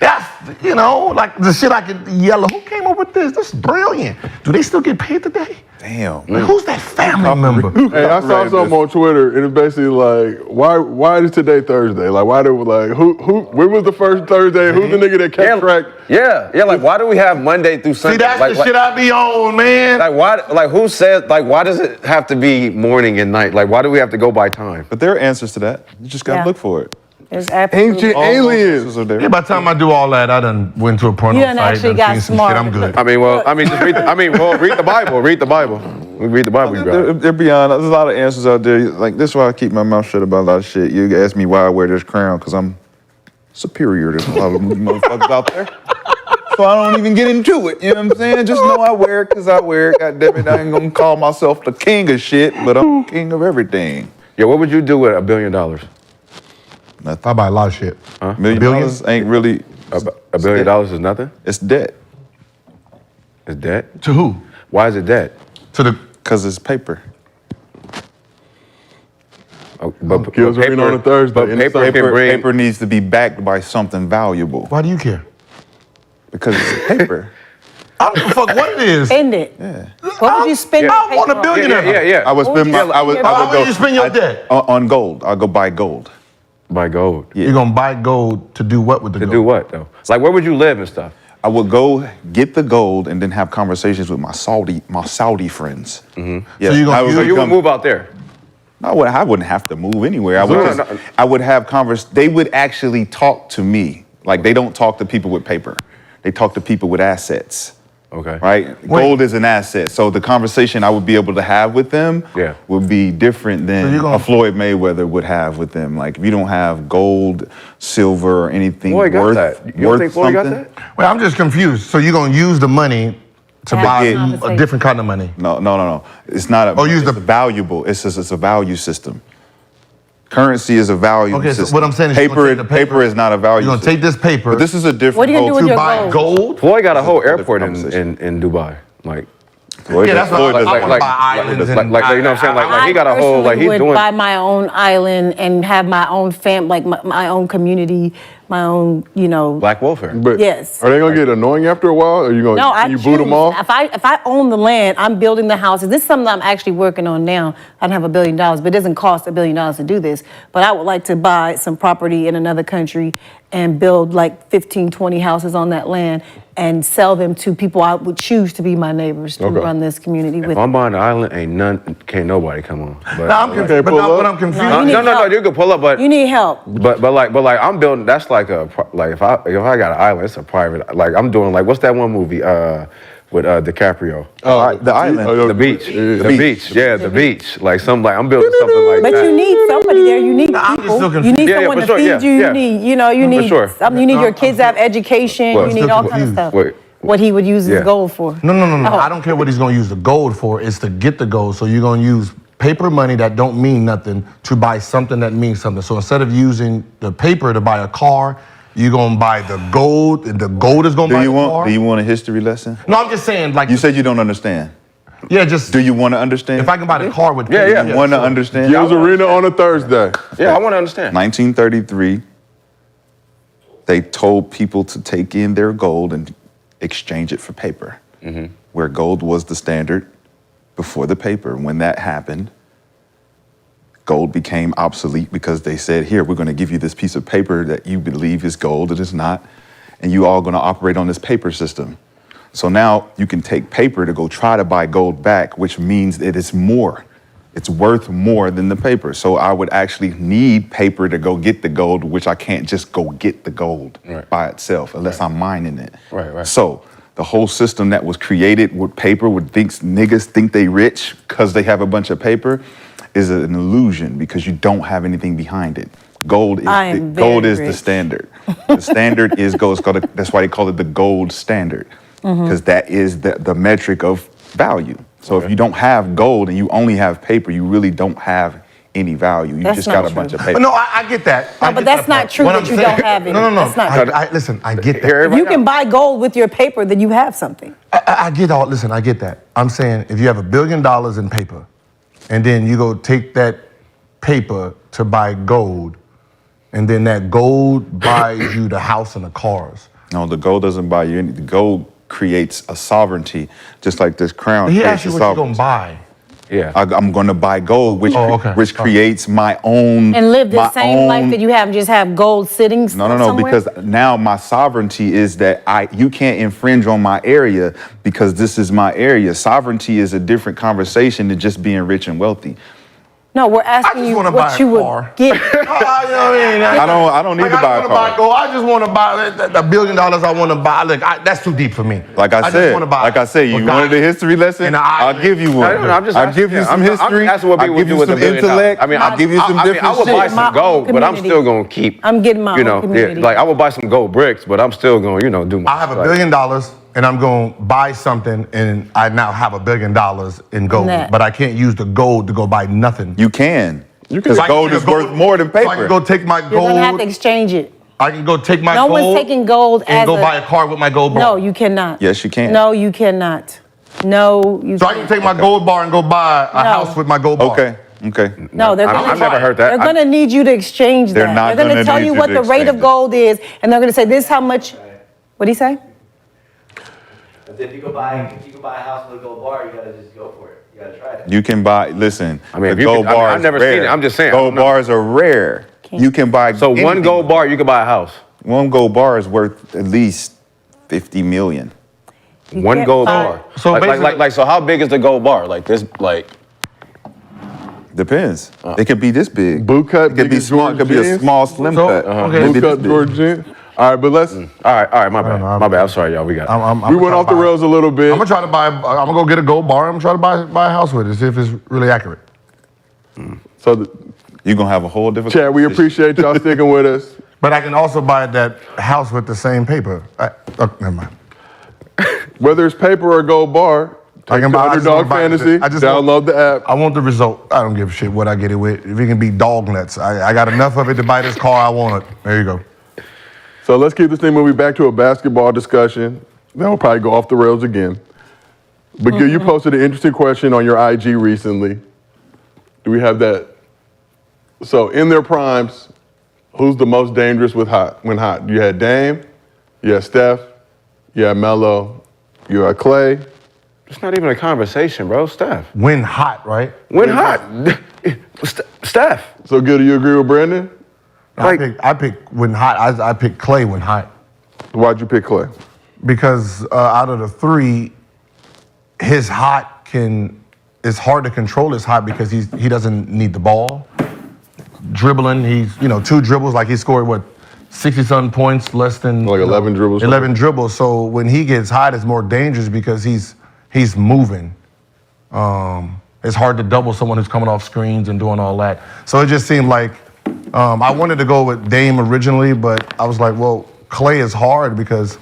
Speaker 3: That's, you know, like the shit I could yell, who came up with this? This is brilliant. Do they still get paid today?
Speaker 2: Damn.
Speaker 3: Like, who's that family member?
Speaker 1: Hey, I saw something on Twitter, and it's basically like, why is today Thursday? Like, why do when was the first Thursday? Who's the nigga that kept track?
Speaker 13: Yeah, like why do we have Monday through Sunday?
Speaker 3: See, that's
Speaker 13: like,
Speaker 3: the shit I be on, man.
Speaker 13: Like why? Like who says? Like why does it have to be morning and night? Like why do we have to go by time?
Speaker 2: But there are answers to that. You just gotta look for it.
Speaker 4: There's absolutely
Speaker 1: Ancient aliens.
Speaker 3: Yeah, by the time I do all that, I done went to a porno
Speaker 4: You done
Speaker 3: site
Speaker 4: actually
Speaker 3: and
Speaker 4: got
Speaker 3: seen some
Speaker 4: smart.
Speaker 3: shit. I'm good.
Speaker 13: Just read. Read the Bible. Read the Bible. We read the Bible. You got.
Speaker 2: They're beyond. There's a lot of answers out there. Like this is why I keep my mouth shut about a lot of shit. You ask me why I wear this crown because I'm superior to a lot of motherfuckers out there. So I don't even get into it. You know what I'm saying? Just know I wear it because I wear it. God damn it, I ain't gonna call myself the king of shit, but I'm the king of everything.
Speaker 13: Yeah, what would you do with $1 billion?
Speaker 2: Nothing.
Speaker 3: I buy a lot of shit.
Speaker 2: $1 million ain't really.
Speaker 13: $1 billion is nothing.
Speaker 2: It's debt.
Speaker 13: It's debt.
Speaker 3: To who?
Speaker 13: Why is it debt?
Speaker 3: To the.
Speaker 2: Because it's paper.
Speaker 13: But
Speaker 1: Gils reading on a Thursday.
Speaker 13: But
Speaker 2: Paper needs to be backed by something valuable.
Speaker 3: Why do you care?
Speaker 2: Because it's paper.
Speaker 3: I don't give a fuck what it is.
Speaker 4: Spend it.
Speaker 2: Yeah.
Speaker 4: What would you spend?
Speaker 3: I want $1 billion.
Speaker 13: Yeah.
Speaker 2: I would spend my. I would
Speaker 3: How
Speaker 2: go.
Speaker 3: would you spend your debt?
Speaker 2: On gold. I'll go buy gold.
Speaker 13: Buy gold.
Speaker 2: Yeah.
Speaker 3: You're gonna buy gold to do what with the
Speaker 13: To
Speaker 3: gold?
Speaker 13: do what though? Like where would you live and stuff?
Speaker 2: I would go get the gold and then have conversations with my Saudi friends. Mm-hmm. Yeah,
Speaker 3: So you gonna use-
Speaker 13: So you would move out there?
Speaker 2: I wouldn't have to move anywhere. I would
Speaker 13: No.
Speaker 2: I would have They would actually talk to me. Like they don't talk to people with paper. They talk to people with assets.
Speaker 13: Okay.
Speaker 2: Right? Gold is an asset. So the conversation I would be able to have with them would be different than
Speaker 3: you're gonna-
Speaker 2: a Floyd Mayweather would have with them. Like if you don't have gold, silver, or anything
Speaker 13: Floyd got
Speaker 2: worth,
Speaker 13: that. You don't
Speaker 2: worth
Speaker 13: think Floyd got
Speaker 2: something.
Speaker 13: that?
Speaker 3: Well, I'm just confused. So you're gonna use the money to
Speaker 4: Have
Speaker 3: buy
Speaker 4: a conversation.
Speaker 3: a different kind of money?
Speaker 2: No. It's not a.
Speaker 3: Oh, use
Speaker 2: it's
Speaker 3: the-
Speaker 2: valuable. It's a value system. Currency is a value
Speaker 3: Okay, so
Speaker 2: system.
Speaker 3: what I'm saying is you're gonna take the
Speaker 2: paper is not a value.
Speaker 3: You're gonna
Speaker 2: system.
Speaker 3: take this paper.
Speaker 2: But this is a different.
Speaker 4: What are you gonna do with
Speaker 3: to
Speaker 4: your
Speaker 3: buy gold.
Speaker 13: Floyd got a whole airport
Speaker 2: conversation.
Speaker 13: in Dubai. Like
Speaker 3: Yeah, that's what I want to buy islands and
Speaker 13: like you know what I'm saying? Like he got a whole like he's
Speaker 4: would
Speaker 13: doing.
Speaker 4: buy my own island and have my own like my own community, my own,
Speaker 13: Black welfare.
Speaker 1: But
Speaker 4: Yes.
Speaker 1: Are they gonna get annoying after a while? Or are you gonna?
Speaker 4: No, I
Speaker 1: can you
Speaker 4: choose.
Speaker 1: boot them off?
Speaker 4: If I own the land, I'm building the houses. This is something I'm actually working on now. I don't have $1 billion, but it doesn't cost $1 billion to do this. But I would like to buy some property in another country and build like 15, 20 houses on that land and sell them to people I would choose to be my neighbors to
Speaker 1: Okay.
Speaker 4: run this community with.
Speaker 13: If I'm buying the island, can't nobody come on. But,
Speaker 3: No, I'm confused. But I'm confused.
Speaker 4: No, you need
Speaker 13: no,
Speaker 4: help.
Speaker 13: you can pull up, but
Speaker 4: You need help.
Speaker 13: But like I'm building. That's like if I got an island, it's a private. Like I'm doing like what's that one movie with DiCaprio?
Speaker 2: The island.
Speaker 13: The beach. The
Speaker 2: beach.
Speaker 13: beach. Yeah, the beach. Like I'm building something like
Speaker 4: But
Speaker 13: that.
Speaker 4: you need somebody there. You need
Speaker 3: I'm just
Speaker 4: people.
Speaker 3: still
Speaker 4: You
Speaker 3: confused.
Speaker 4: need
Speaker 13: Yeah,
Speaker 4: someone
Speaker 13: for
Speaker 4: to
Speaker 13: sure,
Speaker 4: feed
Speaker 13: yeah,
Speaker 4: you.
Speaker 13: yeah.
Speaker 4: You need, you need,
Speaker 13: sure.
Speaker 4: you need your kids to have education.
Speaker 13: What?
Speaker 4: You need all kinds of stuff.
Speaker 13: Wait.
Speaker 4: What he would use his
Speaker 13: Yeah.
Speaker 4: gold for.
Speaker 3: No.
Speaker 4: Oh.
Speaker 3: I don't care what he's gonna use the gold for. It's to get the gold. So you're gonna use paper money that don't mean nothing to buy something that means something. So instead of using the paper to buy a car, you're gonna buy the gold, and the gold is gonna buy the car.
Speaker 2: Do you want a history lesson?
Speaker 3: No, I'm just saying, like
Speaker 2: You said you don't understand.
Speaker 3: yeah, just
Speaker 2: Do you want to understand?
Speaker 3: if I can buy the car with
Speaker 13: Yeah,
Speaker 3: paper,
Speaker 13: yeah.
Speaker 2: You want to
Speaker 3: sure.
Speaker 2: understand?
Speaker 1: Gils Arena on a Thursday.
Speaker 13: Yeah, I want to understand.
Speaker 2: 1933, they told people to take in their gold and exchange it for paper, where gold was the standard before the paper. When that happened, gold became obsolete because they said, here, we're going to give you this piece of paper that you believe is gold, it is not, and you all going to operate on this paper system. So now you can take paper to go try to buy gold back, which means that it's more. It's worth more than the paper. So I would actually need paper to go get the gold, which I can't just go get the gold by itself unless I'm mining it.
Speaker 13: Right.
Speaker 2: So the whole system that was created with paper niggas think they rich because they have a bunch of paper is an illusion because you don't have anything behind it. Gold is the
Speaker 4: rich.
Speaker 2: standard. The standard is gold. That's why they call it the gold standard because that is the metric of value. So if you don't have gold and you only have paper, you really don't have any value. You
Speaker 4: That's
Speaker 2: just
Speaker 4: not
Speaker 2: got a
Speaker 4: true.
Speaker 2: bunch of paper.
Speaker 3: No, I get that.
Speaker 4: No,
Speaker 3: I
Speaker 4: but
Speaker 3: get
Speaker 4: that's
Speaker 3: that
Speaker 4: not
Speaker 3: part.
Speaker 4: true
Speaker 3: What
Speaker 4: that
Speaker 3: I'm
Speaker 4: you
Speaker 3: saying-
Speaker 4: don't have it.
Speaker 3: No.
Speaker 4: That's not
Speaker 3: Listen, I get that.
Speaker 13: Here,
Speaker 4: If you can buy gold with your paper, then you have something.
Speaker 3: I get all. Listen, I get that. I'm saying if you have $1 billion in paper, and then you go take that paper to buy gold, and then that gold buys you the house and the cars.
Speaker 2: No, the gold doesn't buy you anything. The gold creates a sovereignty, just like this crown.
Speaker 3: He
Speaker 2: creates
Speaker 3: asked you
Speaker 2: a
Speaker 3: what you're
Speaker 2: sovereignty.
Speaker 3: gonna buy.
Speaker 13: Yeah.
Speaker 2: I'm going to buy gold, which
Speaker 3: okay.
Speaker 2: which creates my own.
Speaker 4: And live the
Speaker 2: my
Speaker 4: same life
Speaker 2: own-
Speaker 4: that you have, just have gold sitting
Speaker 2: No,
Speaker 4: somewhere?
Speaker 2: because now my sovereignty is that you can't infringe on my area because this is my area. Sovereignty is a different conversation than just being rich and wealthy.
Speaker 4: No, we're asking you
Speaker 3: wanna buy
Speaker 4: what
Speaker 3: a
Speaker 4: you would
Speaker 3: car.
Speaker 4: get.
Speaker 3: You know what I mean?
Speaker 2: I don't need to buy a car.
Speaker 3: Gold. I just want to buy the $1 billion I want to buy. Look, that's too deep for me.
Speaker 2: Like I
Speaker 3: just
Speaker 2: said,
Speaker 3: wanna buy
Speaker 2: you
Speaker 3: Bugatti
Speaker 2: wanted a history lesson?
Speaker 3: and an
Speaker 2: I'll
Speaker 3: island.
Speaker 2: give you one.
Speaker 13: No, I'm just
Speaker 2: I'll
Speaker 13: asking,
Speaker 2: give you
Speaker 13: yeah,
Speaker 2: some
Speaker 13: I'm just
Speaker 2: history.
Speaker 13: asking what
Speaker 2: I'll
Speaker 13: people
Speaker 2: give
Speaker 13: would do
Speaker 2: you
Speaker 13: with
Speaker 2: some
Speaker 13: $1 billion.
Speaker 2: intellect.
Speaker 13: I mean,
Speaker 2: I'll give you some different
Speaker 13: I would
Speaker 2: shit.
Speaker 13: buy some gold, but I'm
Speaker 4: community.
Speaker 13: still gonna keep.
Speaker 4: I'm getting my
Speaker 13: You
Speaker 4: own
Speaker 13: know,
Speaker 4: community.
Speaker 13: like I would buy some gold bricks, but I'm still gonna, do my.
Speaker 3: I have $1 billion and I'm going to buy something and I now have $1 billion in gold.
Speaker 4: Net.
Speaker 3: But I can't use the gold to go buy nothing.
Speaker 2: You can. Because
Speaker 3: So I can
Speaker 2: gold
Speaker 3: take
Speaker 2: is
Speaker 3: a
Speaker 2: worth more than
Speaker 3: So I can
Speaker 2: paper.
Speaker 3: go take my
Speaker 4: You're gonna have to
Speaker 3: gold.
Speaker 4: exchange it.
Speaker 3: I can go take my
Speaker 4: No
Speaker 3: gold.
Speaker 4: one's taking gold
Speaker 3: and
Speaker 4: as
Speaker 3: go
Speaker 4: a-
Speaker 3: buy a car with my gold bar.
Speaker 4: No, you cannot.
Speaker 2: Yes, you can.
Speaker 4: No, you cannot. No, you
Speaker 3: So I can take my gold bar and go buy a
Speaker 4: No.
Speaker 3: house with my gold bar.
Speaker 2: Okay.
Speaker 4: No, they're gonna.
Speaker 13: I've never heard that.
Speaker 4: They're gonna need you to exchange
Speaker 2: They're
Speaker 4: that.
Speaker 2: not
Speaker 4: They're gonna
Speaker 2: gonna
Speaker 4: tell
Speaker 2: need
Speaker 4: you
Speaker 2: you
Speaker 4: what
Speaker 2: to
Speaker 4: the rate
Speaker 2: exchange
Speaker 4: of
Speaker 2: it.
Speaker 4: gold is, and they're gonna say this is how much. What'd he say?
Speaker 8: If you go buy a house with a gold bar, you gotta just go for it. You gotta try it.
Speaker 2: You can buy, listen,
Speaker 13: I mean, if
Speaker 2: the
Speaker 13: you
Speaker 2: gold
Speaker 13: could- I mean,
Speaker 2: bars
Speaker 13: I've never
Speaker 2: rare.
Speaker 13: seen it. I'm just saying, I
Speaker 2: Gold
Speaker 13: don't know.
Speaker 2: bars are rare. You can buy
Speaker 13: So one
Speaker 2: anything.
Speaker 13: gold bar, you could buy a house.
Speaker 2: One gold bar is worth at least 50 million.
Speaker 13: One
Speaker 4: can't
Speaker 13: gold
Speaker 4: buy-
Speaker 13: bar.
Speaker 3: So basically-
Speaker 13: So how big is the gold bar? Like this, like.
Speaker 2: Depends. It could be this big.
Speaker 1: Boot cut,
Speaker 2: It could be
Speaker 1: biggest
Speaker 2: small. It could be a
Speaker 1: jeans?
Speaker 2: small, slim
Speaker 3: So,
Speaker 2: cut.
Speaker 3: okay.
Speaker 2: Maybe
Speaker 1: Boot
Speaker 2: this
Speaker 1: cut
Speaker 2: big.
Speaker 1: George jeans. All right, but let's.
Speaker 13: All right, my bad.
Speaker 3: know,
Speaker 13: My bad. I'm sorry, y'all. We got.
Speaker 1: We went off the rails a little bit.
Speaker 3: I'm gonna try to buy. I'm gonna go get a gold bar. I'm gonna try to buy a house with it. See if it's really accurate.
Speaker 1: So,
Speaker 2: You're going to have a whole different.
Speaker 1: Chad, we appreciate y'all sticking with us.
Speaker 3: But I can also buy that house with the same paper. Never mind.
Speaker 1: Whether it's paper or gold bar,
Speaker 3: I
Speaker 1: take
Speaker 3: can
Speaker 1: to
Speaker 3: buy. I just
Speaker 1: Underdog
Speaker 3: wanna buy it.
Speaker 1: Fantasy.
Speaker 3: I just
Speaker 1: Download the app.
Speaker 3: I want the result. I don't give a shit what I get it with. If it can be dog nuts, I got enough of it to buy this car. I want it. There you go.
Speaker 1: So let's keep this thing moving back to a basketball discussion. Then we'll probably go off the rails again. But Gil, you posted an interesting question on your IG recently. Do we have that? So in their primes, who's the most dangerous when hot? You had Dame, you had Steph, you had Melo, you had Clay.
Speaker 13: It's not even a conversation, bro. Steph.
Speaker 3: When hot, right?
Speaker 13: When hot? Steph.
Speaker 1: So Gil, do you agree with Brandon?
Speaker 3: I pick when hot. I pick Clay when hot.
Speaker 1: Why'd you pick Clay?
Speaker 3: Because out of the three, his hot it's hard to control his hot because he doesn't need the ball. Dribbling, he's 2 dribbles, like he scored 60-something points, less than
Speaker 1: Like 11 dribbles.
Speaker 3: 11 dribbles. So when he gets hot, it's more dangerous because he's moving. It's hard to double someone who's coming off screens and doing all that. So it just seemed like I wanted to go with Dame originally, but I was like, well, Clay is hard because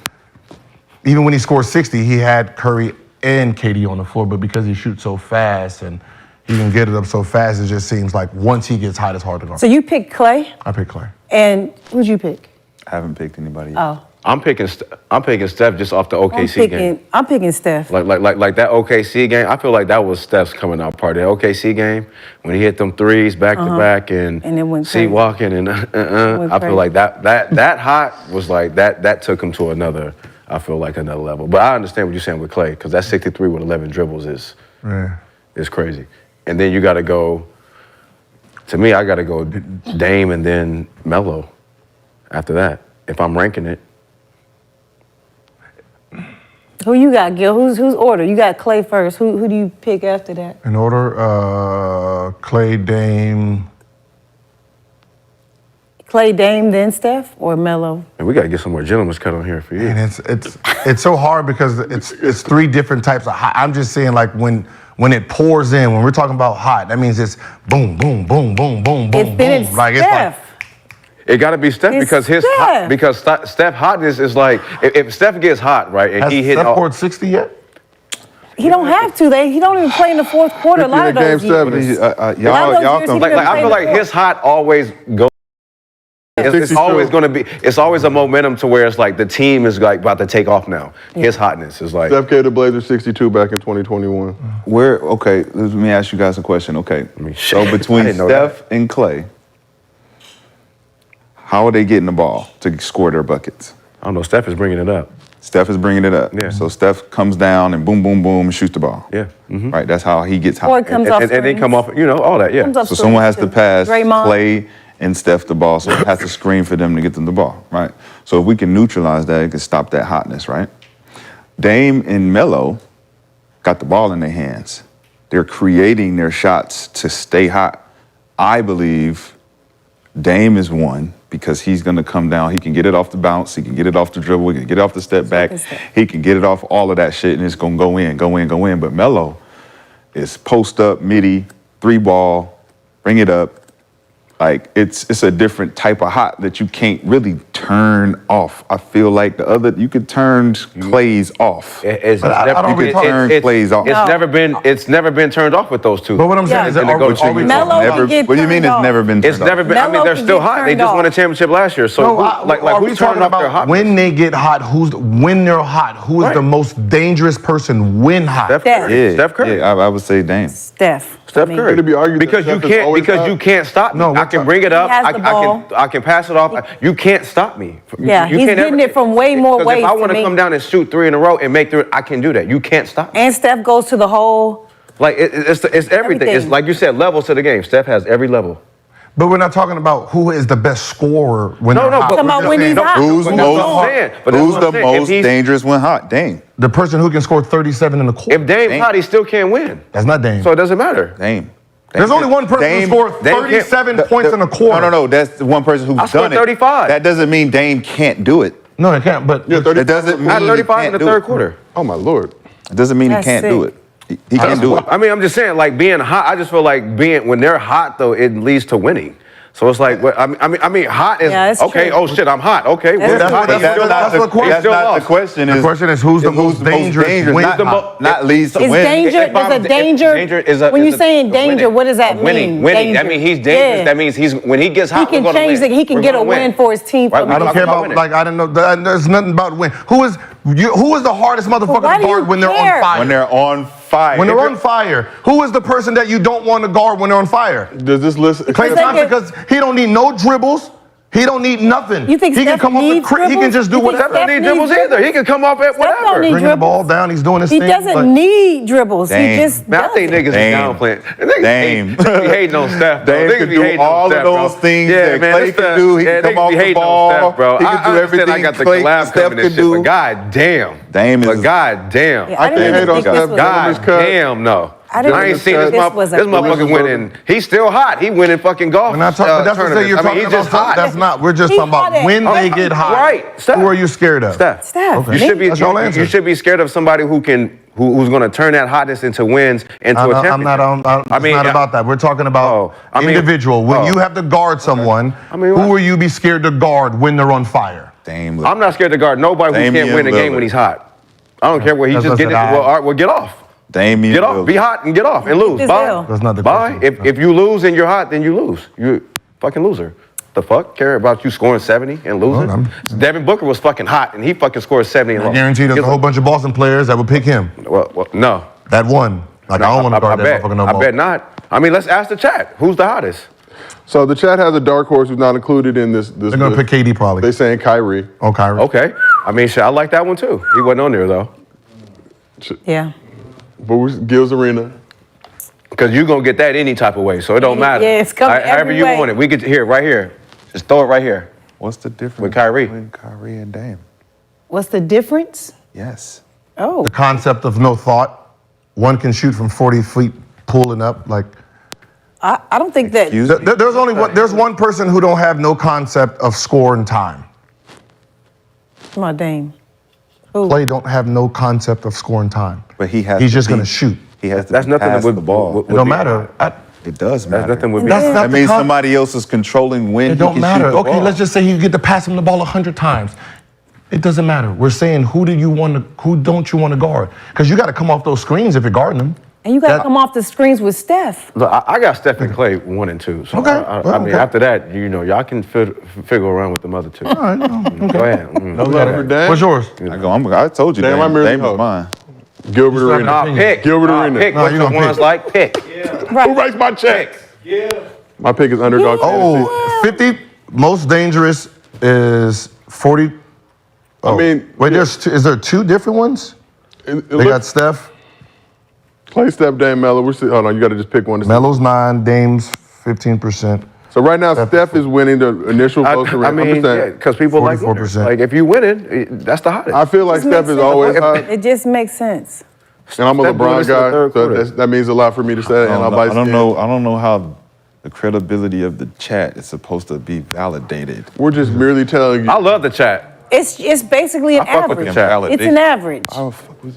Speaker 3: even when he scored 60, he had Curry and KD on the floor, but because he shoots so fast and he can get it up so fast, it just seems like once he gets hot, it's hard to go.
Speaker 4: So you picked Clay,
Speaker 3: I pick Clay.
Speaker 4: and who'd you pick?
Speaker 2: I haven't picked anybody yet.
Speaker 4: Oh,
Speaker 13: I'm picking Steph just off the OKC game.
Speaker 4: I'm picking Steph.
Speaker 13: Like that OKC game. I feel like that was Steph's coming out party. The OKC game when he hit them threes back to back and
Speaker 4: it went
Speaker 13: C
Speaker 4: crazy.
Speaker 13: walking and I feel like that hot was like that took him to another. I feel like another level. But I understand what you're saying with Clay because that 63 with 11 dribbles is crazy. And then you got to go. To me, I got to go Dame and then Melo. After that, if I'm ranking it.
Speaker 4: Who you got, Gil? Who's order? You got Clay first. Who do you pick after that?
Speaker 3: In order, Clay, Dame.
Speaker 4: Clay, Dame, then Steph, or Melo?
Speaker 13: And we got to get some more gentlemen's cut on here for you.
Speaker 3: And it's so hard because it's 3 different types of hot. I'm just saying like when it pours in, when we're talking about hot, that means it's boom, boom, boom, boom, boom, boom,
Speaker 4: Then
Speaker 3: boom.
Speaker 4: it's Steph.
Speaker 13: It got to be Steph
Speaker 4: It's
Speaker 13: because Steph hotness is like if Steph gets hot, right, and
Speaker 3: Has
Speaker 13: he hit
Speaker 3: Steph scored 60 yet?
Speaker 4: He don't have to. He don't even play in the fourth quarter. A lot of those years.
Speaker 2: Y'all come.
Speaker 13: like I feel like his hot always goes. It's always going to be. It's always a momentum to where it's like the team is like about to take off now. His hotness is like.
Speaker 1: Steph gave the Blazers 62 back in 2021.
Speaker 2: Okay, let me ask you guys a question. Okay, so between Steph and Clay, how are they getting the ball to score their buckets?
Speaker 13: I don't know. Steph is bringing it up.
Speaker 2: Steph is bringing it up.
Speaker 13: Yeah.
Speaker 2: So Steph comes down and boom, boom, boom, and shoots the ball.
Speaker 13: Yeah. Mm-hmm.
Speaker 2: Right. That's how he gets hot.
Speaker 4: Or it comes off
Speaker 13: And then
Speaker 4: screens.
Speaker 13: come off, all that. Yeah.
Speaker 4: Comes off
Speaker 2: So someone has to
Speaker 4: screens, too.
Speaker 2: pass
Speaker 4: Draymond.
Speaker 2: Clay and Steph the ball, so it has to screen for them to get them the ball, right? So if we can neutralize that, it can stop that hotness, right? Dame and Melo got the ball in their hands. They're creating their shots to stay hot. I believe Dame is one because he's going to come down. He can get it off the bounce. He can get it off the dribble. He can get it off the step back. He can get it off all of that shit, and it's going to go in, go in, go in. But Melo is post up, midi, 3-ball, bring it up. Like, it's a different type of hot that you can't really turn off. I feel like you could turn Clay's off.
Speaker 13: It's
Speaker 2: But
Speaker 13: never-
Speaker 2: you could turn Clay's off.
Speaker 13: It's never been turned off with those two.
Speaker 3: But what I'm saying is that
Speaker 13: Melo
Speaker 3: never,
Speaker 4: can get
Speaker 2: what do you mean
Speaker 4: turned
Speaker 2: it's
Speaker 4: off.
Speaker 2: never been turned
Speaker 13: It's never been. I mean,
Speaker 4: Melo
Speaker 13: they're
Speaker 4: can
Speaker 13: still
Speaker 4: get
Speaker 13: hot. They
Speaker 4: turned
Speaker 13: just won a
Speaker 4: off.
Speaker 13: championship last year. So,
Speaker 3: No,
Speaker 13: who
Speaker 3: we
Speaker 13: who's
Speaker 3: talking
Speaker 13: turning off their
Speaker 3: about
Speaker 13: hot?
Speaker 3: when they get hot? When they're hot? Who is
Speaker 13: Right.
Speaker 3: the most dangerous person when hot?
Speaker 13: Steph
Speaker 4: Steph.
Speaker 13: Curry.
Speaker 2: Yeah,
Speaker 13: Steph Curry.
Speaker 2: Yeah, I would say Dame.
Speaker 4: Steph.
Speaker 13: Steph
Speaker 4: I mean,
Speaker 13: Curry.
Speaker 1: Could it be argued that
Speaker 13: because you
Speaker 1: Steph is
Speaker 13: can't
Speaker 1: always
Speaker 13: because
Speaker 1: hot?
Speaker 13: you can't stop me.
Speaker 3: No,
Speaker 13: I can bring it up.
Speaker 4: He has the ball.
Speaker 13: I can pass it off. You can't stop me.
Speaker 4: Yeah,
Speaker 13: You
Speaker 4: he's
Speaker 13: can't
Speaker 4: getting it from way more
Speaker 13: 'cause
Speaker 4: ways
Speaker 13: If I
Speaker 4: to
Speaker 13: want to
Speaker 4: me.
Speaker 13: come down and shoot 3 in a row and make 3, I can do that. You can't stop me.
Speaker 4: And Steph goes to the hole.
Speaker 13: Like it's everything. It's
Speaker 4: Everything.
Speaker 13: like you said, levels to the game. Steph has every level.
Speaker 3: But we're not talking about who is the best scorer when
Speaker 13: No,
Speaker 3: they're
Speaker 13: no,
Speaker 3: hot.
Speaker 13: but
Speaker 4: Talking about when he's hot.
Speaker 2: Who's
Speaker 13: But
Speaker 2: the
Speaker 13: that's what
Speaker 2: most,
Speaker 13: I'm saying. But that's
Speaker 2: who's
Speaker 13: what
Speaker 2: the
Speaker 13: I'm saying. If
Speaker 2: most
Speaker 13: he's-
Speaker 2: dangerous when hot? Dame.
Speaker 3: The person who can score 37 in the court.
Speaker 13: If Dame's hot, he still can't win.
Speaker 3: That's not Dame.
Speaker 13: So it doesn't matter.
Speaker 2: Dame.
Speaker 3: There's only one person
Speaker 2: Dame-
Speaker 3: who scored
Speaker 2: Dame can't-
Speaker 3: 37 points in a quarter.
Speaker 2: No. That's the one person who's
Speaker 13: I scored
Speaker 2: done it.
Speaker 13: 35.
Speaker 2: That doesn't mean Dame can't do it.
Speaker 3: No, they can't. But
Speaker 2: It doesn't mean
Speaker 13: I had
Speaker 2: he
Speaker 13: 35 in
Speaker 2: can't
Speaker 13: the
Speaker 2: do
Speaker 13: third
Speaker 2: it.
Speaker 13: quarter.
Speaker 1: Oh my Lord.
Speaker 2: It doesn't mean
Speaker 4: That's
Speaker 2: he can't do
Speaker 4: sick.
Speaker 2: it. He can do it.
Speaker 13: I mean, I'm just saying, like being hot. I just feel like when they're hot, though, it leads to winning. So it's like, I mean, hot is
Speaker 4: Yeah, it's
Speaker 13: okay.
Speaker 4: true.
Speaker 13: Oh shit, I'm hot. Okay,
Speaker 4: That's
Speaker 13: well,
Speaker 4: true.
Speaker 13: hot.
Speaker 3: That's
Speaker 13: He's still
Speaker 3: not
Speaker 13: lost.
Speaker 3: the
Speaker 13: He's
Speaker 3: question.
Speaker 2: That's
Speaker 13: still
Speaker 2: not
Speaker 13: lost.
Speaker 2: the question.
Speaker 3: The question is who's the most dangerous when
Speaker 2: not,
Speaker 3: hot?
Speaker 2: not leads to
Speaker 4: Is
Speaker 2: win.
Speaker 4: danger,
Speaker 13: If I'm-
Speaker 4: does a danger, when you're saying danger, what does that mean?
Speaker 13: Winning. That
Speaker 4: Danger.
Speaker 13: means he's dangerous.
Speaker 4: Yeah.
Speaker 13: That means when he gets hot,
Speaker 4: He can
Speaker 13: we're gonna
Speaker 4: change
Speaker 13: win.
Speaker 4: it. He can
Speaker 13: We're
Speaker 4: get a
Speaker 13: gonna
Speaker 4: win for his team.
Speaker 13: Right,
Speaker 4: For
Speaker 13: we
Speaker 3: I don't
Speaker 13: talk
Speaker 3: care
Speaker 13: about
Speaker 3: about
Speaker 13: winning.
Speaker 3: like I don't know. There's nothing about win. Who is the hardest motherfucker
Speaker 4: why
Speaker 3: to
Speaker 4: do you
Speaker 3: guard when they're
Speaker 4: care?
Speaker 3: on fire?
Speaker 2: When they're on fire.
Speaker 3: When they're on fire, who is the person that you don't want to guard when they're on fire?
Speaker 1: Does this list?
Speaker 3: Klay
Speaker 4: they
Speaker 3: Thompson,
Speaker 4: get-
Speaker 3: because he don't need no dribbles. He don't need nothing.
Speaker 4: You think
Speaker 3: he can
Speaker 4: Steph
Speaker 3: come off the
Speaker 4: needs
Speaker 3: he can
Speaker 4: dribbles?
Speaker 3: just do
Speaker 4: You think
Speaker 3: whatever.
Speaker 13: Steph don't need dribbles either. He can come off at
Speaker 4: Steph don't
Speaker 13: whatever.
Speaker 4: need
Speaker 3: Bringing the
Speaker 4: dribbles.
Speaker 3: ball down, he's doing his
Speaker 4: He
Speaker 3: thing.
Speaker 4: doesn't
Speaker 3: like-
Speaker 4: need dribbles.
Speaker 2: Dame.
Speaker 4: He just
Speaker 13: Man, I
Speaker 4: does
Speaker 13: think
Speaker 4: it.
Speaker 13: niggas is
Speaker 2: Dame.
Speaker 13: downplaying. Niggas
Speaker 2: Dame.
Speaker 13: be hating on Steph, bro.
Speaker 2: Dame
Speaker 13: Niggas
Speaker 2: can
Speaker 13: be
Speaker 2: do
Speaker 13: hating on
Speaker 2: all of
Speaker 13: Steph,
Speaker 2: those
Speaker 13: bro.
Speaker 2: things
Speaker 13: Yeah,
Speaker 2: that
Speaker 13: man,
Speaker 2: Klay
Speaker 13: this
Speaker 2: can
Speaker 13: stuff-
Speaker 2: do. He
Speaker 13: yeah,
Speaker 2: can come
Speaker 13: niggas
Speaker 2: off
Speaker 13: be
Speaker 2: the
Speaker 13: hating on
Speaker 2: ball.
Speaker 13: Steph, bro.
Speaker 2: He can do
Speaker 13: I understand
Speaker 2: everything
Speaker 13: I got the
Speaker 2: Klay-
Speaker 13: collab
Speaker 2: Steph
Speaker 13: coming and
Speaker 2: can
Speaker 13: shit,
Speaker 2: do.
Speaker 13: but god damn.
Speaker 2: Dame is.
Speaker 13: But god damn.
Speaker 4: Yeah, I didn't
Speaker 1: can't
Speaker 4: even
Speaker 1: hate on
Speaker 4: think this
Speaker 1: Steph.
Speaker 4: was
Speaker 1: God
Speaker 4: a-
Speaker 13: Damn, no.
Speaker 4: I didn't
Speaker 13: I ain't
Speaker 4: think
Speaker 13: seen this
Speaker 4: this was a
Speaker 13: motherfucker
Speaker 4: question.
Speaker 13: winning. He's still hot. He winning fucking golf.
Speaker 3: We're not talking, but that's what
Speaker 13: tournaments.
Speaker 3: you're
Speaker 13: I mean,
Speaker 3: talking
Speaker 13: he's
Speaker 3: about.
Speaker 13: just hot.
Speaker 3: That's not. We're just
Speaker 4: He
Speaker 3: talking about
Speaker 4: hot
Speaker 3: when
Speaker 4: at-
Speaker 3: they get hot.
Speaker 13: Right. Steph.
Speaker 3: Who are you scared of?
Speaker 13: Steph.
Speaker 4: Steph.
Speaker 3: Okay.
Speaker 13: You should be.
Speaker 3: That's your answer.
Speaker 13: You should be scared of somebody who's going to turn that hotness into wins into a championship.
Speaker 3: I'm not. It's not about that. We're talking about individual. When you have to guard someone, who will you be scared to guard when they're on fire?
Speaker 2: Dame.
Speaker 13: I'm not scared to guard nobody who
Speaker 2: Damian
Speaker 13: can't win a game
Speaker 2: Lillard.
Speaker 13: when he's hot. I don't care where he
Speaker 3: That's
Speaker 13: just
Speaker 3: what
Speaker 13: get it.
Speaker 3: I said.
Speaker 13: Well, all right, well, get off.
Speaker 2: Damian
Speaker 13: Get off.
Speaker 2: Lillard.
Speaker 13: Be hot and get off and lose.
Speaker 4: His
Speaker 13: Bye.
Speaker 4: L.
Speaker 3: That's not the
Speaker 13: Bye.
Speaker 3: question.
Speaker 13: If you lose and you're hot, then you lose. You fucking loser. The fuck? Care about you scoring 70 and losing?
Speaker 3: Well,
Speaker 13: Devin Booker was fucking hot and he fucking scored 70 and
Speaker 3: I
Speaker 13: lost.
Speaker 3: guarantee there's a whole bunch of Boston players that would pick him.
Speaker 13: Well, no.
Speaker 3: That one. Like, I don't want to guard that motherfucker no more.
Speaker 13: I bet not. I mean, let's ask the chat. Who's the hottest?
Speaker 1: So the chat has a dark horse who's not included in this.
Speaker 3: They're going to pick KD probably.
Speaker 1: They saying Kyrie.
Speaker 3: Oh, Kyrie.
Speaker 13: Okay. I mean, shit, I like that one too. He wasn't on there though.
Speaker 4: Yeah.
Speaker 1: But we're Gils Arena.
Speaker 13: Because you're going to get that any type of way, so it don't matter.
Speaker 4: Yeah, it's coming
Speaker 13: However
Speaker 4: every
Speaker 13: you
Speaker 4: way.
Speaker 13: want it. We get here, right here. Just throw it right here.
Speaker 2: What's the difference
Speaker 13: With Kyrie.
Speaker 2: between Kyrie and Dame?
Speaker 4: What's the difference?
Speaker 2: Yes.
Speaker 4: Oh.
Speaker 3: The concept of no thought. One can shoot from 40 feet, pulling up. Like,
Speaker 4: I don't think that.
Speaker 3: there's one person who don't have no concept of score and time.
Speaker 4: Come on, Dame. Who?
Speaker 3: Klay don't have no concept of score and time.
Speaker 2: But he has.
Speaker 3: He's
Speaker 2: to
Speaker 3: just
Speaker 2: be-
Speaker 3: going to shoot.
Speaker 2: He has to
Speaker 13: That's nothing
Speaker 2: pass
Speaker 13: with
Speaker 2: the ball.
Speaker 3: It don't matter.
Speaker 2: It does matter.
Speaker 13: nothing with
Speaker 3: That's not
Speaker 2: That
Speaker 3: the
Speaker 2: means
Speaker 3: con-
Speaker 2: somebody else is controlling when
Speaker 3: It
Speaker 2: he
Speaker 3: don't
Speaker 2: can
Speaker 3: matter.
Speaker 2: shoot the
Speaker 3: Okay,
Speaker 2: ball.
Speaker 3: let's just say you get to pass him the ball 100 times. It doesn't matter. We're saying who don't you want to guard? Because you got to come off those screens if you're guarding them.
Speaker 4: And you got to come off the screens with Steph.
Speaker 13: Look, I got Steph and Clay 1 and 2. So
Speaker 3: Okay.
Speaker 13: I mean,
Speaker 3: Okay.
Speaker 13: after that, y'all can figure around with the other two.
Speaker 3: All right.
Speaker 13: Go ahead.
Speaker 1: No love for Dame.
Speaker 3: What's yours?
Speaker 2: I told you,
Speaker 1: Damn, I
Speaker 2: Dame.
Speaker 1: merely
Speaker 2: Dame was
Speaker 1: hope.
Speaker 2: mine.
Speaker 1: Gilbert
Speaker 3: Just
Speaker 1: Arena.
Speaker 3: not
Speaker 13: Nah, pick.
Speaker 1: Gilbert
Speaker 13: Nah,
Speaker 1: Arena.
Speaker 13: pick.
Speaker 3: No,
Speaker 13: What's
Speaker 3: you
Speaker 13: the
Speaker 3: gonna
Speaker 13: ones
Speaker 3: pick.
Speaker 13: like? Pick.
Speaker 1: Who writes my checks? My pick is underdog.
Speaker 3: Oh, 50 most dangerous is 40. Oh.
Speaker 1: I mean,
Speaker 3: wait, is there two different ones? They got Steph.
Speaker 1: Clay, Steph, Dame, Melo. Hold on, you got to just pick one.
Speaker 3: Melo's 9, Dame's 15%.
Speaker 1: So right now, Steph is winning the initial votes.
Speaker 13: I mean, because people like winners. Like if you winning, that's the hottest.
Speaker 1: I feel like Steph is always hot.
Speaker 4: It just makes sense.
Speaker 1: And I'm a LeBron guy, so that means a lot for me to say.
Speaker 2: I don't know how the credibility of the chat is supposed to be validated.
Speaker 1: We're just merely telling you.
Speaker 13: I love the chat.
Speaker 4: It's basically an
Speaker 13: fuck with the
Speaker 4: average.
Speaker 13: chat.
Speaker 4: It's an average.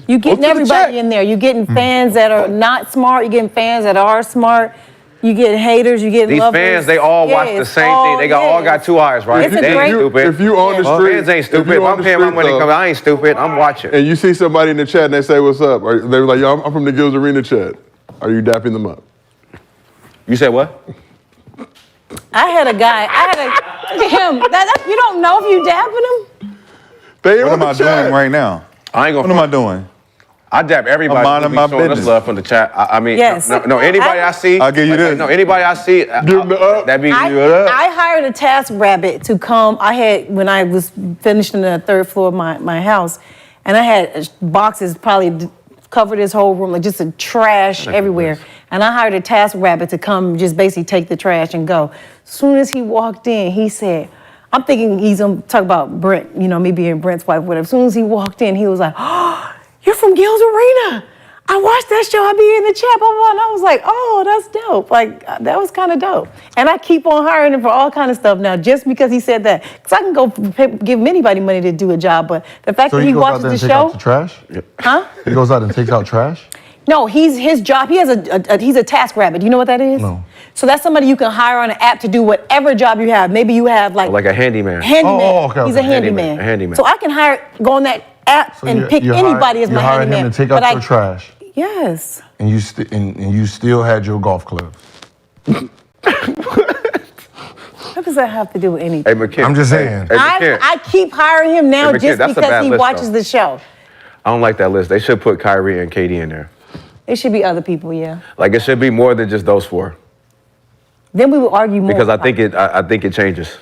Speaker 4: You getting everybody in there. You getting fans that are not smart. You getting fans that are smart. You get haters. You get
Speaker 13: These
Speaker 4: lovers.
Speaker 13: fans, they all watch the same thing. They all got two eyes, right?
Speaker 4: It's a
Speaker 13: They ain't
Speaker 4: great-
Speaker 13: stupid.
Speaker 1: If you on the street,
Speaker 13: fans ain't
Speaker 1: if
Speaker 13: stupid.
Speaker 1: you
Speaker 13: If
Speaker 1: on
Speaker 13: I'm
Speaker 1: the
Speaker 13: paying my
Speaker 1: street,
Speaker 13: money,
Speaker 1: though,
Speaker 13: I ain't stupid. I'm watching.
Speaker 1: and you see somebody in the chat and they say, "What's up?" Or they're like, "Yo, I'm from the Gils Arena chat." Are you dapping them up?
Speaker 13: You said what?
Speaker 4: I had a guy. Look at him. You don't know if you dapping him.
Speaker 1: They
Speaker 2: What
Speaker 1: on
Speaker 2: am
Speaker 1: the
Speaker 2: I
Speaker 1: chat.
Speaker 2: doing right now?
Speaker 13: I ain't gonna.
Speaker 2: What am I doing?
Speaker 13: I dap everybody.
Speaker 2: I'm minding
Speaker 13: who be
Speaker 2: my
Speaker 13: showing us
Speaker 2: business.
Speaker 13: love from the chat. I mean,
Speaker 4: Yes.
Speaker 13: no, anybody I see.
Speaker 2: I'll give you this.
Speaker 13: No, anybody I see.
Speaker 1: Give them the up.
Speaker 13: That be
Speaker 4: I hired a task rabbit to come. When I was finishing the third floor of my house, and I had boxes probably covered this whole room, like just a trash everywhere. And I hired a task rabbit to come just basically take the trash and go. As soon as he walked in, he said, I'm thinking he's gonna talk about Brent, me being Brent's wife, whatever. As soon as he walked in, he was like, "Oh, you're from Gils Arena. I watched that show. I be in the chat, blah, blah, blah." And I was like, "Oh, that's dope." Like, that was kind of dope. And I keep on hiring him for all kind of stuff now, just because he said that. Because I can go give anybody money to do a job, but the fact
Speaker 3: So
Speaker 4: that
Speaker 3: he
Speaker 4: he
Speaker 3: goes out
Speaker 4: watches
Speaker 3: there
Speaker 4: the
Speaker 3: and takes out
Speaker 4: show,
Speaker 3: the trash?
Speaker 4: huh?
Speaker 3: He goes out and takes out trash?
Speaker 4: No, his job. He has he's a task rabbit. You know what that is?
Speaker 3: No.
Speaker 4: So that's somebody you can hire on an app to do whatever job you have. Maybe you have like
Speaker 13: a handyman.
Speaker 4: Handyman.
Speaker 3: Oh, okay,
Speaker 4: He's
Speaker 3: okay.
Speaker 4: a handyman.
Speaker 13: A handyman.
Speaker 4: So I can go on that app and pick anybody as my
Speaker 3: hired
Speaker 4: handyman.
Speaker 3: him to take
Speaker 4: But
Speaker 3: out your trash,
Speaker 4: Yes.
Speaker 3: and you still had your golf clubs.
Speaker 4: What does that have to do with anything?
Speaker 13: Hey, McKen.
Speaker 3: I'm just saying.
Speaker 13: Hey, McKen.
Speaker 4: I keep hiring him now
Speaker 13: Hey, McKen,
Speaker 4: just
Speaker 13: that's a
Speaker 4: because
Speaker 13: bad
Speaker 4: he
Speaker 13: list,
Speaker 4: watches
Speaker 13: though.
Speaker 4: the show.
Speaker 13: I don't like that list. They should put Kyrie and KD in there.
Speaker 4: It should be other people, yeah.
Speaker 13: Like it should be more than just those four.
Speaker 4: Then we will argue more.
Speaker 13: Because I think it changes.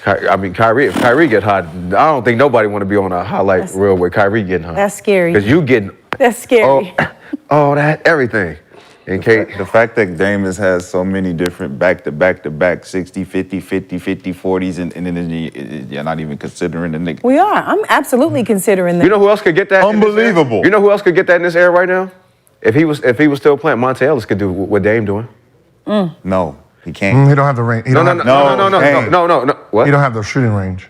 Speaker 13: If Kyrie get hot, I don't think nobody want to be on a highlight reel with Kyrie getting hot.
Speaker 4: That's scary.
Speaker 13: Because you getting
Speaker 4: That's scary.
Speaker 13: that everything. And Kate,
Speaker 2: The fact that Damus has so many different back-to-back 60, 50, 50, 50, 40s, and then you're not even considering the nigga.
Speaker 4: We are. I'm absolutely considering that.
Speaker 13: you know who else could get that? in this era?
Speaker 2: Unbelievable.
Speaker 13: You know who else could get that in this era right now? If he was still playing, Monte Ellis could do what Dame doing.
Speaker 2: No, he can't.
Speaker 3: He don't have the range.
Speaker 13: No. What?
Speaker 3: He don't have the shooting range.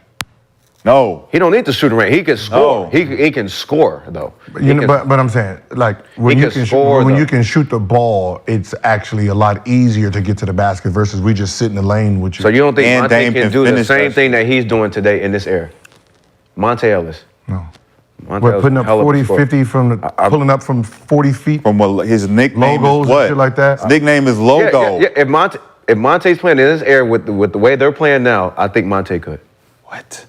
Speaker 2: No.
Speaker 13: He don't need the shooting range. He can score.
Speaker 2: No.
Speaker 13: He can score though.
Speaker 3: But I'm saying, like when
Speaker 13: He
Speaker 3: you
Speaker 13: can
Speaker 3: can
Speaker 13: score,
Speaker 3: when
Speaker 13: though.
Speaker 3: you can shoot the ball, it's actually a lot easier to get to the basket versus we just sit in the lane with you.
Speaker 13: So you don't think
Speaker 2: And
Speaker 13: Monte
Speaker 2: Dame
Speaker 13: can
Speaker 2: can
Speaker 13: do the
Speaker 2: finish
Speaker 13: same
Speaker 2: that
Speaker 13: thing that he's doing today in this era? Monte Ellis.
Speaker 3: No.
Speaker 13: Monte
Speaker 3: What,
Speaker 13: Ellis
Speaker 3: putting up
Speaker 13: hell of a
Speaker 3: 40,
Speaker 13: scorer.
Speaker 3: 50 pulling up from 40 feet?
Speaker 2: From what his nickname
Speaker 3: Logos
Speaker 2: is
Speaker 3: and
Speaker 2: what?
Speaker 3: shit like that?
Speaker 2: His nickname is Logo.
Speaker 13: Yeah. If Monte's playing in this era with the way they're playing now, I think Monte could.
Speaker 2: What?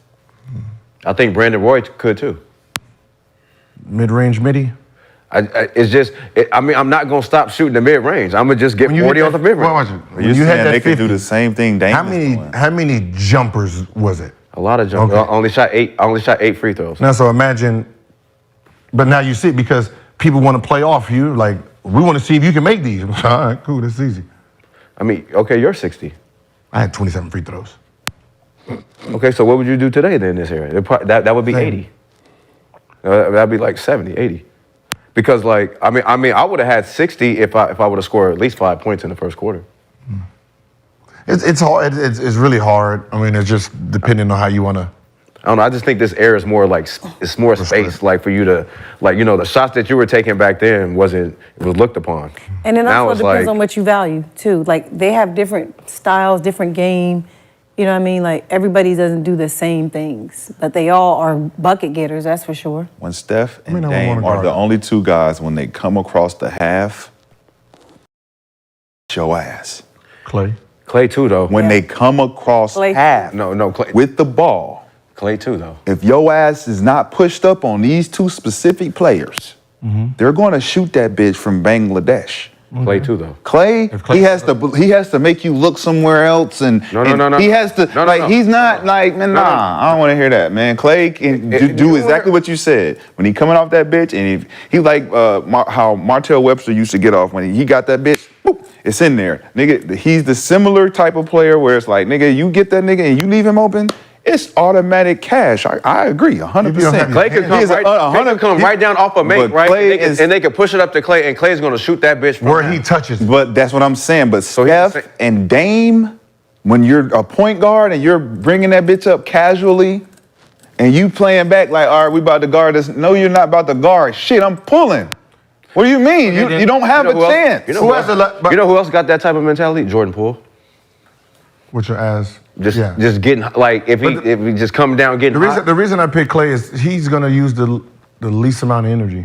Speaker 13: I think Brandon Roy could too.
Speaker 3: Mid-range midi?
Speaker 13: I'm not gonna stop shooting the mid range. I'm gonna just get 40 off the mid range.
Speaker 3: When
Speaker 2: You're
Speaker 3: you had
Speaker 2: saying
Speaker 3: that
Speaker 2: they could
Speaker 3: 50,
Speaker 2: do the same thing Dame
Speaker 3: how
Speaker 2: is
Speaker 3: many
Speaker 2: doing.
Speaker 3: how many jumpers was it?
Speaker 13: A lot of jumps.
Speaker 3: Okay.
Speaker 13: I only shot 8 free throws.
Speaker 3: Now, so imagine, but now you see, because people want to play off you, like, we want to see if you can make these. All right, cool, that's easy.
Speaker 13: I mean, okay, you're 60.
Speaker 3: I had 27 free throws.
Speaker 13: Okay, so what would you do today then in this area? That would be
Speaker 3: Same.
Speaker 13: 80. That'd be like 70, 80. Because I would have had 60 if I would have scored at least 5 points in the first quarter.
Speaker 3: It's hard. It's really hard. I mean, it's just depending on how you want to.
Speaker 13: I don't know. I just think this era is more like it's more space, like for you to, like the shots that you were taking back then was looked upon.
Speaker 4: And it
Speaker 13: Now
Speaker 4: also
Speaker 13: it's
Speaker 4: depends
Speaker 13: like-
Speaker 4: on what you value too. Like they have different styles, different game. You know what I mean? Like everybody doesn't do the same things, but they all are bucket getters. That's for sure.
Speaker 2: When Steph and
Speaker 3: I
Speaker 2: Dame
Speaker 3: wanna
Speaker 2: are
Speaker 3: guard
Speaker 2: the
Speaker 3: him.
Speaker 2: only two guys when they come across the half, your ass.
Speaker 13: Clay too though.
Speaker 2: When they come across
Speaker 4: Clay.
Speaker 2: half
Speaker 13: No, Clay.
Speaker 2: with the ball,
Speaker 13: Clay too though.
Speaker 2: if your ass is not pushed up on these two specific players, they're going to shoot that bitch from Bangladesh.
Speaker 13: Clay too, though.
Speaker 2: Clay, he has to make you look somewhere else, and
Speaker 13: No.
Speaker 2: he has to he's not like man. I don't want to hear that, man. Clay can do exactly what you said when he coming off that bitch, and he like how Martell Webster used to get off when he got that bitch. Boop, it's in there, nigga. He's the similar type of player where it's like, nigga, you get that nigga and you leave him open. It's automatic cash. I agree, 100%.
Speaker 13: Clay could come right down off of Mate, right? And they could push it up to Clay, and Clay's going to shoot that bitch from
Speaker 3: where he touches.
Speaker 2: But that's what I'm saying. But Steph and Dame, when you're a point guard and you're bringing that bitch up casually, and you playing back like, all right, we about to guard this. No, you're not about to guard. Shit, I'm pulling. What do you mean? You don't have a chance.
Speaker 13: You know who else got that type of mentality? Jordan Poole.
Speaker 3: With your ass.
Speaker 13: Just getting like if he just come down getting
Speaker 3: the reason I picked Clay is he's gonna use the least amount of energy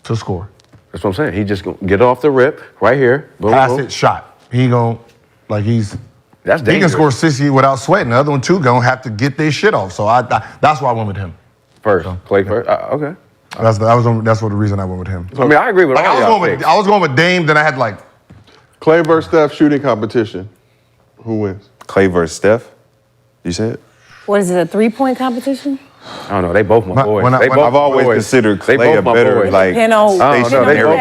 Speaker 3: to score.
Speaker 13: That's what I'm saying. He just gonna get off the rip right here. Boom,
Speaker 3: Pass
Speaker 13: boom.
Speaker 3: it, shot. He gon'
Speaker 13: That's dangerous.
Speaker 3: He can score 60 without sweating. The other one too gonna have to get their shit off. So that's why I went with him
Speaker 13: first. Clay first. Okay.
Speaker 3: That's what the reason I went with him.
Speaker 13: I mean, I agree with all y'all.
Speaker 3: I was going with Dame. Then I had like
Speaker 1: Clay versus Steph shooting competition. Who wins?
Speaker 2: Clay versus Steph. You said?
Speaker 4: What is it, a 3-point competition?
Speaker 13: I don't know. They both my boys.
Speaker 2: I've always considered Clay a better like
Speaker 4: They both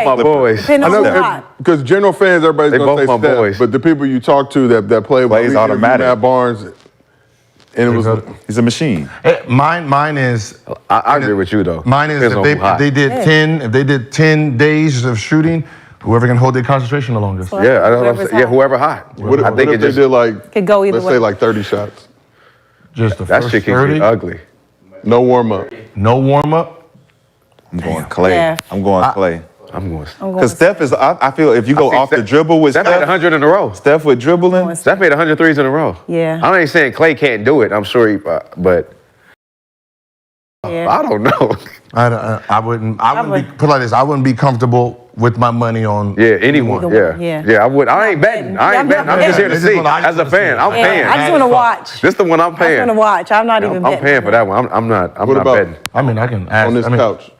Speaker 13: my boys.
Speaker 4: Depend on what.
Speaker 1: Because general fans, everybody's going to say Steph,
Speaker 13: boys.
Speaker 1: but the people you talk to that play with
Speaker 2: Clay's automatic.
Speaker 1: Matt Barnes, and it was
Speaker 2: he's a machine.
Speaker 3: Mine is.
Speaker 13: I agree with you though.
Speaker 3: Mine is if they did 10 days of shooting, whoever can hold their concentration the longest.
Speaker 13: Whoever hot.
Speaker 1: What if they did like,
Speaker 4: could go either
Speaker 1: let's
Speaker 4: way.
Speaker 1: say like 30 shots?
Speaker 3: Just the
Speaker 13: That
Speaker 3: first
Speaker 13: shit can
Speaker 3: 30?
Speaker 13: get ugly.
Speaker 1: No warm up.
Speaker 3: No warm up.
Speaker 2: I'm going Clay.
Speaker 4: Yeah.
Speaker 2: I'm going Clay.
Speaker 13: I'm going.
Speaker 2: Because Steph is, I feel if you go off the dribble with
Speaker 13: Steph made 100 in a row.
Speaker 2: Steph with dribbling.
Speaker 13: Steph made 100 threes in a row.
Speaker 4: Yeah.
Speaker 13: I ain't saying Clay can't do it. I'm sure he, but I don't know.
Speaker 3: I wouldn't be, put it like this, I wouldn't be comfortable with my money on
Speaker 13: anyone. I would. I ain't betting. I'm just here to see. As a fan, I'm paying.
Speaker 4: I just want to watch.
Speaker 13: This the one I'm paying.
Speaker 4: I just want to watch. I'm not even betting.
Speaker 13: I'm paying for that one. I'm not betting.
Speaker 3: I mean, I can ask.
Speaker 1: On this couch.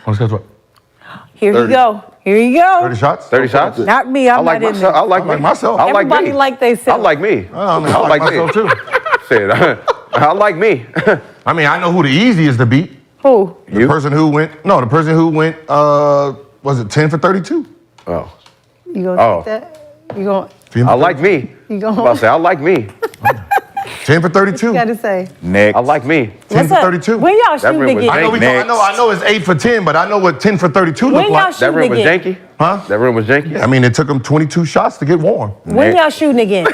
Speaker 3: On this couch what?
Speaker 4: Here you go. Here you go.
Speaker 3: 30 shots?
Speaker 13: 30 shots?
Speaker 4: Not me. I'm not in there.
Speaker 13: I like
Speaker 3: myself.
Speaker 13: I like
Speaker 4: Everybody
Speaker 13: me.
Speaker 4: like they self.
Speaker 13: I like me.
Speaker 3: I like myself too.
Speaker 13: I like me.
Speaker 3: I mean, I know who the easiest to beat.
Speaker 4: Who?
Speaker 3: The person who went, was it 10 for 32?
Speaker 13: Oh.
Speaker 4: You gonna take that? You gonna?
Speaker 13: I like me.
Speaker 4: You gonna?
Speaker 13: I'm about to say I like me.
Speaker 3: 10 for 32.
Speaker 4: You gotta say.
Speaker 2: Next.
Speaker 13: I like me.
Speaker 3: 10 for 32.
Speaker 4: When y'all shooting
Speaker 13: rim was
Speaker 4: again?
Speaker 3: I know it's 8 for 10, but I know what 10 for 32
Speaker 4: When
Speaker 3: look
Speaker 4: y'all
Speaker 3: like.
Speaker 13: That rim
Speaker 4: shooting
Speaker 13: was
Speaker 4: again?
Speaker 13: janky?
Speaker 3: Huh?
Speaker 13: That rim was janky?
Speaker 3: I mean, it took them 22 shots to get warm.
Speaker 4: When y'all shooting again?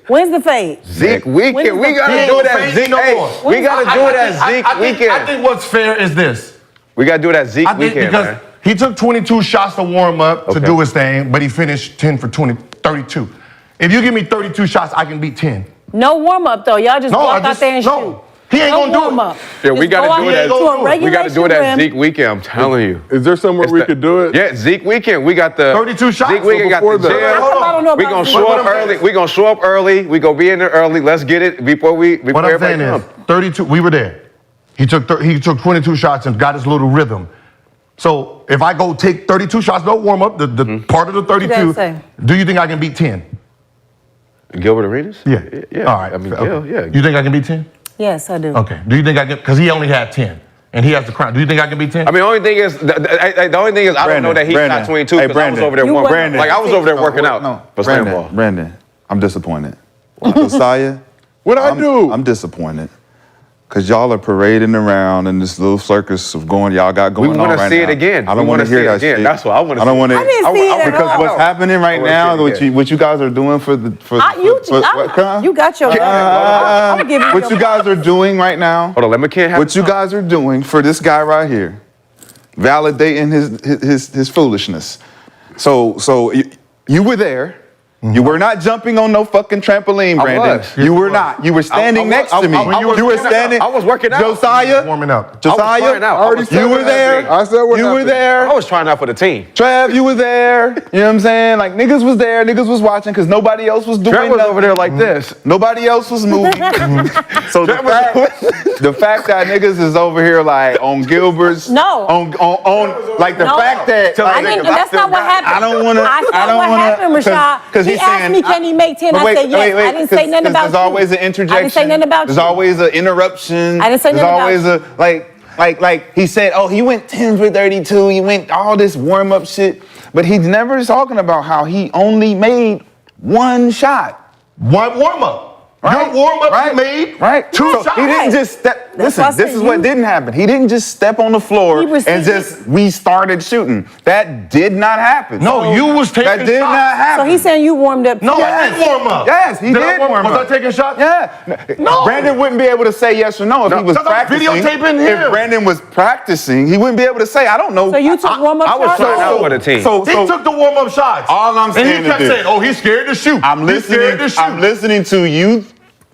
Speaker 4: When's the fade?
Speaker 13: Zeke weekend. We gotta do it at Zeke. Hey, we gotta do it at Zeke weekend.
Speaker 3: I think what's fair is this.
Speaker 13: We gotta do it at Zeke
Speaker 3: I think
Speaker 13: weekend,
Speaker 3: because
Speaker 13: man.
Speaker 3: he took 22 shots to warm up to do his thing, but he finished 10 for 32. If you give me 32 shots, I can beat 10.
Speaker 4: No warm up though. Y'all just walk out there and shoot.
Speaker 3: He ain't gonna do
Speaker 4: warm
Speaker 3: it.
Speaker 4: up.
Speaker 13: Yeah, we gotta do it at
Speaker 4: We gotta
Speaker 13: do it at Zeke weekend. I'm telling you.
Speaker 1: Is there somewhere we could do it?
Speaker 13: Yeah, Zeke weekend. We got the
Speaker 3: 32 shots.
Speaker 13: Zeke weekend got the
Speaker 1: Before that.
Speaker 13: gym. We gonna show up early. We gonna show up early. We gonna be in there early. Let's get it before
Speaker 3: What I'm saying
Speaker 13: everybody
Speaker 3: is,
Speaker 13: comes.
Speaker 3: 32. We were there. He took 22 shots and got his little rhythm. So if I go take 32 shots, no warm up, the part of the 32, do you think I can beat 10?
Speaker 13: Gilbert Arenas?
Speaker 3: Yeah.
Speaker 13: Yeah.
Speaker 3: All right.
Speaker 13: I mean,
Speaker 3: Okay.
Speaker 13: yeah.
Speaker 3: You think I can beat 10?
Speaker 4: Yes, I do.
Speaker 3: Okay. Do you think I can? Because he only had 10, and he has the crown. Do you think I can beat 10?
Speaker 13: I mean, the only thing is, I don't know that he shot 22 because I was over there working. Like I was over there working out for slam ball.
Speaker 2: Brandon, I'm disappointed. Josiah,
Speaker 1: What'd I do?
Speaker 2: I'm disappointed. Because y'all are parading around in this little circus of y'all got going on right now.
Speaker 13: We want to see it again.
Speaker 2: I don't want to hear that shit.
Speaker 13: That's what I want to see.
Speaker 2: I don't want to.
Speaker 4: I didn't see it at
Speaker 2: Because
Speaker 4: all.
Speaker 2: what's happening right now, what you guys are doing
Speaker 4: You got your. I'm gonna give you
Speaker 2: what you guys are doing right now.
Speaker 13: Hold on, let McKen have
Speaker 2: What you guys are doing for this guy right here, validating his foolishness. So you were there. You were not jumping on no fucking trampoline, Brandon.
Speaker 13: was.
Speaker 2: You were not. You were standing next to me. You were standing.
Speaker 13: I was working out.
Speaker 2: Josiah.
Speaker 3: Warming up.
Speaker 2: Josiah. You were there.
Speaker 9: I said what
Speaker 2: You were
Speaker 9: happened.
Speaker 2: there.
Speaker 13: I was trying out for the team.
Speaker 2: Trav, you were there. You know what I'm saying? Like, niggas was there. Niggas was watching because nobody else was doing
Speaker 13: Trent was
Speaker 2: nothing.
Speaker 13: over there like this.
Speaker 2: Nobody else was moving. So the fact that niggas is over here like on Gilbert's.
Speaker 4: No.
Speaker 2: On like the
Speaker 4: No.
Speaker 2: fact that.
Speaker 4: I didn't, that's not what happened.
Speaker 2: I don't want to.
Speaker 4: I said what happened, Rashad.
Speaker 2: Because
Speaker 4: He
Speaker 2: he's
Speaker 4: asked
Speaker 2: saying,
Speaker 4: me, can he make 10?
Speaker 2: But
Speaker 4: I said yes. I didn't say nothing about you.
Speaker 2: There's always an interjection.
Speaker 4: I didn't say nothing about
Speaker 2: There's
Speaker 4: you.
Speaker 2: always an interruption.
Speaker 4: I didn't say nothing about
Speaker 2: There's always a like he said, oh, he went 10 for 32. He went all this warm up shit, but he's never talking about how he only made one shot.
Speaker 10: One warm up.
Speaker 2: Right?
Speaker 10: Your warm up
Speaker 2: Right?
Speaker 10: you made
Speaker 2: Right.
Speaker 10: two
Speaker 2: So
Speaker 10: shots.
Speaker 2: he didn't just step.
Speaker 4: That's why I
Speaker 2: Listen, this
Speaker 4: said
Speaker 2: is what
Speaker 4: you-
Speaker 2: didn't happen. He didn't just step on the floor
Speaker 4: He was
Speaker 2: and
Speaker 4: thinking-
Speaker 2: just we started shooting. That did not happen.
Speaker 10: No, you was taking
Speaker 2: That did
Speaker 10: shots.
Speaker 2: not happen.
Speaker 4: So he's saying you warmed up.
Speaker 10: No,
Speaker 2: Yes.
Speaker 10: I did warm up.
Speaker 2: Yes, he did warm up.
Speaker 10: Was I taking shots?
Speaker 2: Yeah.
Speaker 10: No.
Speaker 2: Brandon wouldn't be able to say yes or no if he was
Speaker 10: 'cause I'm
Speaker 2: practicing.
Speaker 10: videotaping him.
Speaker 2: If Brandon was practicing, he wouldn't be able to say, I don't know.
Speaker 4: So you took warm up
Speaker 13: I was
Speaker 4: shots?
Speaker 13: trying out for the team.
Speaker 10: He took the warm up shots.
Speaker 2: All I'm saying
Speaker 10: and he kept
Speaker 2: is this.
Speaker 10: saying, "Oh, he's scared to shoot.
Speaker 2: I'm
Speaker 10: He's scared
Speaker 2: listening.
Speaker 10: to shoot."
Speaker 2: I'm listening to you.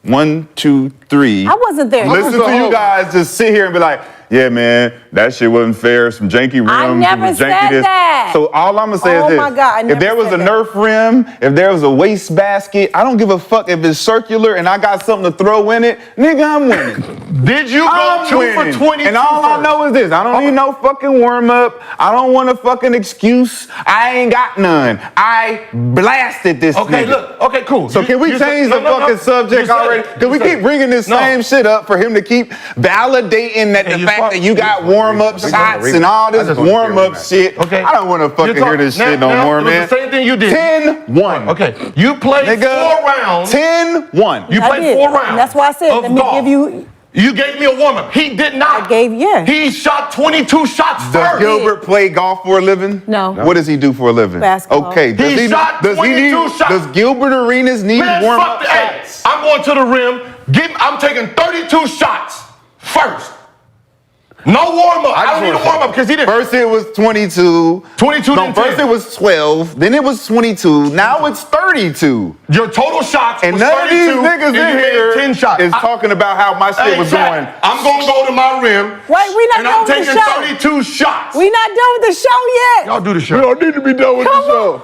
Speaker 2: 1, 2, 3.
Speaker 4: I wasn't there.
Speaker 2: Listen to you guys just sit here and be like, yeah, man, that shit wasn't fair. Some janky rims.
Speaker 4: I never
Speaker 2: some janky
Speaker 4: said
Speaker 2: this.
Speaker 4: that.
Speaker 2: So all I'm gonna say
Speaker 4: Oh
Speaker 2: is this:
Speaker 4: my God, I
Speaker 2: if
Speaker 4: never
Speaker 2: there was a
Speaker 4: said that.
Speaker 2: Nerf rim, if there was a waste basket, I don't give a fuck if it's circular and I got something to throw in it. Nigga, I'm winning.
Speaker 10: Did you go
Speaker 2: I'm
Speaker 10: 2
Speaker 2: winning.
Speaker 10: for 22?
Speaker 2: And all I know is this: I don't need no fucking warm up. I don't want a fucking excuse. I ain't got none. I blasted this
Speaker 10: Okay,
Speaker 2: nigga.
Speaker 10: look. Okay, cool.
Speaker 2: So can we change the fucking subject already? Because we keep bringing this same shit up for him to keep validating that the fact that you got warm-up shots and all this warm-up shit.
Speaker 10: Okay.
Speaker 2: I don't want to fucking hear this shit no more,
Speaker 10: it was
Speaker 2: man.
Speaker 10: the same thing you did.
Speaker 2: 10-1.
Speaker 10: Okay, you played
Speaker 2: Nigga,
Speaker 10: 4 rounds.
Speaker 2: 10-1.
Speaker 10: You
Speaker 4: I
Speaker 10: played
Speaker 4: did.
Speaker 10: 4 rounds.
Speaker 4: And that's why I said,
Speaker 10: of
Speaker 4: let me
Speaker 10: golf.
Speaker 4: give you.
Speaker 10: You gave me a warm up. He did not.
Speaker 4: I gave, yeah.
Speaker 10: He shot 22 shots
Speaker 2: Does
Speaker 10: first.
Speaker 2: Gilbert play golf for a living?
Speaker 4: No.
Speaker 2: What does he do for a living?
Speaker 4: Basketball.
Speaker 2: Okay. Does
Speaker 10: He shot 22 shots.
Speaker 2: Does Gilbert Arenas need
Speaker 10: Man,
Speaker 2: warm-up
Speaker 10: fuck that.
Speaker 2: shots?
Speaker 10: I'm going to the rim. I'm taking 32 shots first. No warm up. I don't need a warm up because he didn't.
Speaker 2: First it was 22.
Speaker 10: 22
Speaker 2: No,
Speaker 10: then
Speaker 2: first
Speaker 10: 10.
Speaker 2: it was 12. Then it was 22. Now it's 32.
Speaker 10: Your total shots
Speaker 2: And
Speaker 10: was
Speaker 2: none of
Speaker 10: 32,
Speaker 2: these niggas
Speaker 10: and you
Speaker 2: in
Speaker 10: made
Speaker 2: here
Speaker 10: 10 shots.
Speaker 2: is talking about how my shit was
Speaker 10: Jack,
Speaker 2: going.
Speaker 10: I'm going to go to my rim.
Speaker 4: Wait, we not
Speaker 10: and
Speaker 4: done
Speaker 10: I'm
Speaker 4: with the
Speaker 10: taking
Speaker 4: show.
Speaker 10: 32 shots.
Speaker 4: We not done with the show yet.
Speaker 10: Y'all do the
Speaker 9: We
Speaker 10: show.
Speaker 9: don't need to be done with
Speaker 4: Come
Speaker 9: the show.
Speaker 4: on.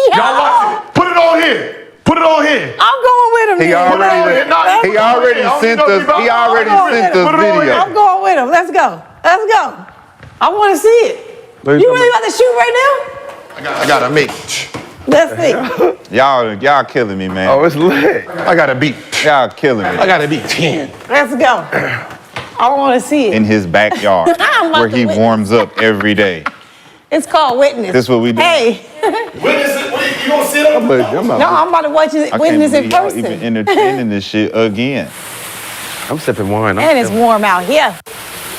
Speaker 4: Yeah.
Speaker 10: Y'all watch it. Put it on here. Put it on here.
Speaker 4: I'm going with him.
Speaker 2: He
Speaker 4: then.
Speaker 2: already,
Speaker 10: No,
Speaker 2: he already sent us. He already sent us video.
Speaker 4: I'm going with him. Let's go. Let's go. I want to see it. You really about to shoot right
Speaker 9: I gotta make.
Speaker 4: now? Let's see.
Speaker 2: Y'all killing me, man.
Speaker 13: Oh, it's lit.
Speaker 9: I gotta beat.
Speaker 2: Y'all killing me.
Speaker 9: I gotta beat 10.
Speaker 4: Let's go. I want to see it.
Speaker 2: In his backyard,
Speaker 4: I'm
Speaker 2: where
Speaker 4: about
Speaker 2: he
Speaker 4: to
Speaker 2: warms up every day.
Speaker 4: It's called Witness.
Speaker 2: This what we do.
Speaker 4: Hey.
Speaker 10: Witness it. You going to sit up?
Speaker 4: No, I'm about to watch it,
Speaker 2: I can't
Speaker 4: Witness in
Speaker 2: believe y'all
Speaker 4: person.
Speaker 2: even entertaining this shit again.
Speaker 13: I'm sipping wine.
Speaker 4: And it's warm out here.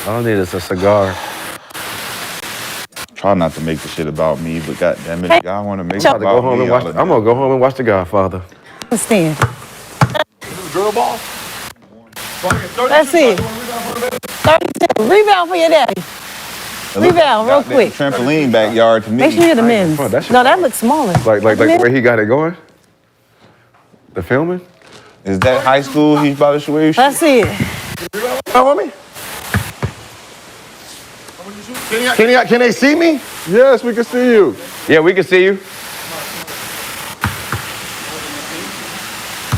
Speaker 13: All I need is a cigar.
Speaker 2: Try not to make the shit about me, but goddamn
Speaker 4: Hey,
Speaker 2: it, y'all want to make it
Speaker 4: Chuck.
Speaker 2: about
Speaker 13: Go home
Speaker 2: me.
Speaker 13: and watch.
Speaker 2: all the
Speaker 13: I'm gonna go home and watch The Godfather.
Speaker 4: Stand.
Speaker 10: Drill ball?
Speaker 4: Let's see. 32. Rebound for your daddy.
Speaker 2: It look
Speaker 4: Rebound, real
Speaker 2: like that
Speaker 4: quick.
Speaker 2: Trampoline backyard to me.
Speaker 4: Make sure you're the men's.
Speaker 13: Oh, that shit-
Speaker 4: No, that looks smaller.
Speaker 13: Like
Speaker 4: The
Speaker 13: the
Speaker 4: men's?
Speaker 13: way he got it going. The filming.
Speaker 2: Is that high school he's about to show you?
Speaker 4: Let's see it.
Speaker 9: Come with me? Can they see me? Yes, we can see you.
Speaker 13: Yeah, we can see you.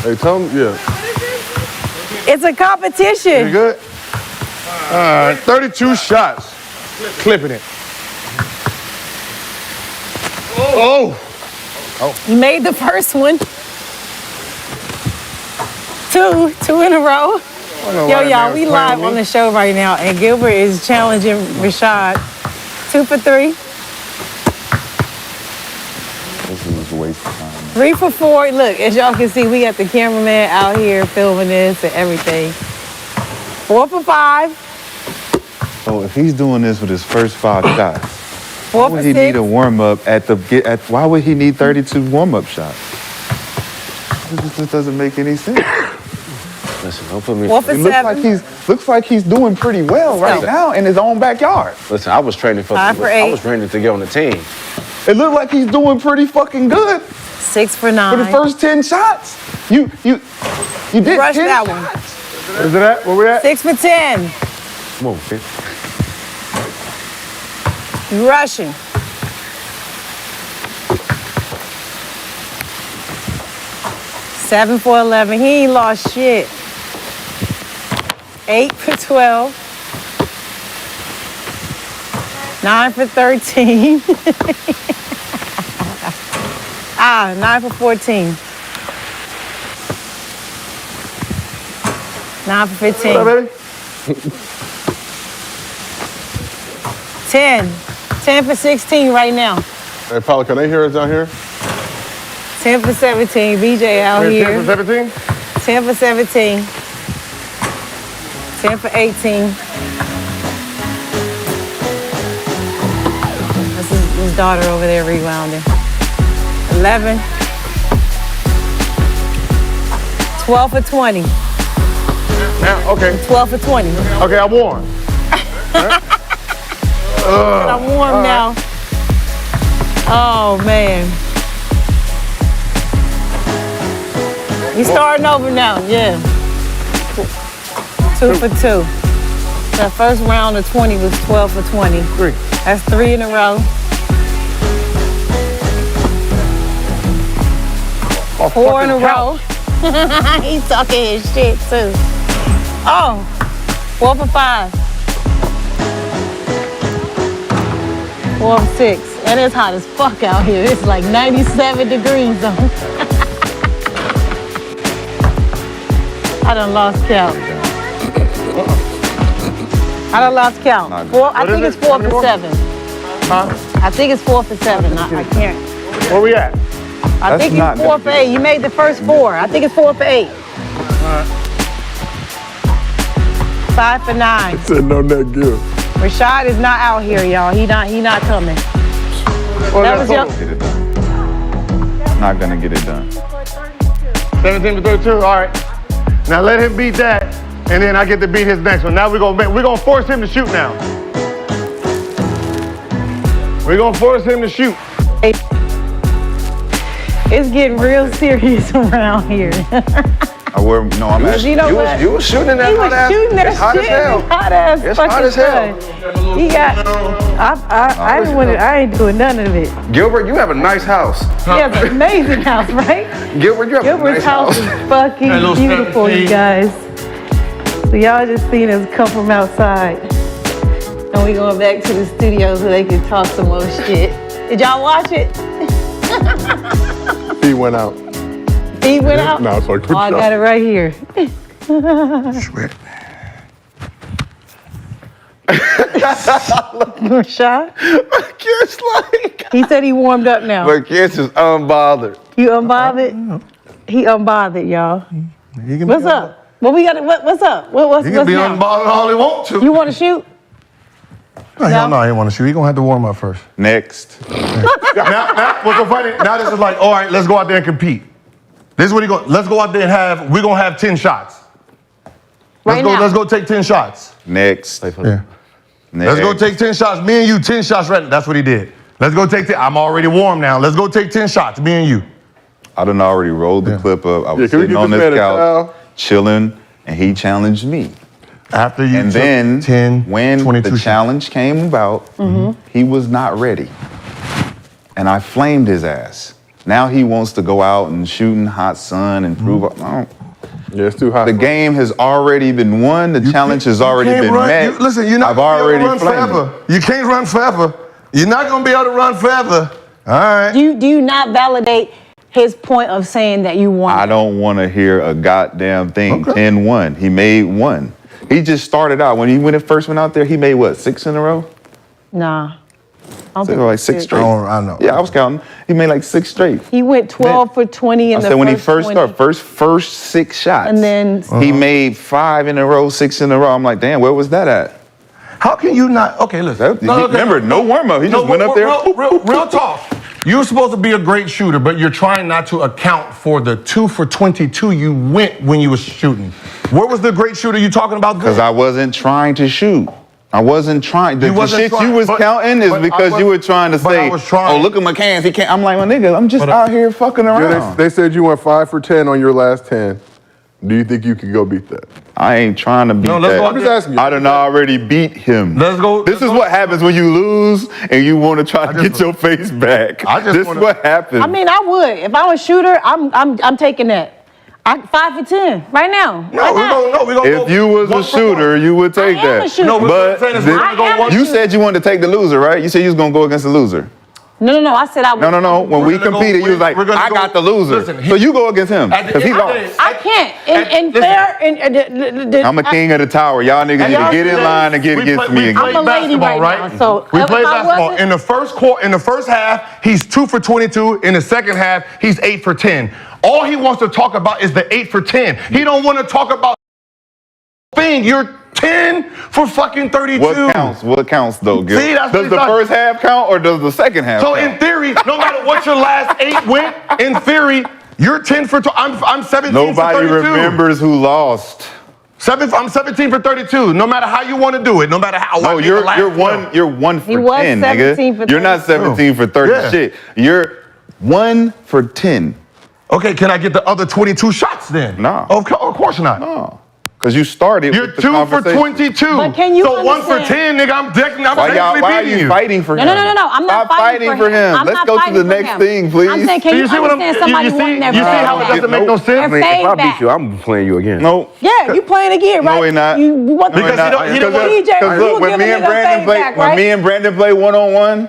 Speaker 9: Hey, tell them, yeah.
Speaker 4: It's a competition.
Speaker 9: You good? 32 shots. Clipping it. Oh.
Speaker 4: You made the first one. Two in a row. Yo, y'all, we live on the show right now, and Gilbert is challenging Rashad. 2 for 3.
Speaker 2: This was a waste of time.
Speaker 4: 3 for 4. Look, as y'all can see, we got the cameraman out here filming this and everything. 4 for 5.
Speaker 2: So if he's doing this with his first 5 shots,
Speaker 4: 4
Speaker 2: why
Speaker 4: for
Speaker 2: would he
Speaker 4: 6.
Speaker 2: need a warm up why would he need 32 warm up shots? This doesn't make any sense.
Speaker 13: Listen, don't put me.
Speaker 4: 4 for
Speaker 2: It
Speaker 4: 7.
Speaker 2: looks like he's doing pretty well right
Speaker 4: go.
Speaker 2: now in his own backyard.
Speaker 13: Listen, I was training for.
Speaker 4: 5 for
Speaker 13: I
Speaker 4: 8.
Speaker 13: was training to get on the team.
Speaker 2: It looked like he's doing pretty fucking good.
Speaker 4: 6 for
Speaker 2: For
Speaker 4: 9.
Speaker 2: the first 10 shots. You did
Speaker 4: Rush
Speaker 2: 10
Speaker 4: that
Speaker 2: shots.
Speaker 4: one.
Speaker 9: Is it at? Where we at?
Speaker 4: 6 for 10.
Speaker 6: Come on, kid.
Speaker 4: You rushing. Seven for 11. He ain't lost shit. 8 for 12. 9 for 13. 9 for 14. 9 for 15.
Speaker 9: What up, baby?
Speaker 4: 10. 10 for 16 right now.
Speaker 1: Hey, Paula, can they hear us down here?
Speaker 4: 10 for 17. VJ out here.
Speaker 9: 10 for 17?
Speaker 4: 10 for 17. 10 for 18. That's his daughter over there rebounding. 11. 12 for 20.
Speaker 9: Now, okay.
Speaker 4: 12 for 20.
Speaker 9: Okay, I won.
Speaker 4: I'm warm now. Oh, man. You starting over now, yeah. 2 for 2. That first round of 20 was 12 for 20.
Speaker 9: 3.
Speaker 4: That's 3 in a row. 4 in a row. He's talking his shit too. Oh, 4 for 5. 4 for 6. And it's hot as fuck out here. It's like 97 degrees though. I done lost count. I done lost count. I think it's 4 for 7.
Speaker 9: Huh?
Speaker 4: I think it's 4 for 7. I can't.
Speaker 9: Where we at?
Speaker 4: I think it's 4 for 8. You made the first 4. I think it's 4 for 8. 5 for 9.
Speaker 9: Said no net Gils.
Speaker 4: Rashad is not out here, y'all. He not coming. That was your.
Speaker 2: Get it done. Not gonna get it done.
Speaker 9: 17 to 32. All right. Now let him beat that, and then I get to beat his next one. Now we're gonna force him to shoot now. We're gonna force him to shoot.
Speaker 4: It's getting real serious around here.
Speaker 2: I'm asking.
Speaker 4: You know what?
Speaker 6: You was shooting that
Speaker 4: He
Speaker 6: hot
Speaker 4: was
Speaker 6: ass.
Speaker 4: shooting that
Speaker 6: It's hot
Speaker 4: shit.
Speaker 6: as hell.
Speaker 4: It's hot ass
Speaker 6: It's
Speaker 4: fucking
Speaker 6: hot as hell.
Speaker 4: fun. He got. I ain't doing none of it.
Speaker 6: Gilbert, you have a nice house.
Speaker 4: He has an amazing house, right?
Speaker 6: Gilbert, you have a
Speaker 4: Gilbert's
Speaker 6: nice
Speaker 4: house is fucking beautiful, you guys. So y'all just seen us come from outside. And we going back to the studio so they can talk some more shit. Did y'all watch it?
Speaker 1: He went out.
Speaker 4: He went out?
Speaker 1: No, it's like quick
Speaker 4: Oh, I
Speaker 1: shot.
Speaker 4: got it right here. Rashad?
Speaker 6: Kids like.
Speaker 4: He said he warmed up now.
Speaker 6: But kids is unbothered.
Speaker 4: You unbothered? He unbothered, y'all. What's up? What we got? What's up? What's
Speaker 9: He can be
Speaker 4: now?
Speaker 9: unbothered all he wants to.
Speaker 4: You want to shoot?
Speaker 3: No, hell no, I didn't want to shoot. You're going to have to warm up first.
Speaker 2: Next.
Speaker 9: Now, what's so funny? Now this is like, all right, let's go out there and compete. This is what let's go out there and we're going to have 10 shots. Let's go take 10 shots.
Speaker 2: Next.
Speaker 3: Yeah.
Speaker 9: Let's go take 10 shots. Me and you, 10 shots right. That's what he did. Let's go take 10. I'm already warm now. Let's go take 10 shots, me and you.
Speaker 2: I done already rolled the clip up. I was
Speaker 1: can we
Speaker 2: sitting
Speaker 1: give
Speaker 2: on
Speaker 1: this
Speaker 2: this
Speaker 1: man a
Speaker 2: couch,
Speaker 1: towel?
Speaker 2: chilling, and he challenged me.
Speaker 3: After you
Speaker 2: And
Speaker 3: took
Speaker 2: then
Speaker 3: 10,
Speaker 2: when
Speaker 3: 22
Speaker 2: the
Speaker 3: shots.
Speaker 2: challenge came about, he was not ready. And I flamed his ass. Now he wants to go out and shoot in hot sun and prove
Speaker 1: Yeah, it's too hot.
Speaker 2: the game has already been won. The challenge has already
Speaker 9: Can't
Speaker 2: been
Speaker 9: run.
Speaker 2: met.
Speaker 9: Listen, you're not
Speaker 2: I've
Speaker 9: gonna be
Speaker 2: already
Speaker 9: able to run
Speaker 2: flamed him.
Speaker 9: forever. You can't run forever. You're not gonna be able to run forever. All right.
Speaker 4: Do you not validate his point of saying that you won?
Speaker 2: I don't want to hear a goddamn thing.
Speaker 9: Okay.
Speaker 2: 10-1. He made 1. He just started out. When he first went out there, he made what, 6 in a row?
Speaker 4: Nah. I don't
Speaker 2: So
Speaker 4: think
Speaker 2: like 6 straight.
Speaker 3: I know.
Speaker 2: Yeah, I was counting. He made like 6 straight.
Speaker 4: He went 12 for 20 in
Speaker 2: I
Speaker 4: the
Speaker 2: said when he
Speaker 4: first
Speaker 2: first
Speaker 4: 20.
Speaker 2: started, first 6 shots.
Speaker 4: And then
Speaker 2: he made 5 in a row, 6 in a row. I'm like, damn, where was that at?
Speaker 9: How can you not? Okay, listen.
Speaker 2: Remember, no warm up. He just went up there.
Speaker 9: Real talk. You're supposed to be a great shooter, but you're trying not to account for the 2 for 22 you went when you was shooting. Where was the great shooter you talking about?
Speaker 2: Because I wasn't trying to shoot. I wasn't trying. The
Speaker 9: wasn't
Speaker 2: shit
Speaker 9: trying,
Speaker 2: you was
Speaker 9: but-
Speaker 2: counting is
Speaker 9: but I
Speaker 2: because
Speaker 9: was-
Speaker 2: you were trying to
Speaker 9: but
Speaker 2: say,
Speaker 9: I was trying.
Speaker 2: oh, look at McCann. He can't. I'm like, my nigga, I'm just out here fucking
Speaker 1: Yeah,
Speaker 2: around.
Speaker 1: they said you went 5 for 10 on your last 10. Do you think you could go beat that?
Speaker 2: I ain't trying to beat
Speaker 9: No, let's
Speaker 2: that.
Speaker 9: go
Speaker 1: I'm just asking you.
Speaker 2: I done already beat him.
Speaker 9: Let's go.
Speaker 2: This is what happens when you lose and you want to try to get your face back. This is what happens.
Speaker 4: I mean, I would. If I was a shooter, I'm taking that. 5 for 10 right now.
Speaker 9: No, we're gonna
Speaker 2: if you was a shooter, you would take
Speaker 4: I am
Speaker 2: that.
Speaker 4: a shooter.
Speaker 9: No,
Speaker 2: But
Speaker 9: saying is we're gonna go one.
Speaker 2: you said you wanted to take the loser, right? You said you was gonna go against the loser.
Speaker 4: No. I said I would.
Speaker 2: No. When we
Speaker 9: gonna go-
Speaker 2: competed, you was like,
Speaker 9: we're gonna
Speaker 2: I
Speaker 9: go-
Speaker 2: got the loser.
Speaker 9: Listen,
Speaker 2: So you go against him
Speaker 9: At the
Speaker 2: because he
Speaker 9: end of the
Speaker 2: lost.
Speaker 9: day-
Speaker 4: I can't. In
Speaker 9: listen.
Speaker 4: fair,
Speaker 2: I'm a king of the tower. Y'all niggas need to get in line and get against me again.
Speaker 4: I'm a lady right now, so
Speaker 9: we
Speaker 4: if
Speaker 9: play
Speaker 4: I
Speaker 9: basketball.
Speaker 4: wasn't-
Speaker 9: In the first quarter, in the first half, he's 2 for 22. In the second half, he's 8 for 10. All he wants to talk about is the 8 for 10. He don't want to talk about thing. You're 10 for fucking 32.
Speaker 2: What counts though, Gil?
Speaker 9: See, that's what
Speaker 2: Does
Speaker 9: he's
Speaker 2: the
Speaker 9: talking-
Speaker 2: first half count or does the second half
Speaker 9: So
Speaker 2: count?
Speaker 9: in theory, no matter what your last 8 went, in theory, you're 10 for. I'm 17
Speaker 2: Nobody
Speaker 9: for 32.
Speaker 2: remembers who lost.
Speaker 9: I'm 17 for 32. No matter how you want to do it, no matter how.
Speaker 2: No, you're one for
Speaker 4: He was
Speaker 2: 10,
Speaker 4: 17
Speaker 2: nigga.
Speaker 4: for
Speaker 2: You're not 17 for 30
Speaker 9: Yeah.
Speaker 2: shit. You're 1 for 10.
Speaker 9: Okay, can I get the other 22 shots then?
Speaker 2: No.
Speaker 9: Of course not.
Speaker 2: No. Because you started
Speaker 9: You're
Speaker 2: with the
Speaker 9: 2 for
Speaker 2: conversation.
Speaker 9: 22.
Speaker 4: But can you
Speaker 9: So 1 for
Speaker 4: understand-
Speaker 9: 10, nigga. I'm definitely
Speaker 2: Why are
Speaker 9: beating
Speaker 2: you
Speaker 9: you.
Speaker 2: fighting for him?
Speaker 4: No. I'm not
Speaker 2: Stop fighting for him.
Speaker 4: I'm
Speaker 2: Let's
Speaker 4: not
Speaker 2: go to
Speaker 4: fighting
Speaker 2: the
Speaker 4: for
Speaker 2: next
Speaker 4: him.
Speaker 2: thing, please.
Speaker 4: I'm saying, can
Speaker 9: So
Speaker 4: you
Speaker 9: you see what I'm-
Speaker 4: understand somebody
Speaker 9: you see-
Speaker 4: wanting their
Speaker 9: you see
Speaker 4: fade
Speaker 9: how it
Speaker 4: back?
Speaker 9: doesn't make no sense?
Speaker 4: Their
Speaker 13: I mean, if
Speaker 4: fade
Speaker 13: I
Speaker 4: back.
Speaker 13: beat you, I'm playing you again.
Speaker 2: No.
Speaker 4: Yeah, you playing again, right?
Speaker 2: No, he not.
Speaker 4: You want
Speaker 2: No, he
Speaker 9: Because
Speaker 2: not.
Speaker 9: he don't want-
Speaker 4: DJ,
Speaker 2: Because
Speaker 4: you
Speaker 2: look, when
Speaker 4: give
Speaker 2: me
Speaker 4: a
Speaker 2: and
Speaker 4: nigga
Speaker 2: Brandon
Speaker 4: fade
Speaker 2: play,
Speaker 4: back,
Speaker 2: when
Speaker 4: right?
Speaker 2: me and Brandon play one-on-one,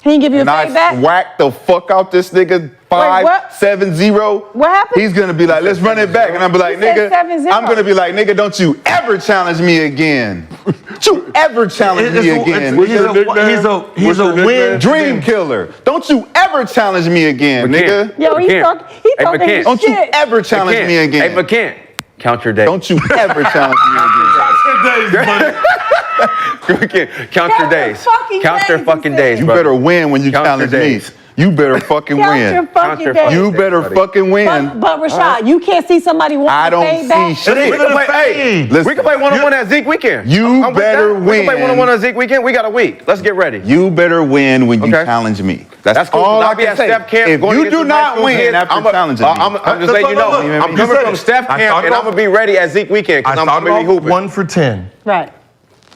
Speaker 4: He didn't give you a
Speaker 2: and I
Speaker 4: fade back?
Speaker 2: whack the fuck out this nigga
Speaker 4: what?
Speaker 2: 5-7-0.
Speaker 4: What happened?
Speaker 2: He's gonna be like, let's run it back. And I'm be like,
Speaker 4: He said
Speaker 2: nigga,
Speaker 4: 7-0.
Speaker 2: I'm gonna be like, nigga, don't you ever challenge me again. Don't you ever challenge me again.
Speaker 9: He's a win.
Speaker 2: Dream killer. Don't you ever challenge me again, nigga.
Speaker 4: Yo, he talking
Speaker 13: McCann.
Speaker 4: his
Speaker 2: Don't you
Speaker 4: shit.
Speaker 2: ever challenge me again.
Speaker 13: Hey, McCann, count your days.
Speaker 2: Don't you ever challenge me again.
Speaker 13: Count your days.
Speaker 4: fucking
Speaker 13: Count your
Speaker 4: days,
Speaker 13: fucking
Speaker 4: he said.
Speaker 13: days,
Speaker 2: You
Speaker 13: brother.
Speaker 2: better win when you
Speaker 13: Count your
Speaker 2: challenge me.
Speaker 13: days.
Speaker 2: You better fucking
Speaker 4: Count your
Speaker 2: win.
Speaker 4: fucking
Speaker 13: your
Speaker 4: days.
Speaker 13: fucking
Speaker 2: You better
Speaker 13: buddy.
Speaker 2: fucking win.
Speaker 4: But Rashad, you can't see somebody
Speaker 2: I
Speaker 4: wanting to
Speaker 2: don't
Speaker 4: fade
Speaker 2: see
Speaker 4: back?
Speaker 2: shit.
Speaker 9: ain't
Speaker 13: We can
Speaker 9: gonna
Speaker 13: play,
Speaker 9: fade.
Speaker 2: Listen,
Speaker 13: we can play one-on-one at Zeke weekend.
Speaker 2: You
Speaker 13: I'm with
Speaker 2: better
Speaker 13: that. We can play
Speaker 2: win.
Speaker 13: one-on-one at Zeke weekend. We got a week. Let's get ready.
Speaker 2: You better win when you
Speaker 13: Okay.
Speaker 2: challenge me.
Speaker 13: That's cool.
Speaker 2: all
Speaker 13: I'll
Speaker 2: I
Speaker 13: be
Speaker 2: can
Speaker 13: at
Speaker 2: say.
Speaker 13: Steph camp.
Speaker 2: If
Speaker 13: going
Speaker 2: you
Speaker 13: against
Speaker 2: do
Speaker 13: the high
Speaker 2: not
Speaker 13: school
Speaker 2: win
Speaker 13: kids,
Speaker 2: after challenging me,
Speaker 13: I'm just letting you know.
Speaker 9: Look,
Speaker 13: I'm
Speaker 9: you
Speaker 13: coming
Speaker 9: said
Speaker 13: from
Speaker 9: it.
Speaker 13: Steph
Speaker 9: I
Speaker 13: camp,
Speaker 9: started
Speaker 13: and I'm
Speaker 9: off-
Speaker 13: gonna be ready at Zeke weekend
Speaker 9: I
Speaker 13: because I'm
Speaker 9: started
Speaker 13: gonna be
Speaker 9: off
Speaker 13: hooping.
Speaker 9: 1 for 10.
Speaker 4: Right.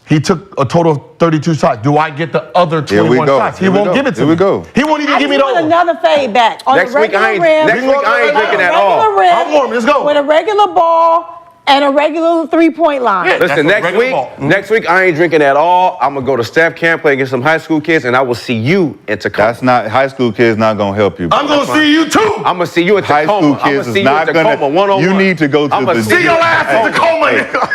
Speaker 9: He took a total of 32 shots. Do I get the other
Speaker 2: Here we
Speaker 9: 21
Speaker 2: go.
Speaker 9: shots? He
Speaker 2: Here we
Speaker 9: won't
Speaker 2: go.
Speaker 9: give it to
Speaker 2: Here
Speaker 9: me.
Speaker 2: we go.
Speaker 9: He won't even
Speaker 4: I
Speaker 9: give
Speaker 4: just
Speaker 9: me
Speaker 4: want
Speaker 9: those.
Speaker 4: another fade back on
Speaker 13: Next
Speaker 4: a
Speaker 13: week,
Speaker 4: regular
Speaker 13: I ain't-
Speaker 4: rim.
Speaker 13: next week, I ain't
Speaker 4: on a
Speaker 13: drinking at
Speaker 4: regular
Speaker 13: all.
Speaker 4: rim
Speaker 9: I'm warm. Let's go.
Speaker 4: With a regular ball and a regular three-point line.
Speaker 9: Yeah. That's
Speaker 13: Listen,
Speaker 9: a
Speaker 13: next
Speaker 9: regular
Speaker 13: week,
Speaker 9: ball.
Speaker 13: next week I ain't drinking at all. I'm gonna go to Steph camp, play against some high school kids, and I will see you in Tacoma.
Speaker 2: That's not high school kids not gonna help you.
Speaker 9: I'm going to see you too.
Speaker 13: I'm gonna see you at
Speaker 2: High
Speaker 13: Tacoma.
Speaker 2: school kids
Speaker 13: I'm
Speaker 2: is
Speaker 13: gonna see you
Speaker 2: not
Speaker 13: at Tacoma
Speaker 2: gonna.
Speaker 13: one-on-one.
Speaker 2: You need to go to
Speaker 13: I'ma
Speaker 2: the.
Speaker 9: See your ass in Tacoma.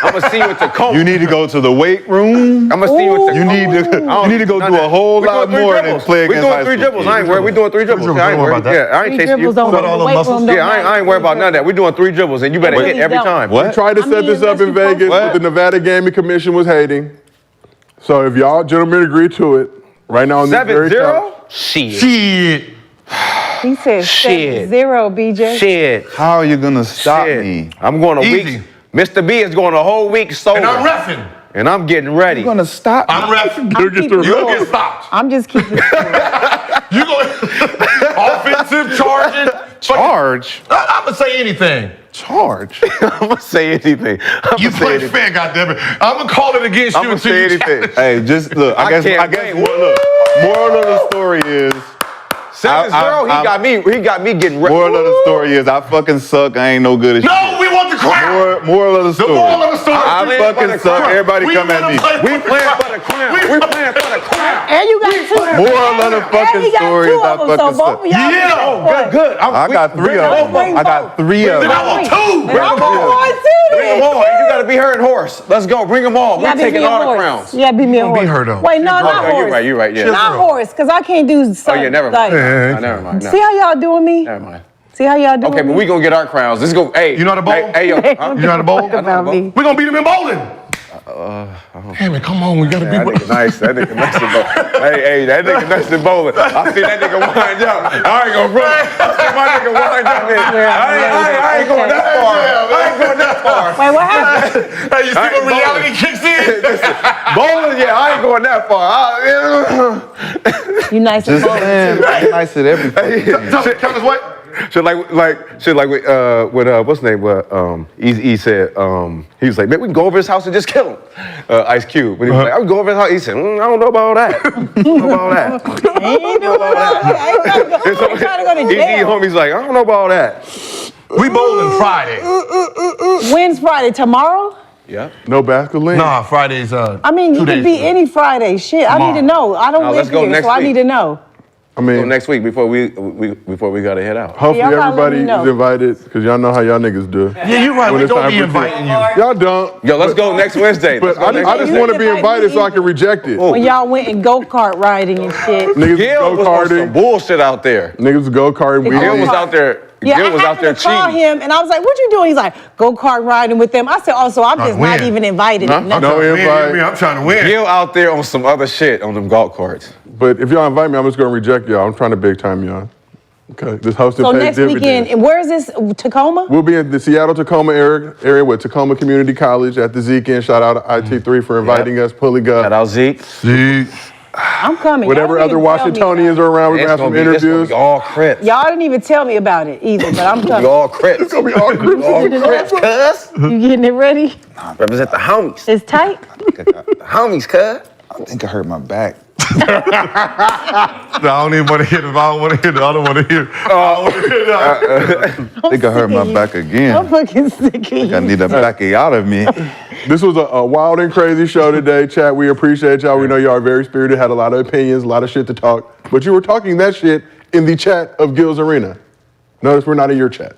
Speaker 13: I'm gonna see you at Tacoma.
Speaker 2: You need to go to the weight room.
Speaker 13: I'm gonna see you at
Speaker 2: You
Speaker 13: Tacoma.
Speaker 2: need to.
Speaker 13: I don't
Speaker 2: You need to go
Speaker 13: none
Speaker 2: do
Speaker 13: of
Speaker 2: a
Speaker 13: that.
Speaker 2: whole
Speaker 13: We
Speaker 2: lot
Speaker 13: doing three
Speaker 2: more than
Speaker 13: dribbles.
Speaker 2: play
Speaker 13: We
Speaker 2: against
Speaker 13: doing
Speaker 2: high
Speaker 13: three
Speaker 2: school
Speaker 13: dribbles.
Speaker 2: kids.
Speaker 13: I ain't worried. We doing three dribbles.
Speaker 9: dribbles,
Speaker 13: I ain't
Speaker 9: don't worry
Speaker 13: worried.
Speaker 9: about that.
Speaker 13: Yeah, I ain't
Speaker 4: Three
Speaker 13: chasing you.
Speaker 4: dribbles don't
Speaker 9: Got all
Speaker 4: the
Speaker 9: the
Speaker 4: weight
Speaker 9: muscles.
Speaker 4: room don't
Speaker 13: Yeah, I ain't worried about none of that. We're doing three dribbles, and you better
Speaker 4: Really
Speaker 13: hit every
Speaker 4: don't.
Speaker 13: time.
Speaker 2: What?
Speaker 1: We tried to
Speaker 4: I
Speaker 1: set
Speaker 4: mean,
Speaker 1: this up in
Speaker 4: unless you
Speaker 1: Vegas,
Speaker 2: post-
Speaker 1: but the Nevada Gaming Commission was hating. So if y'all gentlemen agree to it, right now on this very
Speaker 13: 7-0? Shit.
Speaker 9: Shit.
Speaker 4: He said
Speaker 13: Shit.
Speaker 4: 7-0, BJ.
Speaker 13: Shit.
Speaker 2: How are you gonna stop
Speaker 13: Shit.
Speaker 2: me?
Speaker 13: I'm going a
Speaker 9: Easy.
Speaker 13: week. Mr. B is going a whole week sober.
Speaker 9: And I'm reffing.
Speaker 13: And I'm getting ready.
Speaker 2: You're gonna stop me?
Speaker 9: I'm reffing.
Speaker 1: You'll get the
Speaker 9: You
Speaker 1: ref.
Speaker 9: get stopped.
Speaker 4: I'm just keeping
Speaker 9: You go offensive charging.
Speaker 2: Charge?
Speaker 9: I'm gonna say anything.
Speaker 2: Charge?
Speaker 13: I'm gonna say anything.
Speaker 9: You play fair, goddammit. I'm gonna call it against
Speaker 13: I'm
Speaker 9: you
Speaker 13: gonna
Speaker 9: until
Speaker 13: say
Speaker 9: you
Speaker 13: anything.
Speaker 2: Hey, just look. I guess
Speaker 13: can't wait.
Speaker 2: look. Moral of the story is.
Speaker 13: 7-0. He got me getting ready.
Speaker 2: Moral of the story is I fucking suck. I ain't no good at shit.
Speaker 9: No, we want the crown.
Speaker 2: Moral of the story.
Speaker 9: moral of the story.
Speaker 2: I
Speaker 13: We
Speaker 2: fucking
Speaker 13: playing
Speaker 2: suck.
Speaker 13: for the
Speaker 2: Everybody
Speaker 9: We
Speaker 2: come at
Speaker 9: wanna
Speaker 2: me.
Speaker 9: play
Speaker 13: We playing for the crown. We playing for the crown.
Speaker 4: And you got two.
Speaker 2: Moral of the fucking
Speaker 4: and he got
Speaker 2: story
Speaker 4: two
Speaker 2: is I
Speaker 4: of them, so
Speaker 2: fucking
Speaker 4: both
Speaker 2: suck.
Speaker 4: of y'all
Speaker 9: Yeah.
Speaker 4: get
Speaker 9: Oh,
Speaker 4: one.
Speaker 13: Good.
Speaker 2: I got three of them.
Speaker 4: Bring
Speaker 2: I got three of
Speaker 9: Then
Speaker 2: them.
Speaker 9: I want two.
Speaker 4: And I want one too
Speaker 13: Bring them
Speaker 4: then.
Speaker 13: all. You gotta be her and horse. Let's go. Bring them all.
Speaker 4: You
Speaker 13: We're
Speaker 4: gotta beat
Speaker 13: taking
Speaker 4: me a
Speaker 13: all the
Speaker 4: horse.
Speaker 13: crowns.
Speaker 4: You gotta beat me a
Speaker 9: Don't
Speaker 4: horse.
Speaker 9: beat her, though.
Speaker 4: Wait, no, not
Speaker 13: Oh,
Speaker 4: horse.
Speaker 13: you're right. You're right. Yeah.
Speaker 4: Not horse, because I can't do
Speaker 13: Oh
Speaker 4: something.
Speaker 13: yeah. Never
Speaker 4: like,
Speaker 13: mind. No, never mind. No.
Speaker 4: See how y'all doing me?
Speaker 13: Never mind.
Speaker 4: See how y'all doing
Speaker 13: Okay,
Speaker 4: me?
Speaker 13: but we gonna get our crowns. Let's go. Hey,
Speaker 9: You know how to bowl?
Speaker 13: Hey, yo.
Speaker 4: They
Speaker 13: Huh?
Speaker 4: don't
Speaker 9: You know how to bowl?
Speaker 4: talk about me.
Speaker 9: We're gonna beat him in bowling. Damn it, come on, we gotta
Speaker 13: That
Speaker 9: beat
Speaker 13: nigga nice. That nigga nice in bowling. Hey, that nigga nice in bowling. I see that nigga wind up. I ain't gonna run. I see my nigga wind up. Man. I ain't going that far. I ain't going that far.
Speaker 4: Wait, what happened?
Speaker 10: Hey, you see when reality kicks in?
Speaker 13: Bowling, yeah, I ain't going that far.
Speaker 4: You nice and bold.
Speaker 2: I'm nice at everything.
Speaker 9: Tell us what?
Speaker 13: Shit like when what's his name? He said he was like, man, we can go over his house and just kill him. Ice Cube. When he was like, I would go over his house. He said, I don't know about that. I don't know about that.
Speaker 4: Ain't no way. Trying to go to jail.
Speaker 13: Homie's like, I don't know about that.
Speaker 9: We bowling Friday.
Speaker 4: When's Friday? Tomorrow?
Speaker 13: Yeah.
Speaker 1: No basketball.
Speaker 9: Nah, Friday's
Speaker 4: I mean,
Speaker 9: 2
Speaker 4: you
Speaker 9: days
Speaker 4: could be
Speaker 9: ago.
Speaker 4: any Friday. Shit, I need to know. I don't
Speaker 13: let's
Speaker 4: live
Speaker 13: go
Speaker 4: here,
Speaker 13: next
Speaker 4: so I
Speaker 13: week.
Speaker 4: need to know.
Speaker 1: I
Speaker 13: So
Speaker 1: mean,
Speaker 13: next week before we gotta head out.
Speaker 1: hopefully
Speaker 4: y'all gotta let
Speaker 1: everybody
Speaker 4: me know.
Speaker 1: is invited because y'all know how y'all niggas do.
Speaker 9: Yeah, you're right.
Speaker 1: When
Speaker 9: We
Speaker 1: it's
Speaker 9: don't
Speaker 1: time
Speaker 9: be
Speaker 1: for
Speaker 9: inviting you.
Speaker 1: Y'all don't.
Speaker 13: Yo, let's go next Wednesday.
Speaker 1: But I just want to be invited so I can reject it.
Speaker 4: When y'all went and go-kart riding and shit.
Speaker 1: Niggas
Speaker 13: Gil
Speaker 1: go
Speaker 13: was on some
Speaker 1: karting.
Speaker 13: bullshit out there.
Speaker 1: Niggas go karting.
Speaker 13: Gil was out there.
Speaker 4: Yeah,
Speaker 13: Gil was
Speaker 4: I
Speaker 13: out there
Speaker 4: happened to call
Speaker 13: cheating.
Speaker 4: him, and I was like, what you doing? He's like, go-kart riding with them. I said, oh, so I'm just not even invited.
Speaker 1: No invite.
Speaker 9: I'm trying to win.
Speaker 13: Gil out there on some other shit on them golf carts.
Speaker 1: But if y'all invite me, I'm just gonna reject y'all. I'm trying to big time y'all. Okay, this hosting
Speaker 4: So
Speaker 1: pays
Speaker 4: next
Speaker 1: dividends.
Speaker 4: weekend, and where is this? Tacoma?
Speaker 1: We'll be in the Seattle-Tacoma area with Tacoma Community College at the Zeke Inn. Shout out to IT3 for inviting us, pulling up.
Speaker 13: Shout out Zeke.
Speaker 4: I'm coming.
Speaker 1: Whatever
Speaker 4: Y'all
Speaker 1: other
Speaker 4: didn't even tell me
Speaker 1: Washingtonians are around, we're gonna have some
Speaker 13: It's gonna
Speaker 1: interviews.
Speaker 13: be all Crips.
Speaker 4: Y'all didn't even tell me about it either, but I'm
Speaker 13: Be
Speaker 4: coming.
Speaker 13: all Crips.
Speaker 1: It's gonna be all groups.
Speaker 13: All Crips, cuz.
Speaker 4: You getting it ready?
Speaker 13: Represent the homies.
Speaker 4: It's tight?
Speaker 13: The homies, cuz.
Speaker 2: I think I hurt my back.
Speaker 9: No, I don't even want to hear it. I don't want to hear it. I don't want to hear it. I don't want to hear it.
Speaker 2: I think I hurt my back
Speaker 4: I'm
Speaker 2: again.
Speaker 4: fucking sick of you.
Speaker 2: I need a back out of me.
Speaker 1: This was a wild and crazy show today, chat. We appreciate y'all. We know y'all are very spirited, had a lot of opinions, a lot of shit to talk. But you were talking that shit in the chat of Gil's Arena. Notice we're not in your chat.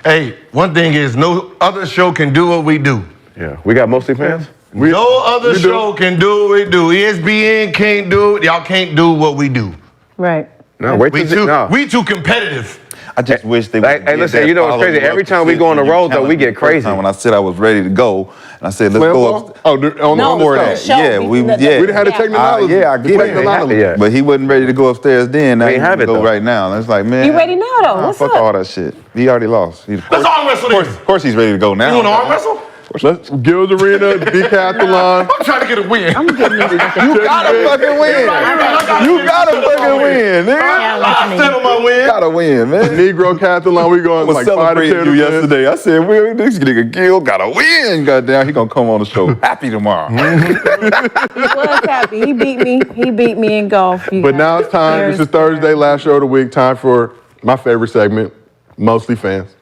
Speaker 9: Hey, one thing is, no other show can do what we do.
Speaker 13: Yeah, we got mostly fans.
Speaker 9: No other show can do what we do. ESPN can't do it. Y'all can't do what we do.
Speaker 4: Right.
Speaker 13: No, wait till
Speaker 9: We too competitive.
Speaker 2: I just wish they would.
Speaker 13: Hey, listen, you know what's crazy? Every time we go on the road, though, we get crazy.
Speaker 2: When I said I was ready to go, and I said, let's
Speaker 1: Flip
Speaker 2: go
Speaker 1: ball?
Speaker 2: up.
Speaker 1: Oh, on
Speaker 4: No,
Speaker 1: the
Speaker 2: Before
Speaker 1: show.
Speaker 2: that,
Speaker 4: show.
Speaker 2: yeah, we
Speaker 1: didn't have the technology.
Speaker 2: Yeah, I
Speaker 1: The
Speaker 2: get
Speaker 1: technology.
Speaker 2: it. But he wasn't ready to go upstairs then. Now
Speaker 13: We ain't
Speaker 2: he
Speaker 13: have
Speaker 2: can
Speaker 13: it,
Speaker 2: go
Speaker 13: though.
Speaker 2: right now. And it's like, man.
Speaker 4: You ready now, though? What's
Speaker 2: fuck
Speaker 4: up?
Speaker 2: all that shit. He already lost.
Speaker 9: Let's arm wrestle this.
Speaker 2: Of course he's ready to go now.
Speaker 9: You want to arm wrestle?
Speaker 1: Let's Gil's Arena, Decathlon.
Speaker 9: I'm trying to get a win.
Speaker 4: I'm getting this.
Speaker 2: You gotta fucking win. You gotta fucking win, nigga.
Speaker 9: I settle my win.
Speaker 2: You gotta win, man.
Speaker 1: Negro Cathalon, we going
Speaker 2: I was
Speaker 1: like 5 to 10
Speaker 2: celebrating you
Speaker 1: events.
Speaker 2: yesterday. I said, this nigga Gil gotta win. Goddamn, he gonna come on the show happy tomorrow.
Speaker 4: He was happy. He beat me. He beat me in golf.
Speaker 1: But now it's time. This is Thursday, last show of the week. Time for my favorite segment, Mostly Fans.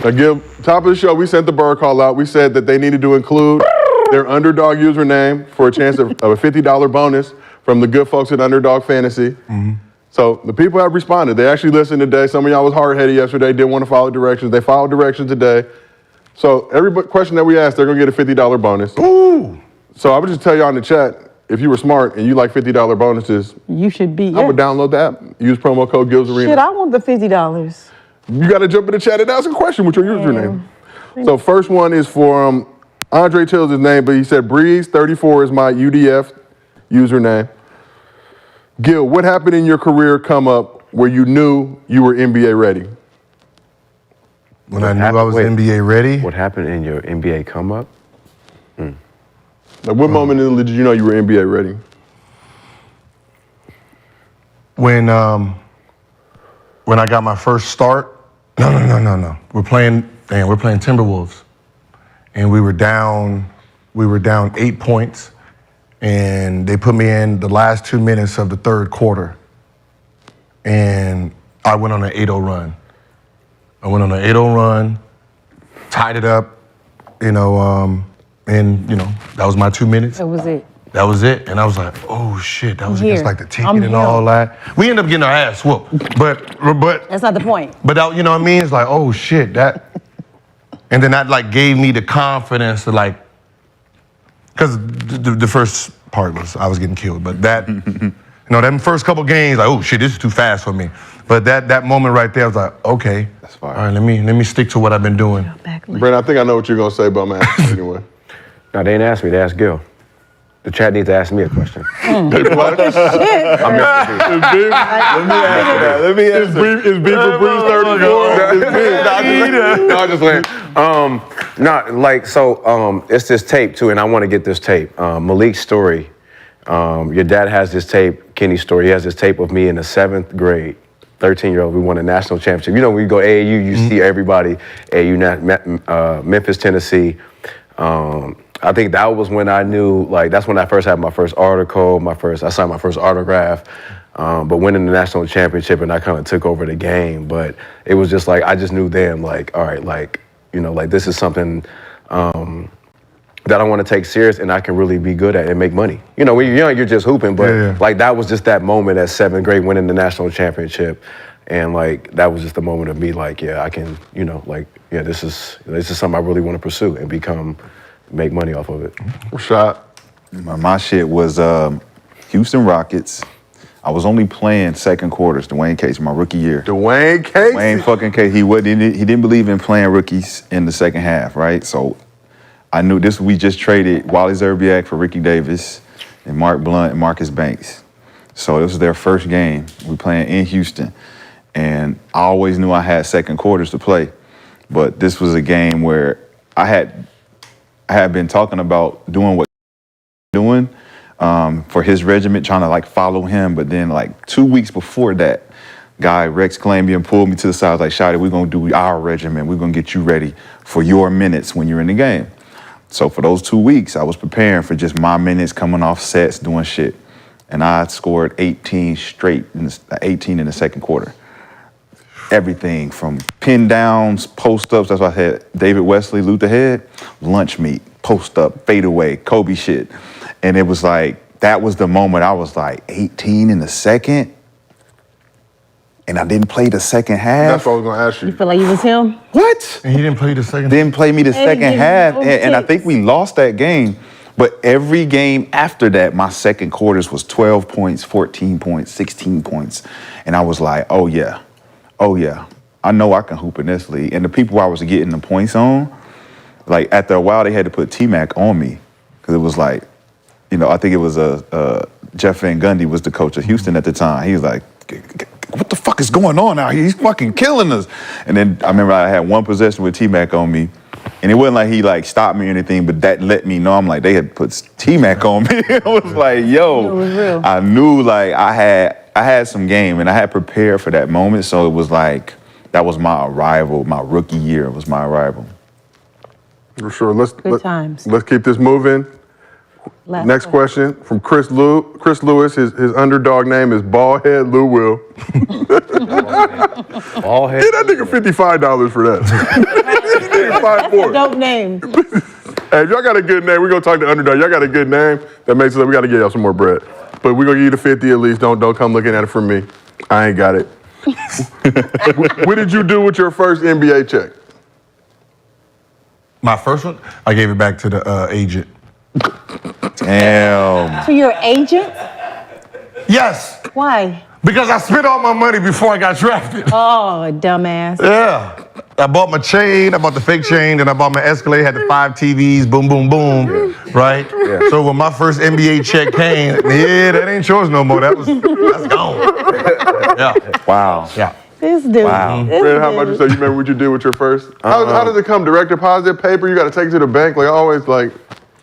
Speaker 1: Now, Gil, top of the show, we sent the bird call out. We said that they needed to include their underdog username for a chance of a $50 bonus from the good folks at Underdog Fantasy. So the people have responded. They actually listened today. Some of y'all was hard-headed yesterday, didn't want to follow directions. They followed directions today. So every question that we asked, they're going to get a $50 bonus.
Speaker 9: Ooh.
Speaker 1: So I would just tell y'all in the chat, if you were smart and you like $50 bonuses,
Speaker 4: You should be.
Speaker 1: I would download the app. Use promo code Gil's Arena.
Speaker 4: Shit, I want the $50.
Speaker 1: You got to jump in the chat and ask a question with your username. So first one is for Andre Till's his name, but he said Breeze34 is my UDF username. Gil, what happened in your career come up where you knew you were NBA ready?
Speaker 3: When I knew I was NBA ready.
Speaker 13: What happened in your NBA come up?
Speaker 1: Like what moment did you know you were NBA ready?
Speaker 3: When I got my first start. No. We're playing Timberwolves. And we were down 8 points. And they put me in the last 2 minutes of the third quarter. And I went on an 8-0 run. Tied it up, and that was my 2 minutes.
Speaker 4: That was it.
Speaker 3: That was it. And I was like, oh shit, that was
Speaker 4: I'm
Speaker 3: against
Speaker 4: here.
Speaker 3: like the ticket
Speaker 4: I'm
Speaker 3: and
Speaker 4: here.
Speaker 3: all that. We ended up getting our ass whooped. But
Speaker 4: That's not the point.
Speaker 3: that, you know what I mean? It's like, oh shit, that. And then that like gave me the confidence to like, because the first part was I was getting killed. But that, them first couple games, like, oh shit, this is too fast for me. But that moment right there, I was like, okay.
Speaker 13: That's fine.
Speaker 3: All right, let me stick to what I've been doing.
Speaker 1: Brent, I think I know what you're going to say, but I'm going to ask you anyway.
Speaker 13: No, they didn't ask me. They asked Gil. The chat needs to ask me a question.
Speaker 1: Let me answer. Is beef for Breeze 34?
Speaker 13: No, I'm just playing. It's this tape too, and I want to get this tape. Malik's story. Your dad has this tape, Kenny's story. He has this tape of me in the 7th grade, 13-year-old. We won a national championship. You know, when you go AAU, you see everybody. AAU, Memphis, Tennessee. I think that was when I knew, like, that's when I first had my first article, I signed my first autograph, but winning the national championship, and I kind of took over the game. But it was just like, I just knew then, like, all right, like, you know, like, this is something that I want to take serious and I can really be good at and make money. You know, when you're young, you're just hooping, but like, that was just that moment at 7th grade, winning the national championship. And like, that was just the moment of me, like, yeah, I can, you know, like, yeah, this is something I really want to pursue and make money off of it.
Speaker 1: Rashad.
Speaker 2: My shit was Houston Rockets. I was only playing second quarters, Dwayne Casey, my rookie year.
Speaker 1: Dwayne Casey?
Speaker 2: Dwayne fucking Casey. He didn't believe in playing rookies in the second half, right? So I knew this, we just traded Wally Zerbiak for Ricky Davis and Mark Blunt and Marcus Banks. So this was their first game. We playing in Houston. And I always knew I had second quarters to play. But this was a game where I had been talking about doing what doing for his regiment, trying to like follow him. But then like 2 weeks before that, guy Rex Clambian pulled me to the side. I was like, Shotty, we're gonna do our regiment. We're gonna get you ready for your minutes when you're in the game. So for those 2 weeks, I was preparing for just my minutes, coming off sets, doing shit. And I scored 18 straight, 18 in the second quarter. Everything from pin downs, post ups. That's why I had David Wesley, Luther Head, lunch meat, post up, fade away, Kobe shit. And it was like, that was the moment I was like 18 in the second. And I didn't play the second half.
Speaker 1: That's what I was gonna ask you.
Speaker 4: You feel like you was him?
Speaker 2: What?
Speaker 3: And he didn't play the second.
Speaker 2: Didn't play me the second
Speaker 4: didn't
Speaker 2: half.
Speaker 4: go
Speaker 2: And I
Speaker 4: six.
Speaker 2: think we lost that game. But every game after that, my second quarters was 12 points, 14 points, 16 points. And I was like, oh yeah, I know I can hoop in this league. And the people I was getting the points on, like after a while, they had to put T-Mac on me. Because it was like, you know, I think it was Jeff Van Gundy was the coach of Houston at the time. He was like, what the fuck is going on out here? He's fucking killing us. And then I remember I had one possession with T-Mac on me. And it wasn't like he like stopped me or anything, but that let me know. I'm like, they had put T-Mac on me. I was like, yo,
Speaker 4: It was real.
Speaker 2: I knew like I had some game and I had prepared for that moment. So it was like, that was my arrival. My rookie year was my arrival.
Speaker 1: For sure. Let's
Speaker 4: times.
Speaker 1: Let's keep this moving.
Speaker 4: Last
Speaker 1: Next question from Chris Lewis. His underdog name is Ballhead Lou Will.
Speaker 13: Ballhead.
Speaker 1: Get that nigga $55 for that.
Speaker 4: That's a dope name.
Speaker 1: Hey, if y'all got a good name, we're gonna talk to underdog. Y'all got a good name, that makes it up. We gotta get y'all some more bread. But we're gonna give you the 50 at least. Don't come looking at it from me. I ain't got it. What did you do with your first NBA check?
Speaker 3: My first one, I gave it back to the agent.
Speaker 2: Damn.
Speaker 4: So you're an agent?
Speaker 3: Yes,
Speaker 4: Why?
Speaker 3: because I spent all my money before I got drafted.
Speaker 4: Oh, dumbass.
Speaker 3: Yeah. I bought my chain, I bought the fake chain, then I bought my Escalade, had the 5 TVs, boom, boom, boom, right?
Speaker 13: Yeah.
Speaker 3: So when my first NBA check came, yeah, that ain't yours no more. That's gone. Yeah.
Speaker 2: Wow.
Speaker 3: Yeah.
Speaker 4: This dude.
Speaker 2: Wow.
Speaker 4: This
Speaker 1: Fred, how much you
Speaker 4: dude.
Speaker 1: say you remember what you did with your first? How does it come? Direct deposit, paper? You got to take it to the bank? Like always, like.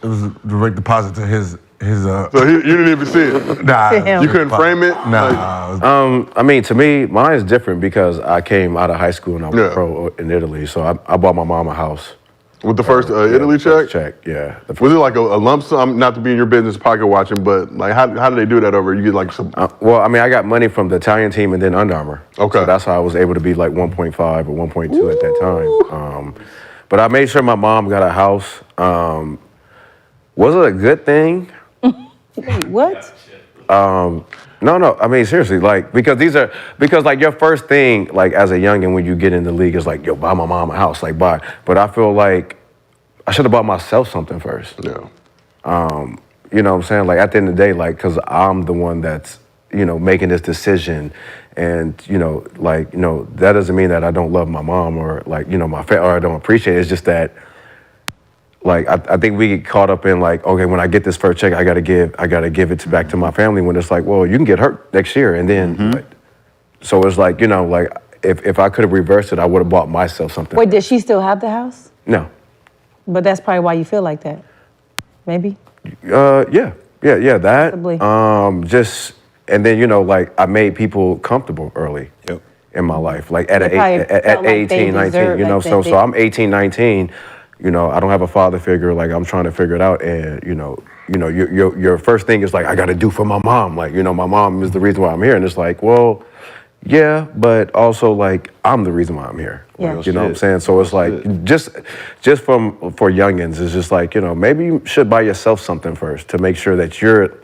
Speaker 3: It was a direct deposit to his
Speaker 1: So you didn't even see it.
Speaker 3: nah.
Speaker 4: Damn.
Speaker 1: You couldn't frame it.
Speaker 3: Nah.
Speaker 13: I mean, to me, mine is different because I came out of high school and I was pro in Italy. So I bought my mom a house.
Speaker 1: With the first Italy check?
Speaker 13: Check, yeah.
Speaker 1: Was it like a lump sum? Not to be in your business pocket watching, but like how do they do that over? You get like some.
Speaker 13: Well, I mean, I got money from the Italian team and then Under Armour.
Speaker 1: Okay.
Speaker 13: So that's how I was able to be like 1.5 or 1.2 at that time. But I made sure my mom got a house. Was it a good thing?
Speaker 4: Wait, what?
Speaker 13: No. I mean, seriously, like, because like your first thing, like as a youngin' when you get in the league is like, yo, buy my mom a house, like buy. But I feel like I should have bought myself something first.
Speaker 1: Yeah.
Speaker 13: You know what I'm saying? Like at the end of the day, like, cause I'm the one that's, you know, making this decision. And, you know, like, you know, that doesn't mean that I don't love my mom or like, you know, or I don't appreciate it. It's just that like I think we get caught up in like, okay, when I get this first check, I gotta give it back to my family. When it's like, well, you can get hurt next year, and then like, so it's like, you know, like if I could have reversed it, I would have bought myself something.
Speaker 4: Wait, did she still have the house?
Speaker 13: No.
Speaker 4: But that's probably why you feel like that. Maybe.
Speaker 13: Yeah. That.
Speaker 4: Possibly.
Speaker 13: Just and then, you know, like I made people comfortable early in my life, like at
Speaker 4: They probably
Speaker 13: at
Speaker 4: felt like
Speaker 13: 18,
Speaker 4: they
Speaker 13: 19,
Speaker 4: deserved,
Speaker 13: you know.
Speaker 4: like
Speaker 13: So
Speaker 4: that
Speaker 13: so I'm 18, 19. You know, I don't have a father figure. Like I'm trying to figure it out, and you know, your first thing is like, I got to do for my mom. Like, you know, my mom is the reason why I'm here, and it's like, well, yeah, but also like I'm the reason why I'm here.
Speaker 4: Yeah.
Speaker 13: You know what I'm saying? So it's like just for youngins, it's just like, you know, maybe you should buy yourself something first to make sure that you're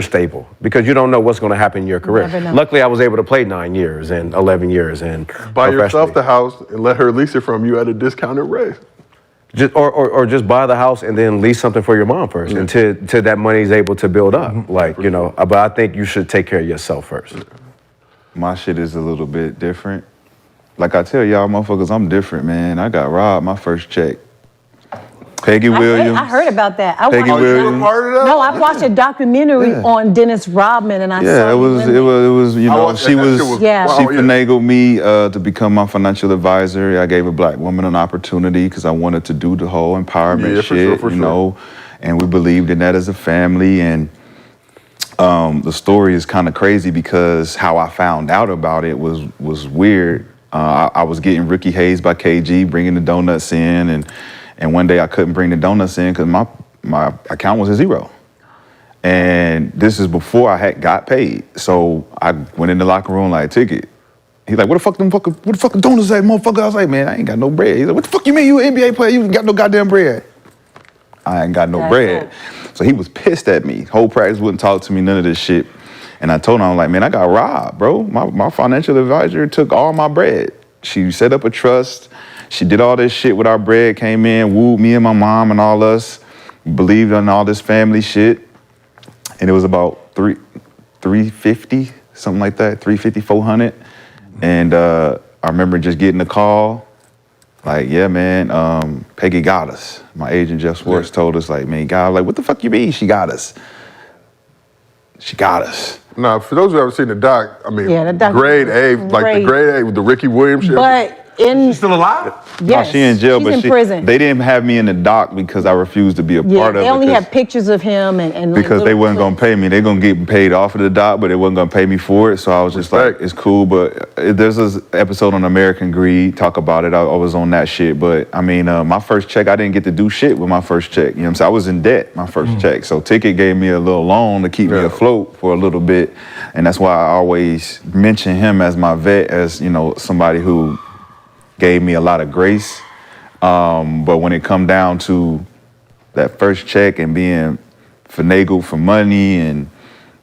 Speaker 13: stable, because you don't know what's going to happen in your career.
Speaker 4: never know.
Speaker 13: Luckily, I was able to play 9 years and 11 years and
Speaker 1: Buy yourself
Speaker 13: professionally.
Speaker 1: the house and let her lease it from you at a discounted rate.
Speaker 13: Just or just buy the house and then lease something for your mom first until that money is able to build up. Like, you know, but I think you should take care of yourself first.
Speaker 2: My shit is a little bit different. Like I tell y'all motherfuckers, I'm different, man. I got robbed my first check. Peggy Williams.
Speaker 4: I heard about that.
Speaker 2: Peggy Williams.
Speaker 4: No, I watched a documentary on Dennis Rodman, and I saw
Speaker 2: Yeah, it was, you know,
Speaker 1: watched
Speaker 2: she
Speaker 1: that. That
Speaker 2: was,
Speaker 1: shit was-
Speaker 4: Yeah.
Speaker 2: she
Speaker 1: wow, yeah.
Speaker 2: finagled me to become my financial advisor. I gave a black woman an opportunity because I wanted to do the whole empowerment
Speaker 1: Yeah, for
Speaker 2: shit,
Speaker 1: sure.
Speaker 2: you know, and we believed in that as a family. And the story is kind of crazy because how I found out about it was weird. I was getting Ricky Hayes by KG, bringing the donuts in, and one day I couldn't bring the donuts in because my account was at zero. And this is before I had got paid. So I went in the locker room like, ticket. He's like, where the fuck donuts at, motherfucker? I was like, man, I ain't got no bread. He's like, what the fuck you mean you an NBA player? You ain't got no goddamn bread. I ain't got no bread. So he was pissed at me. Whole practice wouldn't talk to me, none of this shit. And I told him, I'm like, man, I got robbed, bro. My financial advisor took all my bread. She set up a trust. She did all this shit with our bread, came in, wooed me and my mom and all us, believed in all this family shit. And it was about $350, something like that, $350, $400. And I remember just getting a call, like, yeah, man, Peggy got us. My agent, Jeff Swartz, told us, like, man, God, like, what the fuck you mean she got us? She got us.
Speaker 1: Now, for those who haven't seen the doc, I mean,
Speaker 4: Yeah, the doc-
Speaker 1: grade A, like the grade A with the Ricky Williams shit.
Speaker 4: But in
Speaker 10: Still alive?
Speaker 4: yes,
Speaker 2: No, she in jail,
Speaker 4: she's
Speaker 2: but
Speaker 4: in prison.
Speaker 2: they didn't have me in the dock because I refused to be a
Speaker 4: Yeah,
Speaker 2: part of it.
Speaker 4: they only
Speaker 2: because-
Speaker 4: have pictures of him and like,
Speaker 2: because they
Speaker 4: little
Speaker 2: wasn't gonna
Speaker 4: clips.
Speaker 2: pay me. They gonna get paid off of the doc, but they wasn't gonna pay me for it. So I was just like, it's cool. But there's this episode on American Greed, talk about it. I was on that shit. But I mean, my first check, I didn't get to do shit with my first check. You know what I'm saying? I was in debt my first check. So Ticket gave me a little loan to keep me afloat for a little bit. And that's why I always mention him as my vet, as, you know, somebody who gave me a lot of grace. But when it come down to that first check and being finagled for money and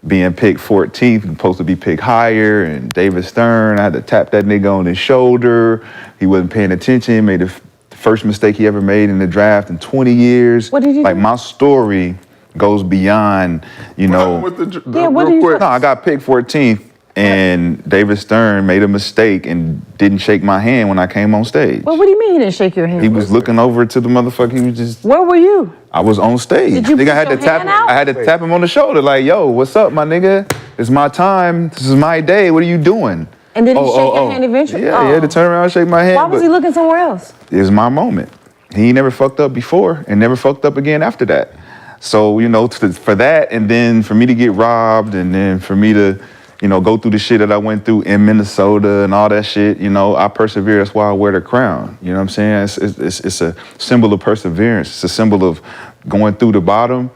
Speaker 2: being picked 14th, supposed to be picked higher, and David Stern, I had to tap that nigga on his shoulder. He wasn't paying attention. He made the first mistake he ever made in the draft in 20 years.
Speaker 4: What did you
Speaker 2: like
Speaker 4: do?
Speaker 2: my story goes beyond, you know.
Speaker 1: With the,
Speaker 4: Yeah, what
Speaker 1: real
Speaker 4: do you
Speaker 1: quick.
Speaker 2: No, I got picked 14th, and David Stern made a mistake and didn't shake my hand when I came on stage.
Speaker 4: Well, what do you mean he didn't shake your hand?
Speaker 2: He was looking over to the motherfucker. He was just.
Speaker 4: Where were you?
Speaker 2: I was on stage.
Speaker 4: Did you
Speaker 2: Nigga,
Speaker 4: put
Speaker 2: I had
Speaker 4: your
Speaker 2: to tap.
Speaker 4: hand out?
Speaker 2: I had to tap him on the shoulder, like, "Yo, what's up, my nigga? It's my time. This is my day. What are you doing?"
Speaker 4: And then he shake your hand eventually?
Speaker 2: Yeah, he had to turn around and shake my hand.
Speaker 4: Why was
Speaker 2: but
Speaker 4: he looking somewhere else?
Speaker 2: it was my moment. He never fucked up before and never fucked up again after that. So, you know, for that, and then for me to get robbed, and then for me to, you know, go through the shit that I went through in Minnesota and all that shit, you know, I persevere. That's why I wear the crown. You know what I'm saying? It's a symbol of perseverance. It's a symbol of going through the bottom,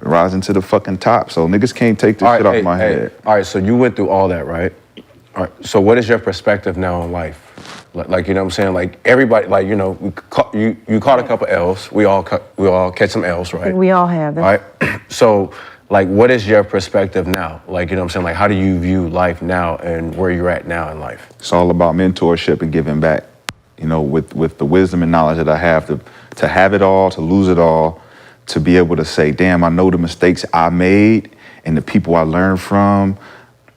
Speaker 2: rising to the fucking top. So niggas can't take this shit off my head.
Speaker 13: All right, so you went through all that, right? All right, so what is your perspective now on life? Like, you know what I'm saying? Like, everybody, like, you know, you caught a couple L's. We all catch some L's, right?
Speaker 4: We all have that.
Speaker 13: All right, so, like, what is your perspective now? Like, you know what I'm saying? Like, how do you view life now and where you're at now in life?
Speaker 2: It's all about mentorship and giving back. You know, with the wisdom and knowledge that I have, to have it all, to lose it all, to be able to say, damn, I know the mistakes I made and the people I learned from,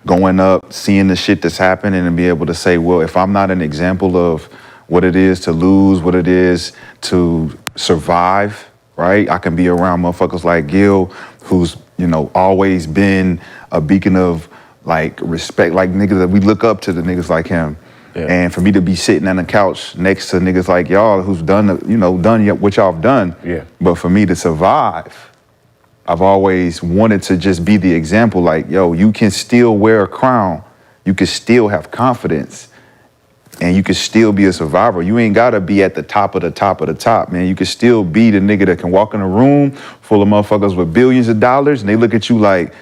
Speaker 2: going up, seeing the shit that's happening, and be able to say, well, if I'm not an example of what it is to lose, what it is to survive, right? I can be around motherfuckers like Gil, who's, you know, always been a beacon of like respect, like niggas that we look up to, the niggas like him.
Speaker 13: Yeah.
Speaker 2: And for me to be sitting on the couch next to niggas like y'all who's done, done what y'all have done.
Speaker 13: Yeah.
Speaker 2: But for me to survive, I've always wanted to just be the example, like, yo, you can still wear a crown. You can still have confidence. And you can still be a survivor. You ain't gotta be at the top of the top of the top, man. You can still be the nigga that can walk in a room full of motherfuckers with billions of dollars and they look at you like,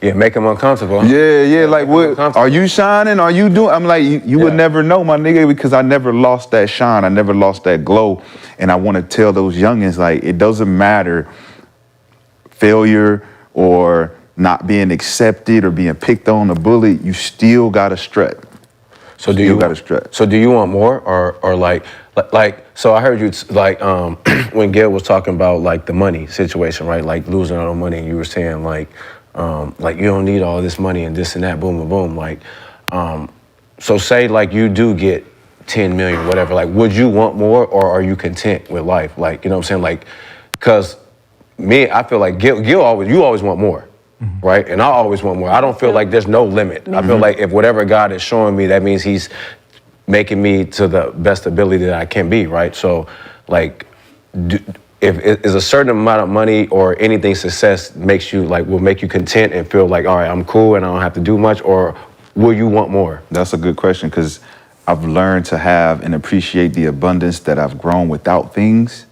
Speaker 13: Yeah, make them uncomfortable.
Speaker 2: yeah, like what? Are you shining? Are you doing? I'm like, you would never know, my nigga, because I never lost that shine. I never lost that glow. And I want to tell those youngins, like, it doesn't matter failure or not being accepted or being picked on or bullied. You still got to strut.
Speaker 13: So do you want more or like so I heard you like when Gil was talking about like the money situation, right? Like losing all the money, and you were saying like you don't need all this money and this and that, boom, boom, boom. Like, so say like you do get 10 million, whatever, like would you want more or are you content with life? Like, you know what I'm saying? Like, cause me, I feel like you always want more, right? And I always want more. I don't feel like there's no limit. I feel like if whatever God is showing me, that means he's making me to the best ability that I can be, right? So like, if is a certain amount of money or anything success makes you like, will make you content and feel like, all right, I'm cool and I don't have to do much, or will you want more?
Speaker 2: That's a good question, because I've learned to have and appreciate the abundance that I've grown without things,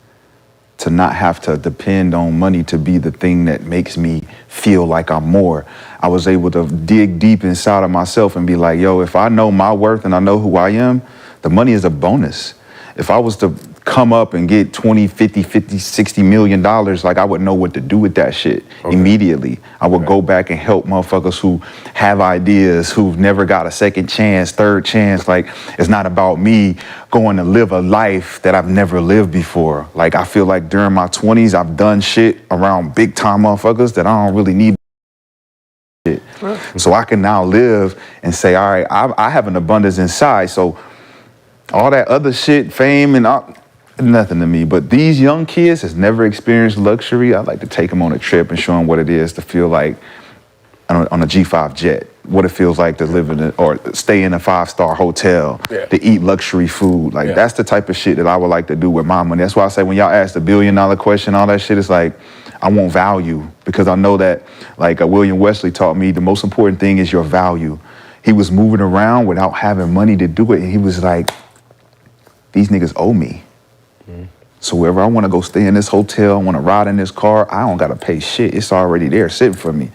Speaker 2: to not have to depend on money to be the thing that makes me feel like I'm more. I was able to dig deep inside of myself and be like, yo, if I know my worth and I know who I am, the money is a bonus. If I was to come up and get 20, 50, 60 million dollars, like I would know what to do with that shit immediately. I would go back and help motherfuckers who have ideas, who've never got a second chance, third chance. Like, it's not about me going to live a life that I've never lived before. Like, I feel like during my 20s, I've done shit around big time motherfuckers that I don't really need shit. So I can now live and say, all right, I have an abundance inside. So all that other shit, fame and all, nothing to me. But these young kids has never experienced luxury. I'd like to take them on a trip and show them what it is to feel like on a G5 jet, what it feels like to live in or stay in a 5-star hotel, to eat luxury food. Like, that's the type of shit that I would like to do with my money. That's why I say when y'all ask the $1 billion question, all that shit, is like, I want value, because I know that, like William Wesley taught me, the most important thing is your value. He was moving around without having money to do it, and he was like, these niggas owe me. So wherever I want to go stay in this hotel, I want to ride in this car, I don't got to pay shit. It's already there sitting for me.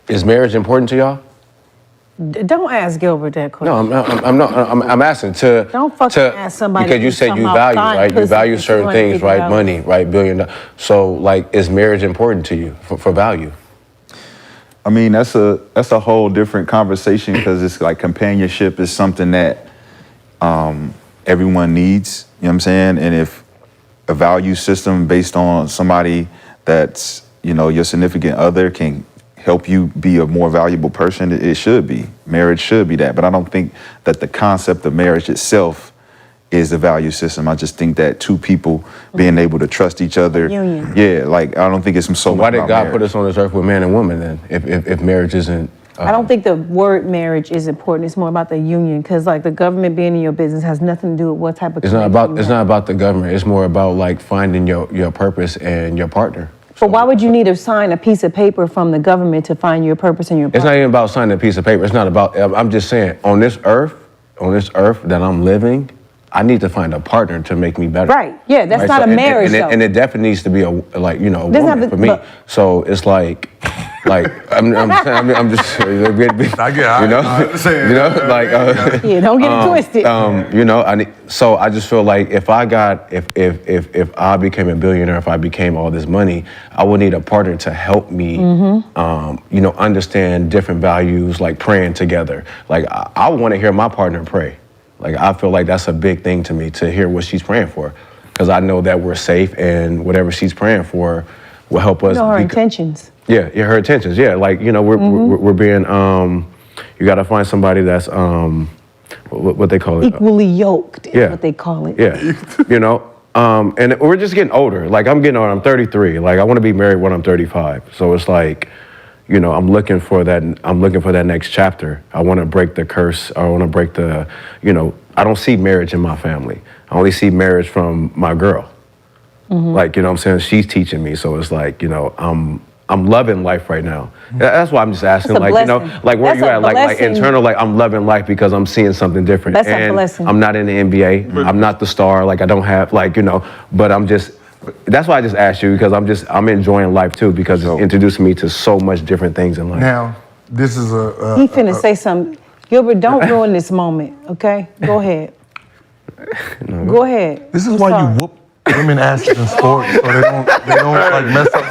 Speaker 13: Is marriage important to y'all?
Speaker 4: Don't ask Gilbert that question.
Speaker 13: No, I'm not. I'm asking to.
Speaker 4: Don't fucking ask somebody.
Speaker 13: Because you said you value, right? You value certain things, right? Money, right? $1 billion. So, like, is marriage important to you for value?
Speaker 2: I mean, that's a whole different conversation, because it's like companionship is something that everyone needs. You know what I'm saying? And if a value system based on somebody that's, your significant other can help you be a more valuable person, it should be. Marriage should be that. But I don't think that the concept of marriage itself is the value system. I just think that two people being able to trust each other. Union. Yeah, like, I don't think it's so much
Speaker 13: Why did
Speaker 2: about
Speaker 13: God
Speaker 2: marriage.
Speaker 13: put us on this earth with man and woman then, if marriage isn't?
Speaker 4: I don't think the word marriage is important. It's more about the union, because like the government being in your business has nothing to do with what type of.
Speaker 13: It's not about the government. It's more about like finding your purpose and your partner.
Speaker 4: But why would you need to sign a piece of paper from the government to find your purpose and your partner?
Speaker 13: It's not even about signing a piece of paper. It's not about. I'm just saying, on this earth that I'm living, I need to find a partner to make me better.
Speaker 4: Right. Yeah, that's not a marriage, though.
Speaker 13: And it definitely needs to be a woman for me. So it's like I'm just I understand.
Speaker 4: Yeah, don't get it twisted.
Speaker 13: So I just feel like if I became a billionaire, if I became all this money, I would need a partner to help me, understand different values, like praying together. Like I want to hear my partner pray. Like, I feel like that's a big thing to me, to hear what she's praying for, because I know that we're safe, and whatever she's praying for will help us.
Speaker 4: Her intentions.
Speaker 13: Yeah, her intentions. Yeah, like, we're being. You got to find somebody that's what they call it.
Speaker 4: Equally yoked is
Speaker 13: Yeah.
Speaker 4: what they call it.
Speaker 13: Yeah, you know, and we're just getting older. Like I'm getting older. I'm 33. Like I want to be married when I'm 35. So it's like, you know, I'm looking for that. I'm looking for that next chapter. I want to break the curse. I want to break the, you know, I don't see marriage in my family. I only see marriage from my girl. Like, you know what I'm saying? She's teaching me. So it's like, you know, I'm loving life right now. That's why I'm just asking,
Speaker 4: That's a
Speaker 13: like, you know,
Speaker 4: blessing.
Speaker 13: like where
Speaker 4: That's
Speaker 13: you
Speaker 4: a
Speaker 13: at? Like
Speaker 4: blessing.
Speaker 13: internal, like I'm loving life because I'm seeing something different.
Speaker 4: That's a
Speaker 13: and
Speaker 4: blessing.
Speaker 13: I'm not in the NBA. I'm not the star. Like I don't have, like, you know, but I'm just, that's why I just asked you because I'm enjoying life too because it's introducing me to so much different things in life.
Speaker 3: Now, this is a
Speaker 4: He finna say something. Gilbert, don't ruin this moment, okay? Go ahead. Go ahead.
Speaker 3: This is
Speaker 4: I'm
Speaker 3: why
Speaker 4: sorry.
Speaker 3: you whoop women asses in sports so they don't like mess up.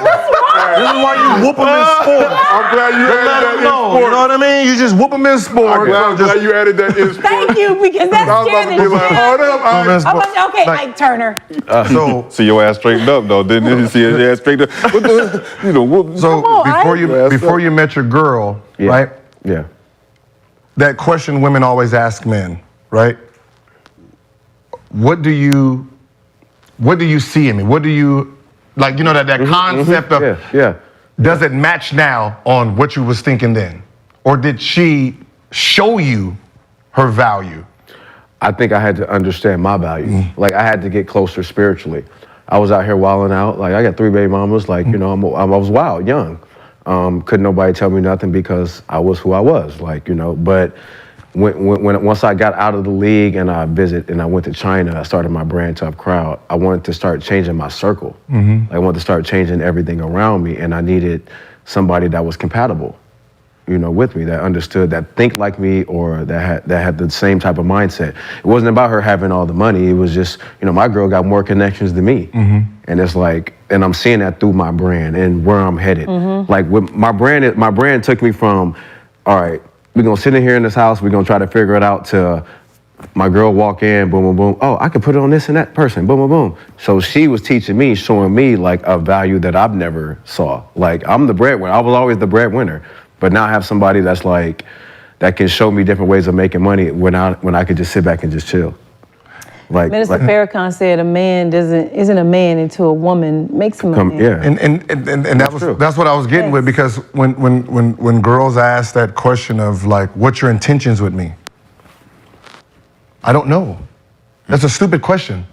Speaker 3: This is why you whoop them in sports.
Speaker 1: I'm glad you
Speaker 3: To
Speaker 1: added
Speaker 3: let
Speaker 1: that
Speaker 3: them
Speaker 1: in
Speaker 3: know.
Speaker 1: sports.
Speaker 3: You know what I mean? You just whoop them in sports.
Speaker 1: I'm glad you added that in sports.
Speaker 4: Thank you, because that's
Speaker 1: I was about
Speaker 4: scared
Speaker 1: to
Speaker 4: the
Speaker 1: be like,
Speaker 4: shit.
Speaker 1: hold up.
Speaker 4: I'm like, okay, Ike Turner.
Speaker 3: So
Speaker 2: See your ass straightened up though, didn't you? See your ass straightened up. What the, you know, whoop.
Speaker 3: So
Speaker 4: on,
Speaker 3: before you met your girl,
Speaker 13: Yeah.
Speaker 3: right?
Speaker 13: Yeah.
Speaker 3: That question women always ask men, right? What do you see in me? What do you like? You know that concept of
Speaker 13: Yeah.
Speaker 3: does it match now on what you was thinking then, or did she show you her value?
Speaker 13: I think I had to understand my value. Like I had to get closer spiritually. I was out here wilding out. Like I got 3 baby mamas. Like, you know, I was wild, young. Couldn't nobody tell me nothing because I was who I was. Like, you know, but once I got out of the league and I went to China, I started my brand Tough Crowd. I wanted to start changing my circle. I wanted to start changing everything around me, and I needed somebody that was compatible, you know, with me, that understood, that think like me, or that had the same type of mindset. It wasn't about her having all the money. It was just, you know, my girl got more connections than me, and it's like, and I'm seeing that through my brand and where I'm headed. Like with my brand took me from, all right, we're gonna sit in here in this house, we're gonna try to figure it out, to my girl walk in, boom, boom, boom. Oh, I can put it on this and that person, boom, boom, boom. So she was teaching me, showing me like a value that I've never saw. Like I'm the breadwinner, I was always the breadwinner, but now I have somebody that's like, that can show me different ways of making money when I could just sit back and just chill. Like,
Speaker 4: Minister Farrakhan said a man isn't a man until a woman makes him a man.
Speaker 13: Yeah.
Speaker 3: And that's what I was getting with, because when girls ask that question of like, what's your intentions with me? I don't know. That's a stupid question.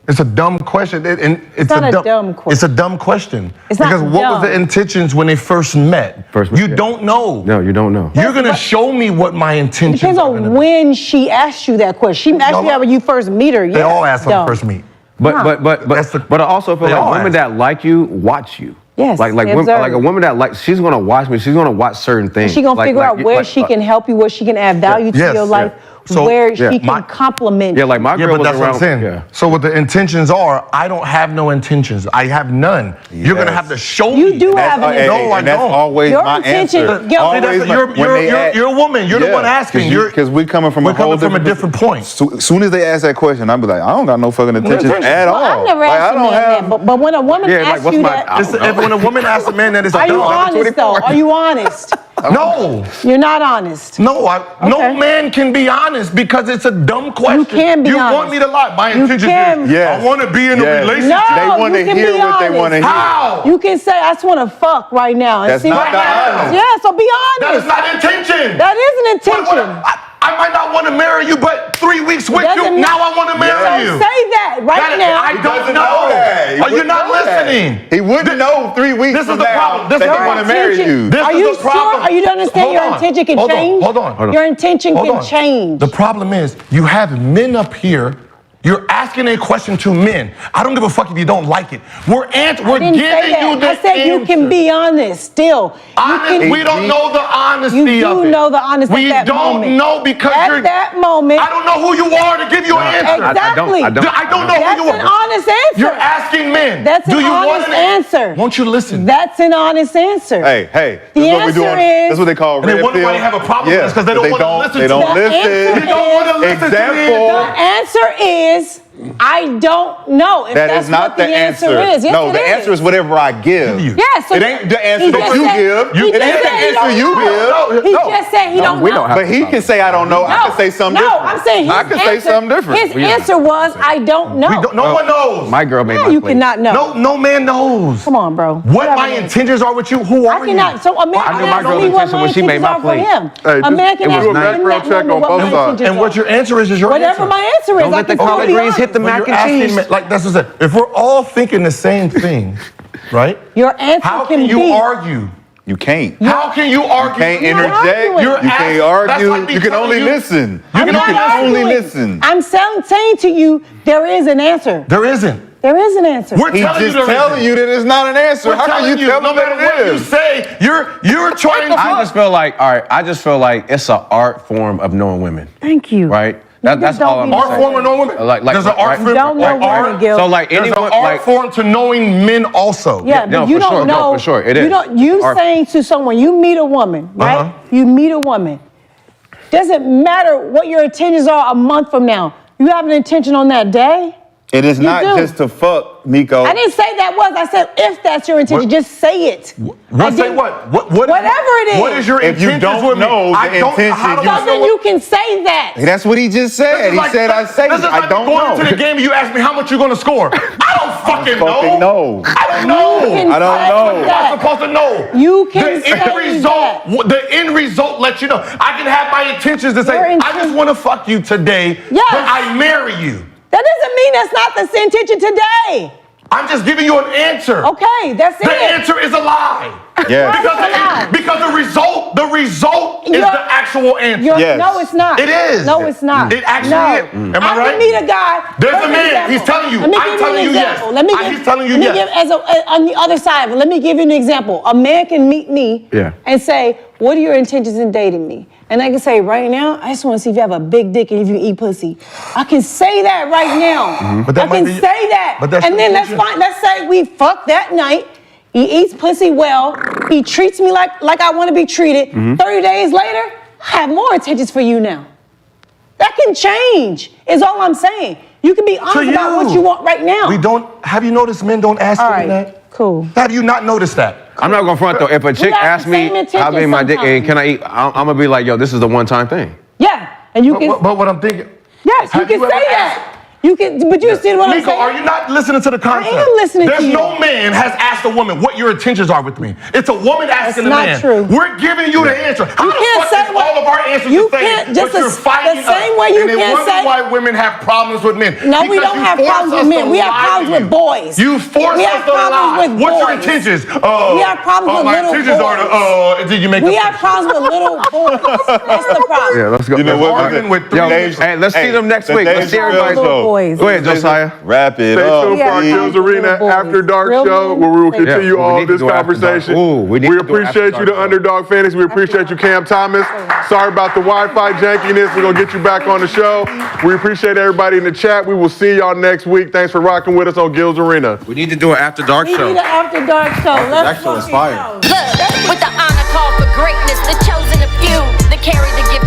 Speaker 3: It's a dumb question. It's
Speaker 4: not a dumb question.
Speaker 3: It's a dumb question.
Speaker 4: It's not
Speaker 3: because what was the
Speaker 4: dumb.
Speaker 3: intentions when they first met? You don't know.
Speaker 13: No, you don't know.
Speaker 3: You're gonna show me what my
Speaker 4: It
Speaker 3: intentions
Speaker 4: depends
Speaker 3: are.
Speaker 4: on when she asked you that question. She asked you that when you first meet her.
Speaker 3: They
Speaker 4: Yeah,
Speaker 3: all ask on
Speaker 4: dumb.
Speaker 3: the first meet.
Speaker 13: But I also feel
Speaker 3: They
Speaker 13: like
Speaker 3: all
Speaker 13: women
Speaker 3: ask.
Speaker 13: that like you watch you.
Speaker 4: Yes,
Speaker 13: like
Speaker 4: they
Speaker 13: women,
Speaker 4: observe.
Speaker 13: like a woman that like, she's gonna watch me. She's gonna watch certain things.
Speaker 4: She gonna
Speaker 13: Like-
Speaker 4: figure
Speaker 13: like-
Speaker 4: out where
Speaker 13: like-
Speaker 4: she can help you, where she can add value to
Speaker 3: Yes,
Speaker 4: your life,
Speaker 3: So,
Speaker 4: where she
Speaker 13: yeah.
Speaker 4: can compliment
Speaker 13: Yeah,
Speaker 4: you.
Speaker 13: like my
Speaker 3: Yeah,
Speaker 13: girl
Speaker 3: but
Speaker 13: was
Speaker 3: that's
Speaker 13: around.
Speaker 3: what I'm saying.
Speaker 13: Yeah.
Speaker 3: So what the intentions are, I don't have no intentions. I have none. You're gonna have to show me.
Speaker 4: You do
Speaker 2: And
Speaker 4: have an
Speaker 2: that's,
Speaker 4: intention.
Speaker 3: No, I
Speaker 2: and that's
Speaker 3: don't.
Speaker 2: always
Speaker 4: Your
Speaker 2: my
Speaker 4: intention-
Speaker 2: answer.
Speaker 4: Gil-
Speaker 2: Always
Speaker 3: That's-
Speaker 2: my- when they ask-
Speaker 3: you're a woman. You're the one asking.
Speaker 2: Because we're coming from a whole
Speaker 3: different point.
Speaker 2: Soon as they ask that question, I'll be like, I don't got no fucking intentions at all.
Speaker 4: Well, I've never
Speaker 2: Like,
Speaker 4: asked
Speaker 2: I
Speaker 4: a
Speaker 2: don't
Speaker 4: man
Speaker 2: have.
Speaker 4: that, but when a woman
Speaker 13: Yeah, like,
Speaker 4: asks
Speaker 13: what's
Speaker 4: you
Speaker 13: my-
Speaker 4: that,
Speaker 3: When a woman asks a man that, it's
Speaker 4: are you
Speaker 3: dumb.
Speaker 4: honest though? Are you honest?
Speaker 3: No.
Speaker 4: You're not honest.
Speaker 3: No, no
Speaker 4: Okay.
Speaker 3: man can be honest because it's a dumb question.
Speaker 4: You can be
Speaker 3: You
Speaker 4: honest.
Speaker 3: want me to lie. My
Speaker 4: You
Speaker 3: intention
Speaker 4: can.
Speaker 3: is,
Speaker 2: Yes.
Speaker 3: I want to be in a
Speaker 2: Yes.
Speaker 3: relationship.
Speaker 4: No,
Speaker 2: They wanna
Speaker 4: you can
Speaker 2: hear
Speaker 4: be
Speaker 2: what they
Speaker 4: honest.
Speaker 2: wanna hear.
Speaker 3: How?
Speaker 4: You can say, I just want to fuck right now. And
Speaker 2: That's
Speaker 4: see
Speaker 2: not
Speaker 4: what
Speaker 2: the
Speaker 4: happens.
Speaker 2: honest.
Speaker 4: Yeah, so be
Speaker 3: That
Speaker 4: honest.
Speaker 3: is not intention.
Speaker 4: That is an intention.
Speaker 3: I might not want to marry you, but 3 weeks with you,
Speaker 4: Doesn't
Speaker 3: now
Speaker 4: ma-
Speaker 3: I want to marry
Speaker 4: Don't
Speaker 3: you.
Speaker 4: say that right now.
Speaker 3: I don't
Speaker 2: doesn't
Speaker 3: know.
Speaker 2: know that. He
Speaker 3: Are you
Speaker 2: wouldn't
Speaker 3: not
Speaker 2: know that.
Speaker 3: listening?
Speaker 2: He wouldn't know 3 weeks
Speaker 3: This is
Speaker 2: from
Speaker 3: the
Speaker 2: now
Speaker 3: problem. This
Speaker 2: that
Speaker 3: is
Speaker 2: he
Speaker 3: the
Speaker 2: want to marry you.
Speaker 3: This
Speaker 4: Are
Speaker 3: is
Speaker 4: you
Speaker 3: the problem.
Speaker 4: sure? Are you understand
Speaker 3: Hold
Speaker 4: your
Speaker 3: on.
Speaker 4: intention can
Speaker 3: Hold on.
Speaker 4: change?
Speaker 3: Hold on.
Speaker 4: Your intention
Speaker 3: Hold
Speaker 4: can
Speaker 3: on.
Speaker 4: change.
Speaker 3: The problem is, you have men up here. You're asking a question to men. I don't give a fuck if you don't like it. We're
Speaker 4: I
Speaker 3: giving
Speaker 4: didn't say that.
Speaker 3: you the
Speaker 4: I said you can
Speaker 3: answer.
Speaker 4: be honest still.
Speaker 3: Honest, we don't know the honesty
Speaker 4: You
Speaker 3: of
Speaker 4: do
Speaker 3: it.
Speaker 4: know the honesty
Speaker 3: We
Speaker 4: at that
Speaker 3: don't
Speaker 4: moment.
Speaker 3: know because
Speaker 4: at that moment.
Speaker 3: I don't know who you are to give you an answer.
Speaker 4: Exactly.
Speaker 13: I don't
Speaker 3: know
Speaker 4: That's
Speaker 3: who you
Speaker 4: an
Speaker 3: are.
Speaker 4: honest answer.
Speaker 3: You're asking men.
Speaker 4: That's
Speaker 3: do
Speaker 4: an
Speaker 3: you want
Speaker 4: honest
Speaker 3: an
Speaker 4: answer.
Speaker 3: Won't you listen?
Speaker 4: That's an honest answer.
Speaker 2: Hey,
Speaker 4: The
Speaker 2: this is what we
Speaker 4: answer
Speaker 2: doing.
Speaker 4: is-
Speaker 2: That's what they call
Speaker 3: And they
Speaker 2: red
Speaker 3: wonder
Speaker 2: pill.
Speaker 3: why they have a problem with us, 'cause they don't wanna listen
Speaker 2: They
Speaker 3: to
Speaker 2: don't
Speaker 3: us.
Speaker 4: The
Speaker 2: listen.
Speaker 4: answer
Speaker 3: They don't want to listen to me.
Speaker 2: Example.
Speaker 4: The answer is I don't know if
Speaker 2: That
Speaker 4: that's
Speaker 2: is not
Speaker 4: what the answer is. Yes,
Speaker 2: no,
Speaker 4: it
Speaker 2: the answer is whatever I give.
Speaker 4: Yes, so
Speaker 2: it ain't the answer
Speaker 4: he
Speaker 2: that
Speaker 4: just
Speaker 2: you
Speaker 4: said-
Speaker 2: give.
Speaker 4: he
Speaker 2: It
Speaker 4: just
Speaker 2: ain't the
Speaker 4: said he
Speaker 2: answer
Speaker 4: don't
Speaker 2: you
Speaker 4: know.
Speaker 2: give.
Speaker 4: He just said he don't know.
Speaker 2: But he can say I don't know. I can say something
Speaker 4: No,
Speaker 2: different.
Speaker 4: I'm saying his
Speaker 2: I can say
Speaker 4: answer-
Speaker 2: something different.
Speaker 4: His answer was, I don't know.
Speaker 9: No one knows.
Speaker 13: My girl made
Speaker 4: No,
Speaker 13: my
Speaker 4: you
Speaker 13: plate.
Speaker 4: cannot know.
Speaker 9: No man knows.
Speaker 4: Come on, bro.
Speaker 9: What
Speaker 4: Whatever
Speaker 9: my
Speaker 4: it is.
Speaker 9: intentions are with you? Who are
Speaker 4: I cannot. So a man
Speaker 13: I knew
Speaker 4: can
Speaker 13: my
Speaker 4: ask
Speaker 13: girl's
Speaker 4: me what
Speaker 13: intention
Speaker 4: my
Speaker 13: when she made
Speaker 4: intentions
Speaker 13: my
Speaker 4: are for
Speaker 13: plate.
Speaker 4: him.
Speaker 1: Hey,
Speaker 4: A man can
Speaker 1: it was
Speaker 4: ask
Speaker 1: a
Speaker 4: me in
Speaker 1: background
Speaker 4: that
Speaker 1: check
Speaker 4: moment
Speaker 1: on
Speaker 4: what
Speaker 1: both
Speaker 4: my
Speaker 1: sides.
Speaker 4: intentions
Speaker 9: And what
Speaker 4: are.
Speaker 9: your answer is your
Speaker 4: Whatever
Speaker 9: answer.
Speaker 4: my answer is,
Speaker 13: Don't
Speaker 4: I
Speaker 13: let the
Speaker 4: can still
Speaker 13: collard
Speaker 4: be
Speaker 13: greens hit the
Speaker 4: honest.
Speaker 13: mac
Speaker 9: You're
Speaker 13: and
Speaker 9: asking
Speaker 13: cheese.
Speaker 9: me, like that's what I said. If we're all thinking the same thing, right?
Speaker 4: Your answer
Speaker 9: How
Speaker 4: can
Speaker 9: can you
Speaker 4: be.
Speaker 9: argue?
Speaker 2: You can't.
Speaker 9: How can you argue?
Speaker 2: Can't
Speaker 4: You're not
Speaker 2: interject.
Speaker 4: arguing.
Speaker 2: You
Speaker 9: You're
Speaker 2: can't
Speaker 9: asking- that's
Speaker 2: argue.
Speaker 9: like me
Speaker 2: You can
Speaker 9: telling
Speaker 2: only
Speaker 9: you-
Speaker 2: listen.
Speaker 4: I'm
Speaker 2: You
Speaker 4: not
Speaker 2: can
Speaker 4: arguing.
Speaker 2: only listen.
Speaker 4: I'm saying to you, there is an answer.
Speaker 9: There isn't.
Speaker 4: There is an answer.
Speaker 9: We're
Speaker 2: He's
Speaker 9: telling
Speaker 2: just
Speaker 9: you there
Speaker 2: telling
Speaker 9: isn't.
Speaker 2: you that it's not an answer.
Speaker 9: We're
Speaker 2: How can
Speaker 9: telling
Speaker 2: you tell
Speaker 9: no
Speaker 2: me
Speaker 9: matter
Speaker 2: that
Speaker 9: what
Speaker 2: it
Speaker 9: you
Speaker 2: is?
Speaker 9: say, you're trying to.
Speaker 13: I just feel like, all right, I just feel like it's an art form of knowing women,
Speaker 4: Thank you.
Speaker 13: right?
Speaker 4: Niggas
Speaker 13: That's
Speaker 4: don't
Speaker 13: all I'm
Speaker 4: be
Speaker 9: art
Speaker 13: saying.
Speaker 9: form of knowing women.
Speaker 13: Like,
Speaker 9: There's an art
Speaker 13: right?
Speaker 9: form.
Speaker 4: Don't know
Speaker 9: like
Speaker 4: women,
Speaker 9: art.
Speaker 4: Gil.
Speaker 13: So like
Speaker 9: There's
Speaker 13: anyone,
Speaker 9: an art
Speaker 13: like,
Speaker 9: form to knowing men also.
Speaker 4: Yeah,
Speaker 13: no,
Speaker 4: but you
Speaker 13: for
Speaker 4: don't
Speaker 13: sure.
Speaker 4: know.
Speaker 13: No, for sure. It
Speaker 4: you
Speaker 13: is.
Speaker 4: don't. You
Speaker 13: Art.
Speaker 4: saying to someone, you meet a woman, right?
Speaker 9: Uh-huh.
Speaker 4: You meet a woman. Doesn't matter what your intentions are a month from now. You have an intention on that day.
Speaker 2: It is
Speaker 4: You
Speaker 2: not
Speaker 4: do.
Speaker 2: just to fuck, Miko.
Speaker 4: I didn't say that was. I said if that's your intention,
Speaker 9: What?
Speaker 4: just say it. I
Speaker 9: What say
Speaker 4: didn't-
Speaker 9: what? What?
Speaker 4: Whatever it is.
Speaker 9: What is your
Speaker 2: If you
Speaker 9: intentions
Speaker 2: don't
Speaker 9: with me?
Speaker 2: know the
Speaker 9: I don't-
Speaker 2: intention,
Speaker 9: how do
Speaker 2: you-
Speaker 9: I
Speaker 4: So
Speaker 9: know
Speaker 4: then
Speaker 9: what-
Speaker 4: you can say that.
Speaker 2: That's what he just
Speaker 9: This
Speaker 2: said.
Speaker 9: is
Speaker 2: He
Speaker 9: like-
Speaker 2: said I say
Speaker 9: this
Speaker 2: it.
Speaker 9: is
Speaker 2: I
Speaker 9: like
Speaker 2: don't
Speaker 9: going
Speaker 2: know.
Speaker 9: into the game and you ask me how much you're going to score. I don't fucking
Speaker 2: fucking know.
Speaker 9: I don't know.
Speaker 4: You can
Speaker 2: I don't
Speaker 4: say
Speaker 2: know.
Speaker 9: I'm
Speaker 4: that.
Speaker 9: supposed to know.
Speaker 4: You can
Speaker 9: the
Speaker 4: say
Speaker 9: end result.
Speaker 4: that.
Speaker 9: The end result lets you know. I can have my intentions to say,
Speaker 4: Your
Speaker 9: I just want to fuck you today,
Speaker 4: Yes.
Speaker 9: but I marry you.
Speaker 4: That doesn't mean that's not the intention today.
Speaker 9: I'm just giving you an answer.
Speaker 4: Okay, that's it.
Speaker 9: The answer is a lie.
Speaker 2: Yeah.
Speaker 9: Because the result is
Speaker 4: You're-
Speaker 9: the actual answer.
Speaker 2: Yes.
Speaker 4: No, it's not.
Speaker 9: It is.
Speaker 4: No, it's not.
Speaker 9: It actually
Speaker 4: no.
Speaker 9: is. Am I right?
Speaker 4: can meet a guy.
Speaker 9: There's a
Speaker 4: for
Speaker 9: man.
Speaker 4: example.
Speaker 9: He's telling you.
Speaker 4: Let me
Speaker 9: I'm
Speaker 4: give
Speaker 9: telling
Speaker 4: an
Speaker 9: you yes.
Speaker 4: example. Let me give,
Speaker 9: He's telling you
Speaker 4: let me
Speaker 9: yes.
Speaker 4: give on the other side. But let me give you an example. A man can meet me and say, "What are your intentions in dating me?" And I can say, "Right now, I just want to see if you have a big dick and if you eat pussy." I can say that right now.
Speaker 9: But that
Speaker 4: I can
Speaker 9: might be-
Speaker 4: say that.
Speaker 9: but that's
Speaker 4: and
Speaker 9: your
Speaker 4: then let's
Speaker 9: intention.
Speaker 4: find. Let's say we fuck that night. He eats pussy well. He treats me like I want to be treated. 30 days later, I have more intentions for you now. That can change, is all I'm saying. You can be honest about what you want right now.
Speaker 9: We don't. Have you noticed men don't ask
Speaker 4: All
Speaker 9: women
Speaker 4: right,
Speaker 9: that?
Speaker 4: cool.
Speaker 9: Have you not noticed that?
Speaker 13: I'm not gonna front though. If a chick
Speaker 4: got the
Speaker 13: asks me
Speaker 4: same intention
Speaker 13: how big my dick and
Speaker 4: sometimes.
Speaker 13: can I eat, I'm gonna be like, yo, this is the one-time thing.
Speaker 4: Yeah, and you can.
Speaker 9: But what I'm thinking.
Speaker 4: Yes, you
Speaker 9: have
Speaker 4: can
Speaker 9: you
Speaker 4: say
Speaker 9: ever
Speaker 4: that.
Speaker 9: asked-
Speaker 4: You can, but you see what I'm
Speaker 9: Miko,
Speaker 4: saying?
Speaker 9: are you not listening to the concept?
Speaker 4: am listening
Speaker 9: There's
Speaker 4: to you.
Speaker 9: no man has asked a woman what your intentions are with me. It's a woman asking a
Speaker 4: not
Speaker 9: man.
Speaker 4: true.
Speaker 9: We're giving you the answer. How
Speaker 4: You
Speaker 9: the
Speaker 4: can't
Speaker 9: fuck
Speaker 4: say
Speaker 9: is
Speaker 4: what-
Speaker 9: all of our answers
Speaker 4: you
Speaker 9: the same?
Speaker 4: can't just
Speaker 9: but you're
Speaker 4: the
Speaker 9: fighting
Speaker 4: same
Speaker 9: us.
Speaker 4: way you
Speaker 9: and then
Speaker 4: can't
Speaker 9: wonder
Speaker 4: say-
Speaker 9: why women have problems with men.
Speaker 4: No, we
Speaker 9: Because
Speaker 4: don't
Speaker 9: you
Speaker 4: have
Speaker 9: force
Speaker 4: problems
Speaker 9: us
Speaker 4: with men.
Speaker 9: to
Speaker 4: We have
Speaker 9: lie
Speaker 4: problems
Speaker 9: to
Speaker 4: with
Speaker 9: you.
Speaker 4: boys.
Speaker 9: You force
Speaker 4: We
Speaker 9: us
Speaker 4: have
Speaker 9: to
Speaker 4: problems
Speaker 9: lie.
Speaker 4: with
Speaker 9: What's your
Speaker 4: boys.
Speaker 9: intentions?
Speaker 4: We have problems with
Speaker 9: my
Speaker 4: little
Speaker 9: intentions are
Speaker 4: boys.
Speaker 9: did you make
Speaker 4: We
Speaker 9: up
Speaker 4: have problems with little boys. That's the problem.
Speaker 13: Yeah, let's go.
Speaker 2: You know what?
Speaker 9: Arguing with
Speaker 13: Yo,
Speaker 9: three-
Speaker 13: hey, let's see them next
Speaker 2: the
Speaker 13: week. Let's
Speaker 2: Dave
Speaker 13: see
Speaker 2: Chappelle
Speaker 13: everybody.
Speaker 4: Little boys.
Speaker 13: Go ahead, Josiah.
Speaker 2: Wrap it
Speaker 1: Stay
Speaker 2: up.
Speaker 1: tuned for our
Speaker 4: Yeah.
Speaker 1: Gils Arena
Speaker 4: Boys.
Speaker 1: After Dark
Speaker 4: Real
Speaker 1: show,
Speaker 4: men.
Speaker 1: where we will
Speaker 4: Yeah,
Speaker 1: continue
Speaker 13: but we
Speaker 1: all
Speaker 13: need to
Speaker 1: this
Speaker 13: do After Dark.
Speaker 1: conversation.
Speaker 13: Ooh, we need to do After
Speaker 1: appreciate you,
Speaker 13: Dark
Speaker 1: the Underdog Fantasy. We appreciate you, Cam Thomas. Sorry about the Wi-Fi jankiness. We're gonna get you back on the show. We appreciate everybody in the chat. We will see y'all next week. Thanks for rocking with us on Gils Arena.
Speaker 13: We need to do an After Dark
Speaker 4: We
Speaker 13: show.
Speaker 4: need an after dark show. Let's
Speaker 2: Dark show is
Speaker 4: fucking
Speaker 2: fire.
Speaker 4: go.
Speaker 5: Look, with the honor call for greatness, the chosen of few, that carry the gift